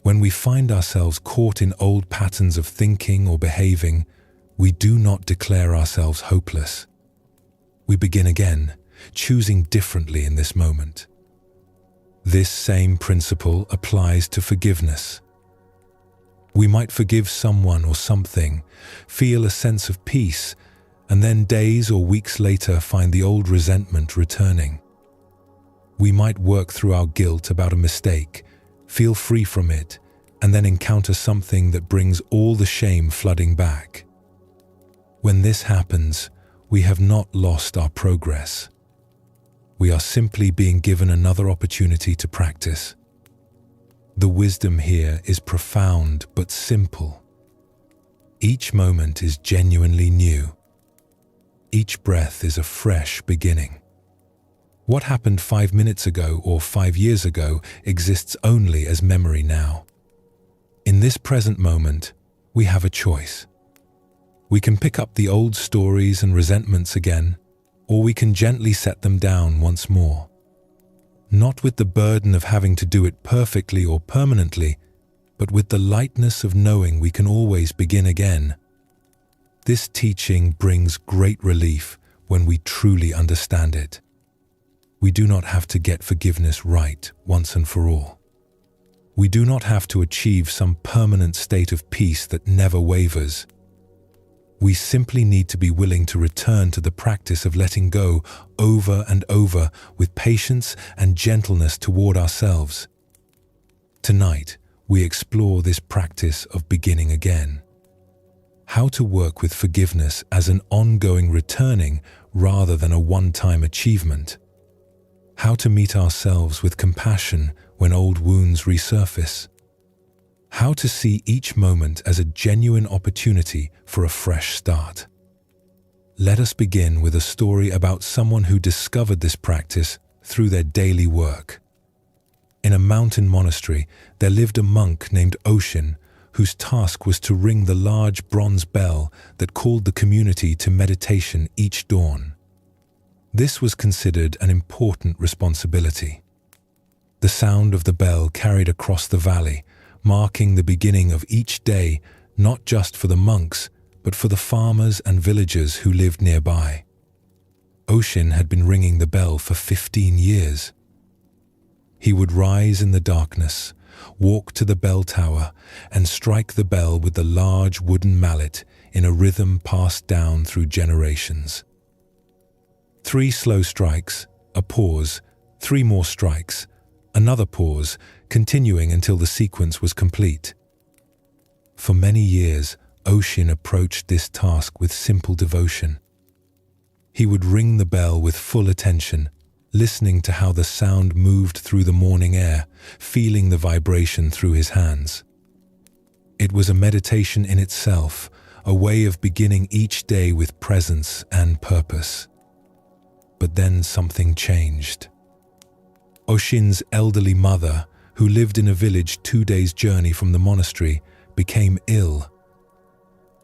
When we find ourselves caught in old patterns of thinking or behaving, we do not declare ourselves hopeless. We begin again, choosing differently in this moment. This same principle applies to forgiveness. We might forgive someone or something, feel a sense of peace, and then days or weeks later find the old resentment returning. We might work through our guilt about a mistake, feel free from it, and then encounter something that brings all the shame flooding back. When this happens, we have not lost our progress. We are simply being given another opportunity to practice. The wisdom here is profound but simple. Each moment is genuinely new. Each breath is a fresh beginning. What happened 5 minutes ago or 5 years ago exists only as memory now. In this present moment, we have a choice. We can pick up the old stories and resentments again, or we can gently set them down once more. Not with the burden of having to do it perfectly or permanently, but with the lightness of knowing we can always begin again. This teaching brings great relief when we truly understand it. We do not have to get forgiveness right once and for all. We do not have to achieve some permanent state of peace that never wavers. We simply need to be willing to return to the practice of letting go over and over with patience and gentleness toward ourselves. Tonight, we explore this practice of beginning again. How to work with forgiveness as an ongoing returning rather than a one-time achievement. How to meet ourselves with compassion when old wounds resurface. How to see each moment as a genuine opportunity for a fresh start. Let us begin with a story about someone who discovered this practice through their daily work. In a mountain monastery, there lived a monk named Oshin, whose task was to ring the large bronze bell that called the community to meditation each dawn. This was considered an important responsibility. The sound of the bell carried across the valley, marking the beginning of each day, not just for the monks, but for the farmers and villagers who lived nearby. Oshin had been ringing the bell for 15 years. He would rise in the darkness, walk to the bell tower, and strike the bell with the large wooden mallet in a rhythm passed down through generations. 3 slow strikes, a pause, 3 more strikes, another pause, continuing until the sequence was complete. For many years, Oshin approached this task with simple devotion. He would ring the bell with full attention, listening to how the sound moved through the morning air, feeling the vibration through his hands. It was a meditation in itself, a way of beginning each day with presence and purpose. But then something changed. Oshin's elderly mother, who lived in a village 2 days' journey from the monastery, became ill.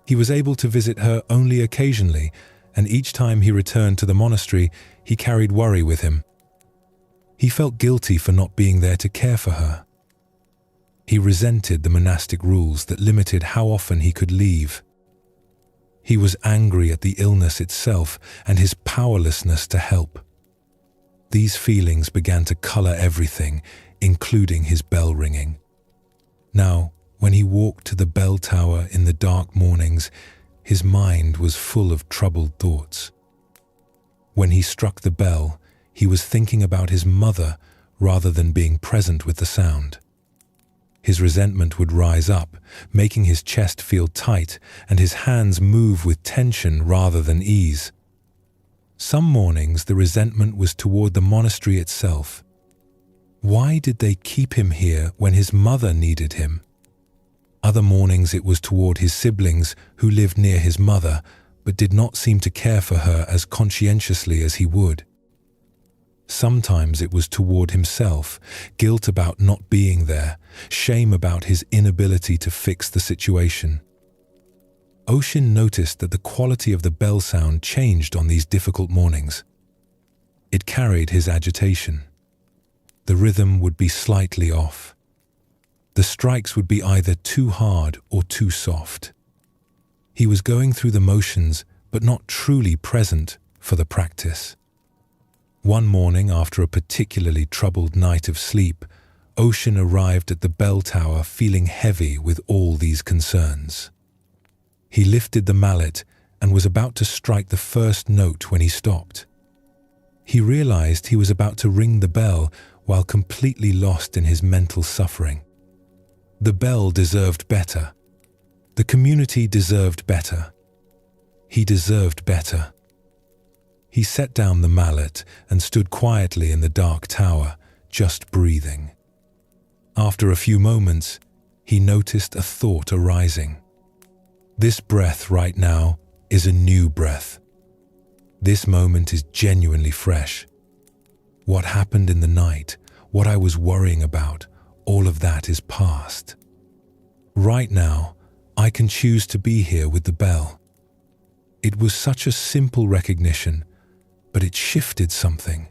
He was able to visit her only occasionally, and each time he returned to the monastery, he carried worry with him. He felt guilty for not being there to care for her. He resented the monastic rules that limited how often he could leave. He was angry at the illness itself and his powerlessness to help. These feelings began to color everything, including his bell ringing. Now, when he walked to the bell tower in the dark mornings, his mind was full of troubled thoughts. When he struck the bell, he was thinking about his mother rather than being present with the sound. His resentment would rise up, making his chest feel tight and his hands move with tension rather than ease. Some mornings the resentment was toward the monastery itself. Why did they keep him here when his mother needed him? Other mornings it was toward his siblings who lived near his mother but did not seem to care for her as conscientiously as he would. Sometimes it was toward himself, guilt about not being there, shame about his inability to fix the situation. Oshin noticed that the quality of the bell sound changed on these difficult mornings. It carried his agitation. The rhythm would be slightly off. The strikes would be either too hard or too soft. He was going through the motions, but not truly present for the practice. One morning, after a particularly troubled night of sleep, Oshin arrived at the bell tower feeling heavy with all these concerns. He lifted the mallet and was about to strike the first note when he stopped. He realized he was about to ring the bell while completely lost in his mental suffering. The bell deserved better. The community deserved better. He deserved better. He set down the mallet and stood quietly in the dark tower, just breathing. After a few moments, he noticed a thought arising. This breath right now is a new breath. This moment is genuinely fresh. What happened in the night, what I was worrying about, all of that is past. Right now, I can choose to be here with the bell. It was such a simple recognition, but it shifted something.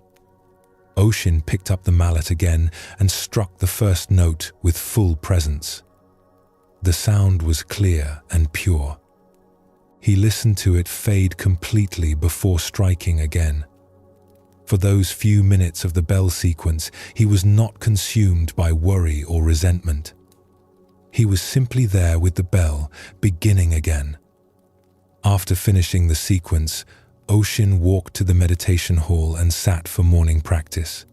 Oshin picked up the mallet again and struck the first note with full presence. The sound was clear and pure. He listened to it fade completely before striking again. For those few minutes of the bell sequence, he was not consumed by worry or resentment. He was simply there with the bell, beginning again. After finishing the sequence, Oshin walked to the meditation hall and sat for morning practice.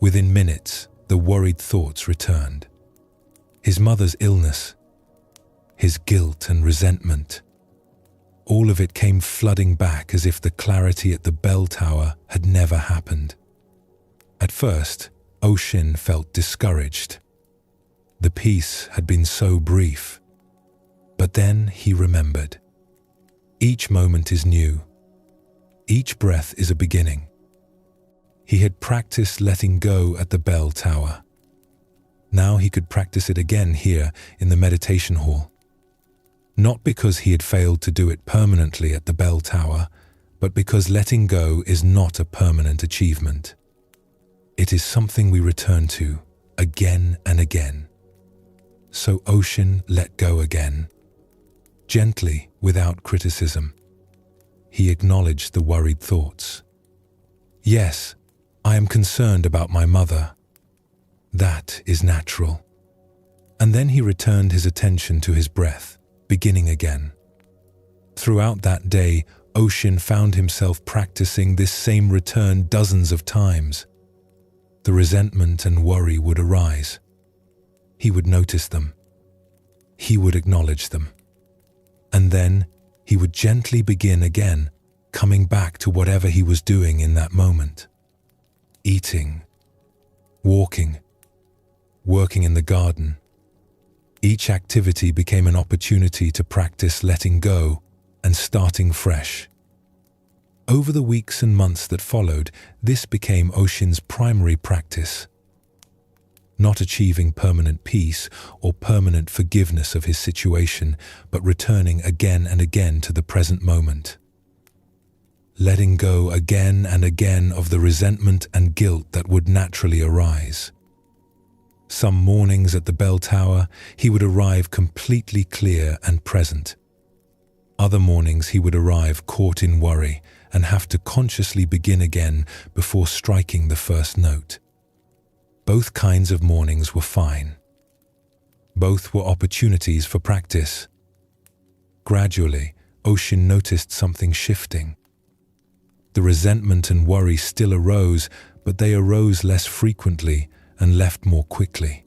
Within minutes, the worried thoughts returned. His mother's illness, his guilt and resentment. All of it came flooding back as if the clarity at the bell tower had never happened. At first, Oshin felt discouraged. The peace had been so brief. But then he remembered. Each moment is new. Each breath is a beginning. He had practiced letting go at the bell tower. Now he could practice it again here in the meditation hall. Not because he had failed to do it permanently at the bell tower, but because letting go is not a permanent achievement. It is something we return to again and again. So Oshin let go again, gently, without criticism. He acknowledged the worried thoughts. Yes, I am concerned about my mother. That is natural. And then he returned his attention to his breath, beginning again. Throughout that day, Oshin found himself practicing this same return dozens of times. The resentment and worry would arise. He would notice them. He would acknowledge them. And then he would gently begin again, coming back to whatever he was doing in that moment. Eating, walking, working in the garden. Each activity became an opportunity to practice letting go and starting fresh. Over the weeks and months that followed, this became Oshin's primary practice. Not achieving permanent peace or permanent forgiveness of his situation, but returning again and again to the present moment. Letting go again and again of the resentment and guilt that would naturally arise. Some mornings at the bell tower, he would arrive completely clear and present. Other mornings he would arrive caught in worry and have to consciously begin again before striking the first note. Both kinds of mornings were fine. Both were opportunities for practice. Gradually, Oshin noticed something shifting. The resentment and worry still arose, but they arose less frequently and left more quickly.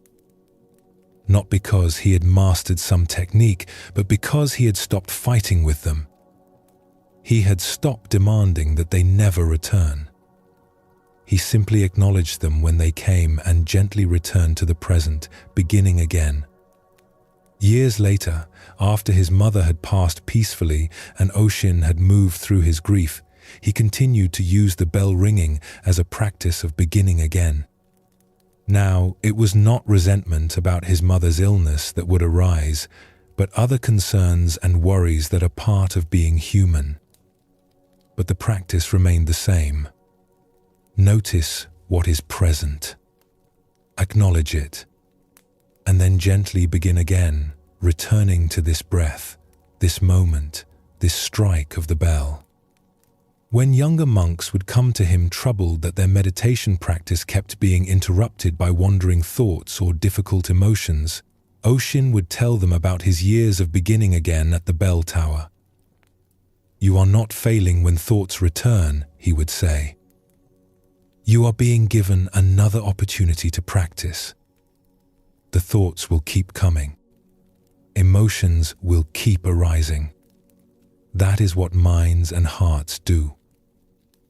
Not because he had mastered some technique, but because he had stopped fighting with them. He had stopped demanding that they never return. He simply acknowledged them when they came and gently returned to the present, beginning again. Years later, after his mother had passed peacefully and Oshin had moved through his grief, he continued to use the bell ringing as a practice of beginning again. Now, it was not resentment about his mother's illness that would arise, but other concerns and worries that are part of being human. But the practice remained the same. Notice what is present. Acknowledge it. And then gently begin again, returning to this breath, this moment, this strike of the bell. When younger monks would come to him troubled that their meditation practice kept being interrupted by wandering thoughts or difficult emotions, Oshin would tell them about his years of beginning again at the bell tower. "You are not failing when thoughts return," he would say. "You are being given another opportunity to practice. The thoughts will keep coming. Emotions will keep arising. That is what minds and hearts do.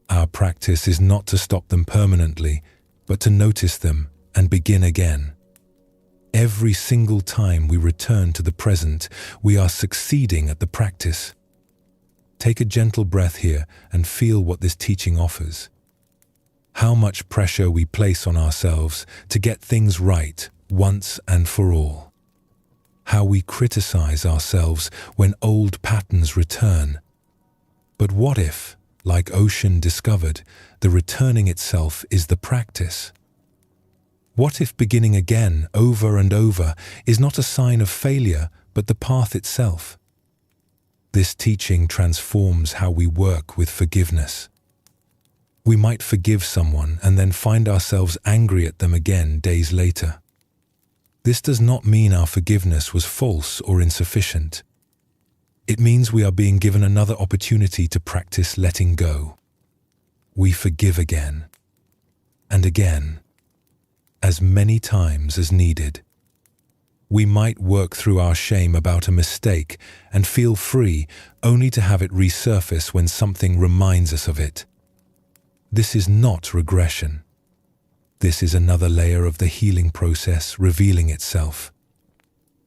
Our practice is not to stop them permanently, but to notice them and begin again. Every single time we return to the present, we are succeeding at the practice." Take a gentle breath here and feel what this teaching offers. How much pressure we place on ourselves to get things right once and for all. How we criticize ourselves when old patterns return. But what if, like Oshin discovered, the returning itself is the practice? What if beginning again over and over is not a sign of failure, but the path itself? This teaching transforms how we work with forgiveness. We might forgive someone and then find ourselves angry at them again days later. This does not mean our forgiveness was false or insufficient. It means we are being given another opportunity to practice letting go. We forgive again and again, as many times as needed. We might work through our shame about a mistake and feel free, only to have it resurface when something reminds us of it. This is not regression. This is another layer of the healing process revealing itself.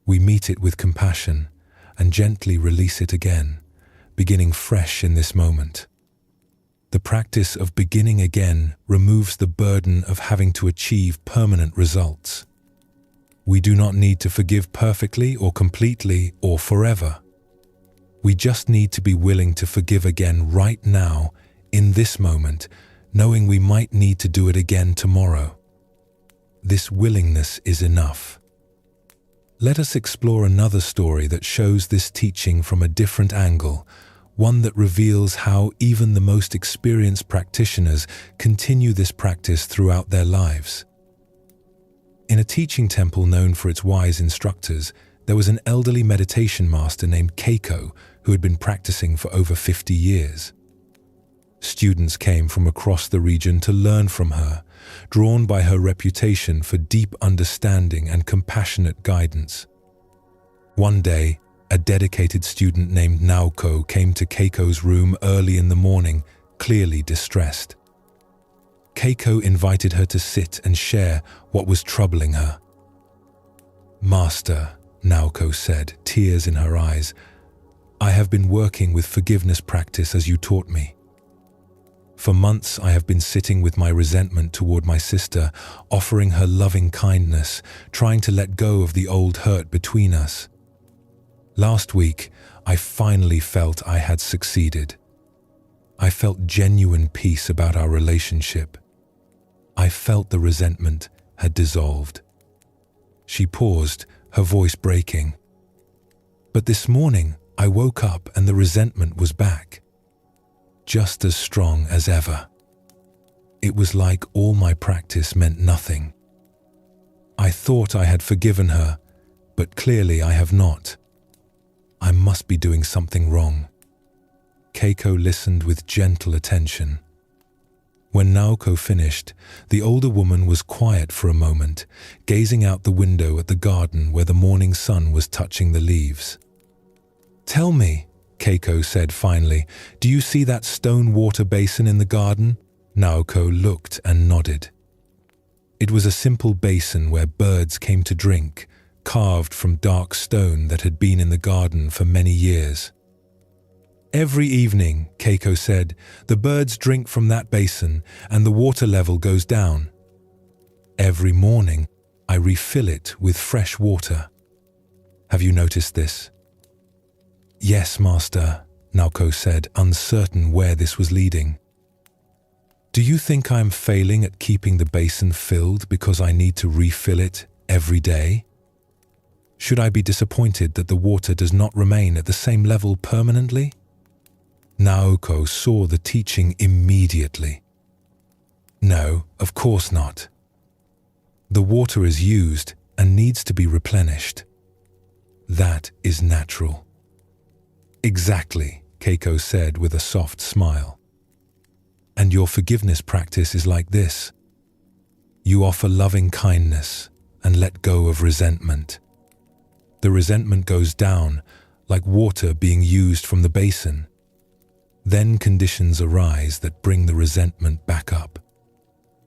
We meet it with compassion and gently release it again, beginning fresh in this moment. The practice of beginning again removes the burden of having to achieve permanent results. We do not need to forgive perfectly or completely or forever. We just need to be willing to forgive again right now, in this moment, knowing we might need to do it again tomorrow. This willingness is enough. Let us explore another story that shows this teaching from a different angle, one that reveals how even the most experienced practitioners continue this practice throughout their lives. In a teaching temple known for its wise instructors, there was an elderly meditation master named Keiko who had been practicing for over 50 years. Students came from across the region to learn from her, drawn by her reputation for deep understanding and compassionate guidance. One day, a dedicated student named Naoko came to Keiko's room early in the morning, clearly distressed. Keiko invited her to sit and share what was troubling her. "Master," Naoko said, tears in her eyes, "I have been working with forgiveness practice as you taught me. For months I have been sitting with my resentment toward my sister, offering her loving kindness, trying to let go of the old hurt between us. Last week, I finally felt I had succeeded. I felt genuine peace about our relationship. I felt the resentment had dissolved. She paused, her voice breaking. But this morning, I woke up and the resentment was back, just as strong as ever. It was like all my practice meant nothing. I thought I had forgiven her, but clearly I have not. I must be doing something wrong. Keiko listened with gentle attention. When Naoko finished, the older woman was quiet for a moment, gazing out the window at the garden where the morning sun was touching the leaves. "Tell me," Keiko said finally, "do you see that stone water basin in the garden?" Naoko looked and nodded. It was a simple basin where birds came to drink, carved from dark stone that had been in the garden for many years. "Every evening," Keiko said, "the birds drink from that basin and the water level goes down. Every morning, I refill it with fresh water. Have you noticed this?" "Yes, Master," Naoko said, uncertain where this was leading. "Do you think I am failing at keeping the basin filled because I need to refill it every day? Should I be disappointed that the water does not remain at the same level permanently?" Naoko saw the teaching immediately. "No, of course not. The water is used and needs to be replenished. That is natural." "Exactly," Keiko said with a soft smile. "And your forgiveness practice is like this. You offer loving kindness and let go of resentment. The resentment goes down like water being used from the basin. Then conditions arise that bring the resentment back up.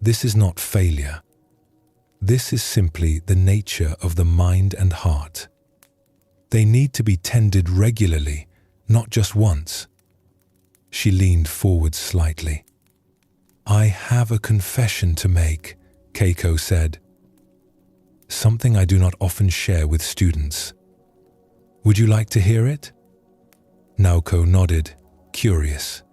This is not failure. This is simply the nature of the mind and heart. They need to be tended regularly, not just once." She leaned forward slightly. "I have a confession to make," Keiko said. "Something I do not often share with students. Would you like to hear it?" Naoko nodded, curious.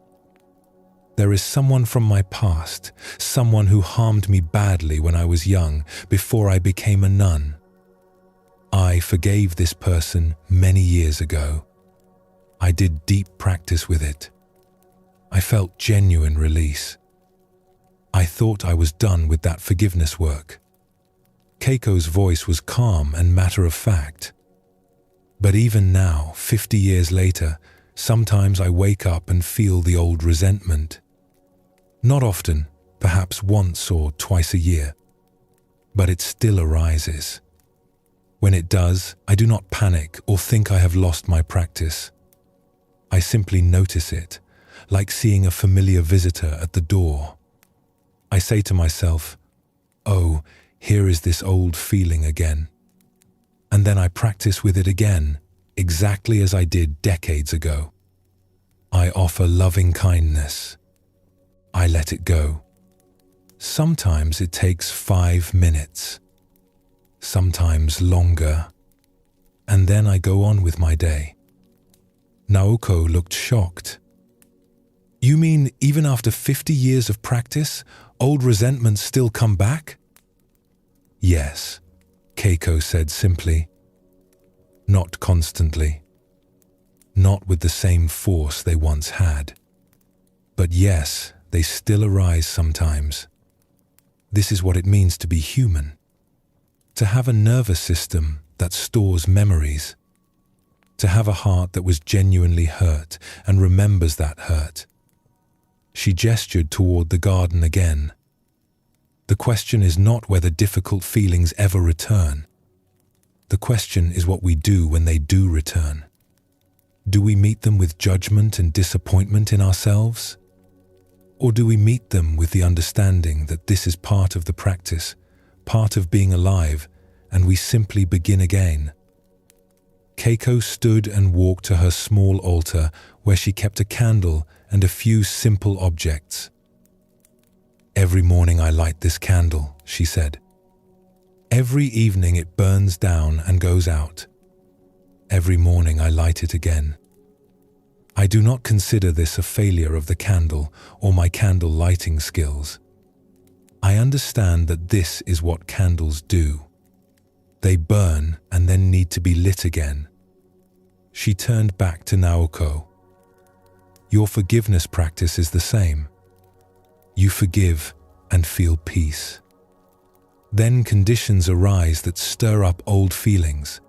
"There is someone from my past, someone who harmed me badly when I was young, before I became a nun. I forgave this person many years ago. I did deep practice with it. I felt genuine release. I thought I was done with that forgiveness work." Keiko's voice was calm and matter-of-fact. "But even now, 50 years later, sometimes I wake up and feel the old resentment. Not often, perhaps once or twice a year. But it still arises. When it does, I do not panic or think I have lost my practice. I simply notice it, like seeing a familiar visitor at the door. I say to myself, 'Oh, here is this old feeling again.' And then I practice with it again, exactly as I did decades ago. I offer loving kindness. I let it go. Sometimes it takes 5 minutes, sometimes longer, and then I go on with my day." Naoko looked shocked. "You mean even after 50 years of practice, old resentments still come back?" "Yes," Keiko said simply. "Not constantly. Not with the same force they once had. But yes, they still arise sometimes. This is what it means to be human. To have a nervous system that stores memories. To have a heart that was genuinely hurt and remembers that hurt." She gestured toward the garden again. "The question is not whether difficult feelings ever return. The question is what we do when they do return. Do we meet them with judgment and disappointment in ourselves? Or do we meet them with the understanding that this is part of the practice, part of being alive, and we simply begin again?" Keiko stood and walked to her small altar where she kept a candle and a few simple objects. Every morning I light this candle, she said. Every evening it burns down and goes out. Every morning I light it again. I do not consider this a failure of the candle or my candle lighting skills. I understand that this is what candles do. They burn and then need to be lit again. She turned back to Naoko. Your forgiveness practice is the same. You forgive and feel peace. Then conditions arise that stir up old feelings.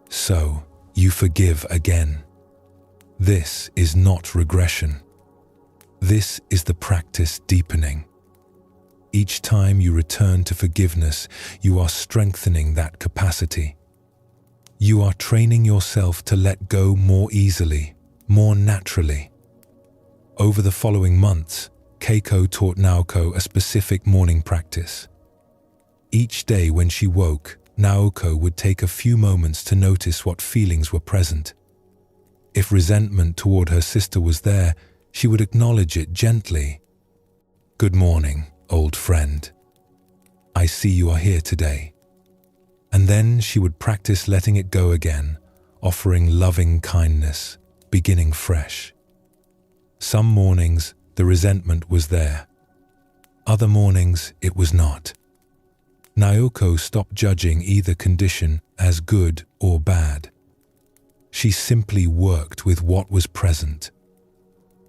So, you forgive again. This is not regression. This is the practice deepening. Each time you return to forgiveness, you are strengthening that capacity. You are training yourself to let go more easily, more naturally. Over the following months, Keiko taught Naoko a specific morning practice. Each day when she woke, Naoko would take a few moments to notice what feelings were present. If resentment toward her sister was there, she would acknowledge it gently. Good morning, old friend. I see you are here today. And then she would practice letting it go again, offering loving kindness, beginning fresh. Some mornings, the resentment was there. Other mornings, it was not. Naoko stopped judging either condition as good or bad. She simply worked with what was present.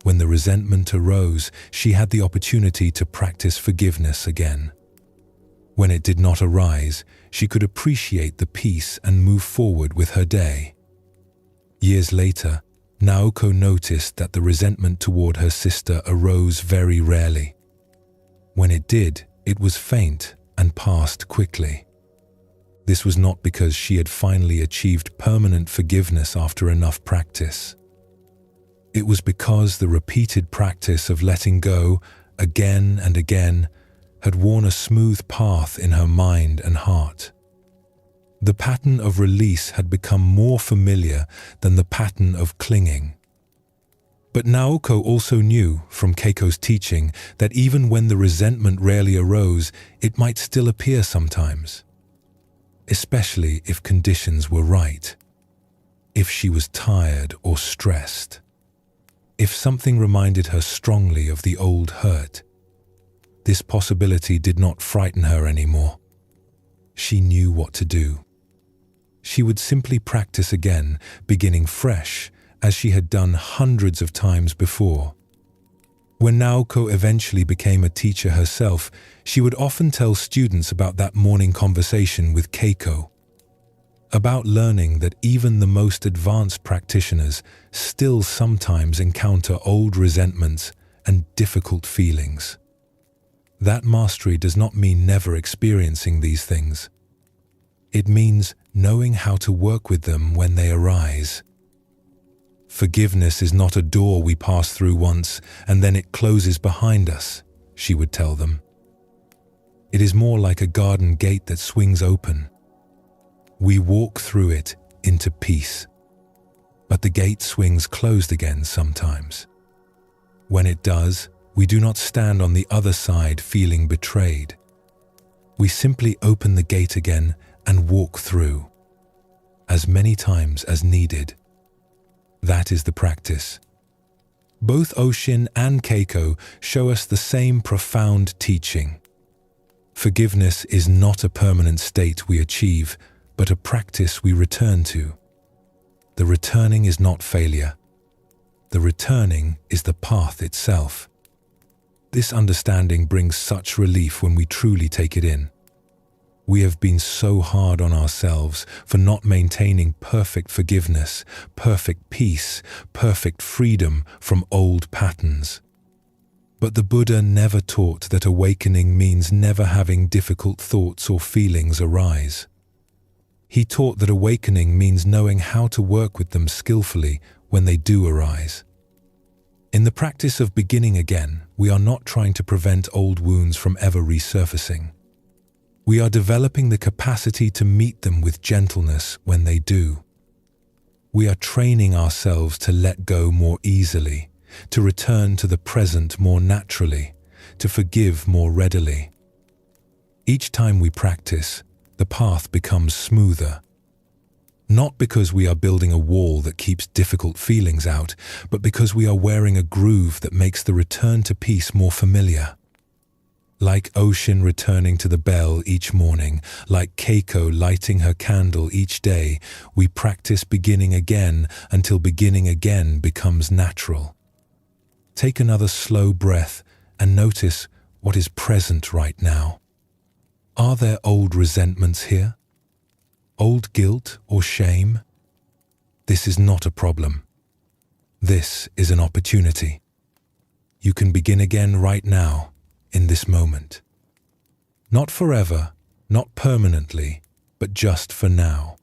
When the resentment arose, she had the opportunity to practice forgiveness again. When it did not arise, she could appreciate the peace and move forward with her day. Years later, Naoko noticed that the resentment toward her sister arose very rarely. When it did, it was faint and passed quickly. This was not because she had finally achieved permanent forgiveness after enough practice. It was because the repeated practice of letting go again and again had worn a smooth path in her mind and heart. The pattern of release had become more familiar than the pattern of clinging. But Naoko also knew from Keiko's teaching that even when the resentment rarely arose, it might still appear sometimes, especially if conditions were right, if she was tired or stressed, if something reminded her strongly of the old hurt. This possibility did not frighten her anymore. She knew what to do. She would simply practice again, beginning fresh, as she had done hundreds of times before. When Naoko eventually became a teacher herself, she would often tell students about that morning conversation with Keiko, about learning that even the most advanced practitioners still sometimes encounter old resentments and difficult feelings. That mastery does not mean never experiencing these things. It means knowing how to work with them when they arise. Forgiveness is not a door we pass through once and then it closes behind us, she would tell them. It is more like a garden gate that swings open. We walk through it into peace, but the gate swings closed again sometimes. When it does, we do not stand on the other side feeling betrayed. We simply open the gate again and walk through, as many times as needed. That is the practice. Both Oshin and Keiko show us the same profound teaching. Forgiveness is not a permanent state we achieve, but a practice we return to. The returning is not failure. The returning is the path itself. This understanding brings such relief when we truly take it in. We have been so hard on ourselves for not maintaining perfect forgiveness, perfect peace, perfect freedom from old patterns. But the Buddha never taught that awakening means never having difficult thoughts or feelings arise. He taught that awakening means knowing how to work with them skillfully when they do arise. In the practice of beginning again, we are not trying to prevent old wounds from ever resurfacing. We are developing the capacity to meet them with gentleness when they do. We are training ourselves to let go more easily, to return to the present more naturally, to forgive more readily. Each time we practice, the path becomes smoother. Not because we are building a wall that keeps difficult feelings out, but because we are wearing a groove that makes the return to peace more familiar. Like ocean returning to the bell each morning, like Keiko lighting her candle each day, we practice beginning again until beginning again becomes natural. Take another slow breath and notice what is present right now. Are there old resentments here? Old guilt or shame? This is not a problem. This is an opportunity. You can begin again right now, in this moment. Not forever, not permanently, but just for now.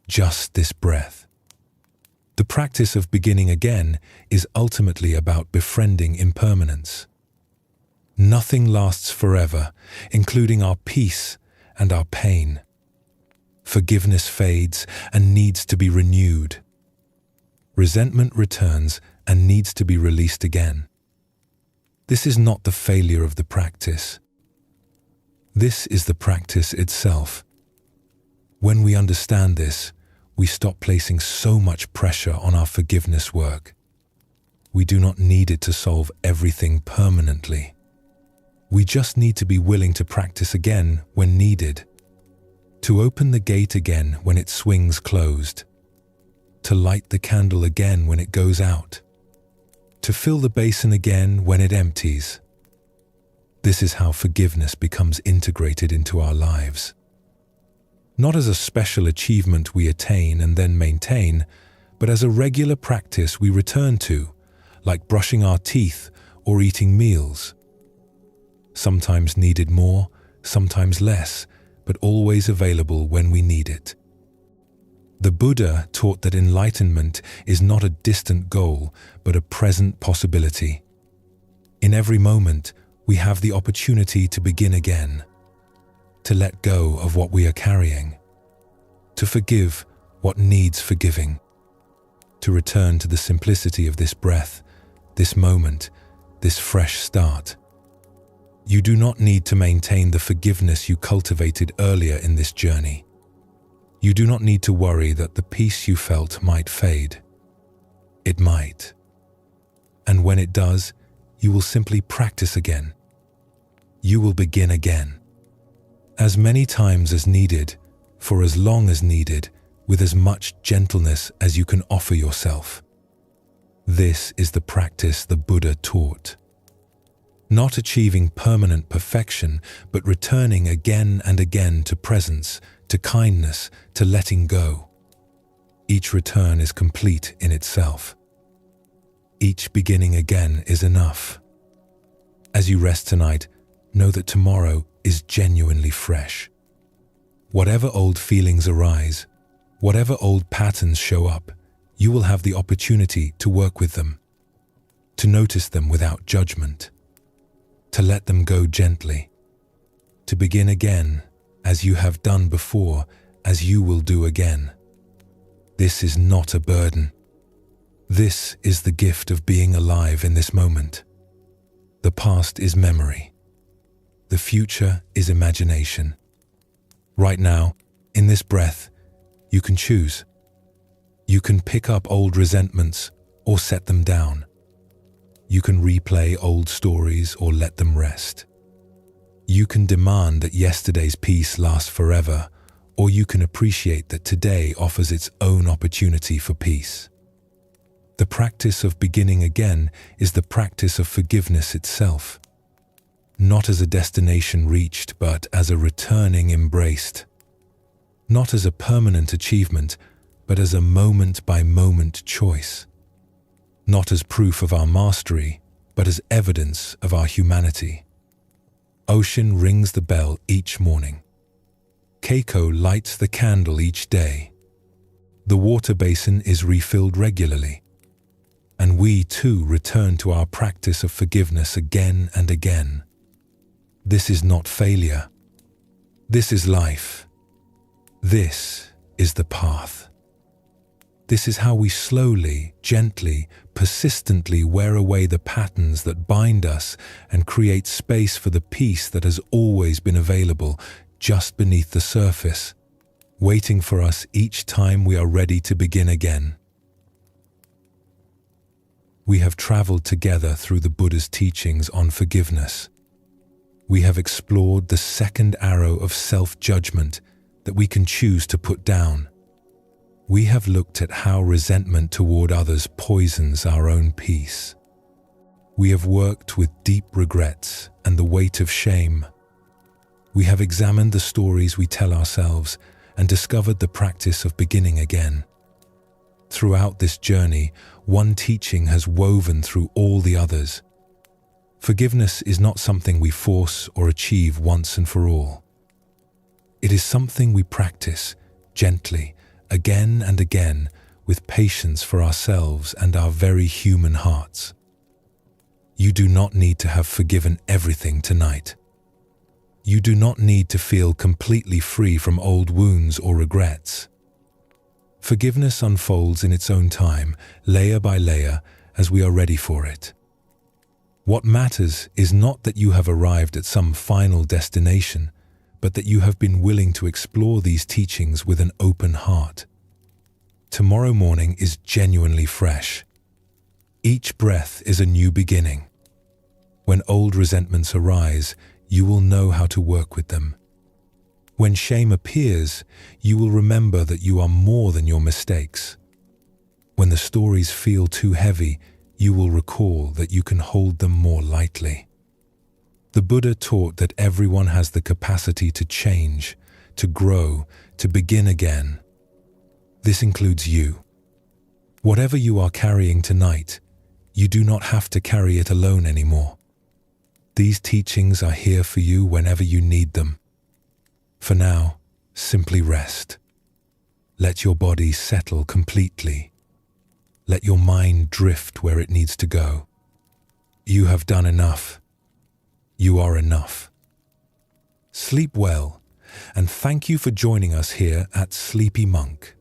Just this breath. The practice of beginning again is ultimately about befriending impermanence. Nothing lasts forever, including our peace and our pain. Forgiveness fades and needs to be renewed. Resentment returns and needs to be released again. This is not the failure of the practice. This is the practice itself. When we understand this, we stop placing so much pressure on our forgiveness work. We do not need it to solve everything permanently. We just need to be willing to practice again when needed. To open the gate again when it swings closed. To light the candle again when it goes out. To fill the basin again when it empties. This is how forgiveness becomes integrated into our lives. Not as a special achievement we attain and then maintain, but as a regular practice we return to, like brushing our teeth or eating meals. Sometimes needed more, sometimes less, but always available when we need it. The Buddha taught that enlightenment is not a distant goal, but a present possibility. In every moment, we have the opportunity to begin again, to let go of what we are carrying, to forgive what needs forgiving, to return to the simplicity of this breath, this moment, this fresh start. You do not need to maintain the forgiveness you cultivated earlier in this journey. You do not need to worry that the peace you felt might fade. It might. And when it does, you will simply practice again. You will begin again. As many times as needed, for as long as needed, with as much gentleness as you can offer yourself. This is the practice the Buddha taught. Not achieving permanent perfection, but returning again and again to presence, to kindness, to letting go. Each return is complete in itself. Each beginning again is enough. As you rest tonight, know that tomorrow is genuinely fresh. Whatever old feelings arise, whatever old patterns show up, you will have the opportunity to work with them, to notice them without judgment, to let them go gently, to begin again as you have done before, as you will do again. This is not a burden. This is the gift of being alive in this moment. The past is memory. The future is imagination. Right now, in this breath, you can choose. You can pick up old resentments or set them down. You can replay old stories or let them rest. You can demand that yesterday's peace lasts forever, or you can appreciate that today offers its own opportunity for peace. The practice of beginning again is the practice of forgiveness itself. Not as a destination reached, but as a returning embraced. Not as a permanent achievement, but as a moment-by-moment choice. Not as proof of our mastery, but as evidence of our humanity. Ocean rings the bell each morning. Keiko lights the candle each day. The water basin is refilled regularly. And we too return to our practice of forgiveness again and again. This is not failure. This is life. This is the path. This is how we slowly, gently, persistently wear away the patterns that bind us and create space for the peace that has always been available just beneath the surface, waiting for us each time we are ready to begin again. We have traveled together through the Buddha's teachings on forgiveness. We have explored the second arrow of self-judgment that we can choose to put down. We have looked at how resentment toward others poisons our own peace. We have worked with deep regrets and the weight of shame. We have examined the stories we tell ourselves and discovered the practice of beginning again. Throughout this journey, one teaching has woven through all the others. Forgiveness is not something we force or achieve once and for all. It is something we practice gently, again and again, with patience for ourselves and our very human hearts. You do not need to have forgiven everything tonight. You do not need to feel completely free from old wounds or regrets. Forgiveness unfolds in its own time, layer by layer, as we are ready for it. What matters is not that you have arrived at some final destination, but that you have been willing to explore these teachings with an open heart. Tomorrow morning is genuinely fresh. Each breath is a new beginning. When old resentments arise, you will know how to work with them. When shame appears, you will remember that you are more than your mistakes. When the stories feel too heavy, you will recall that you can hold them more lightly. The Buddha taught that everyone has the capacity to change, to grow, to begin again. This includes you. Whatever you are carrying tonight, you do not have to carry it alone anymore. These teachings are here for you whenever you need them. For now, simply rest. Let your body settle completely. Let your mind drift where it needs to go. You have done enough. You are enough. Sleep well, and thank you for joining us here at Sleepy Monk.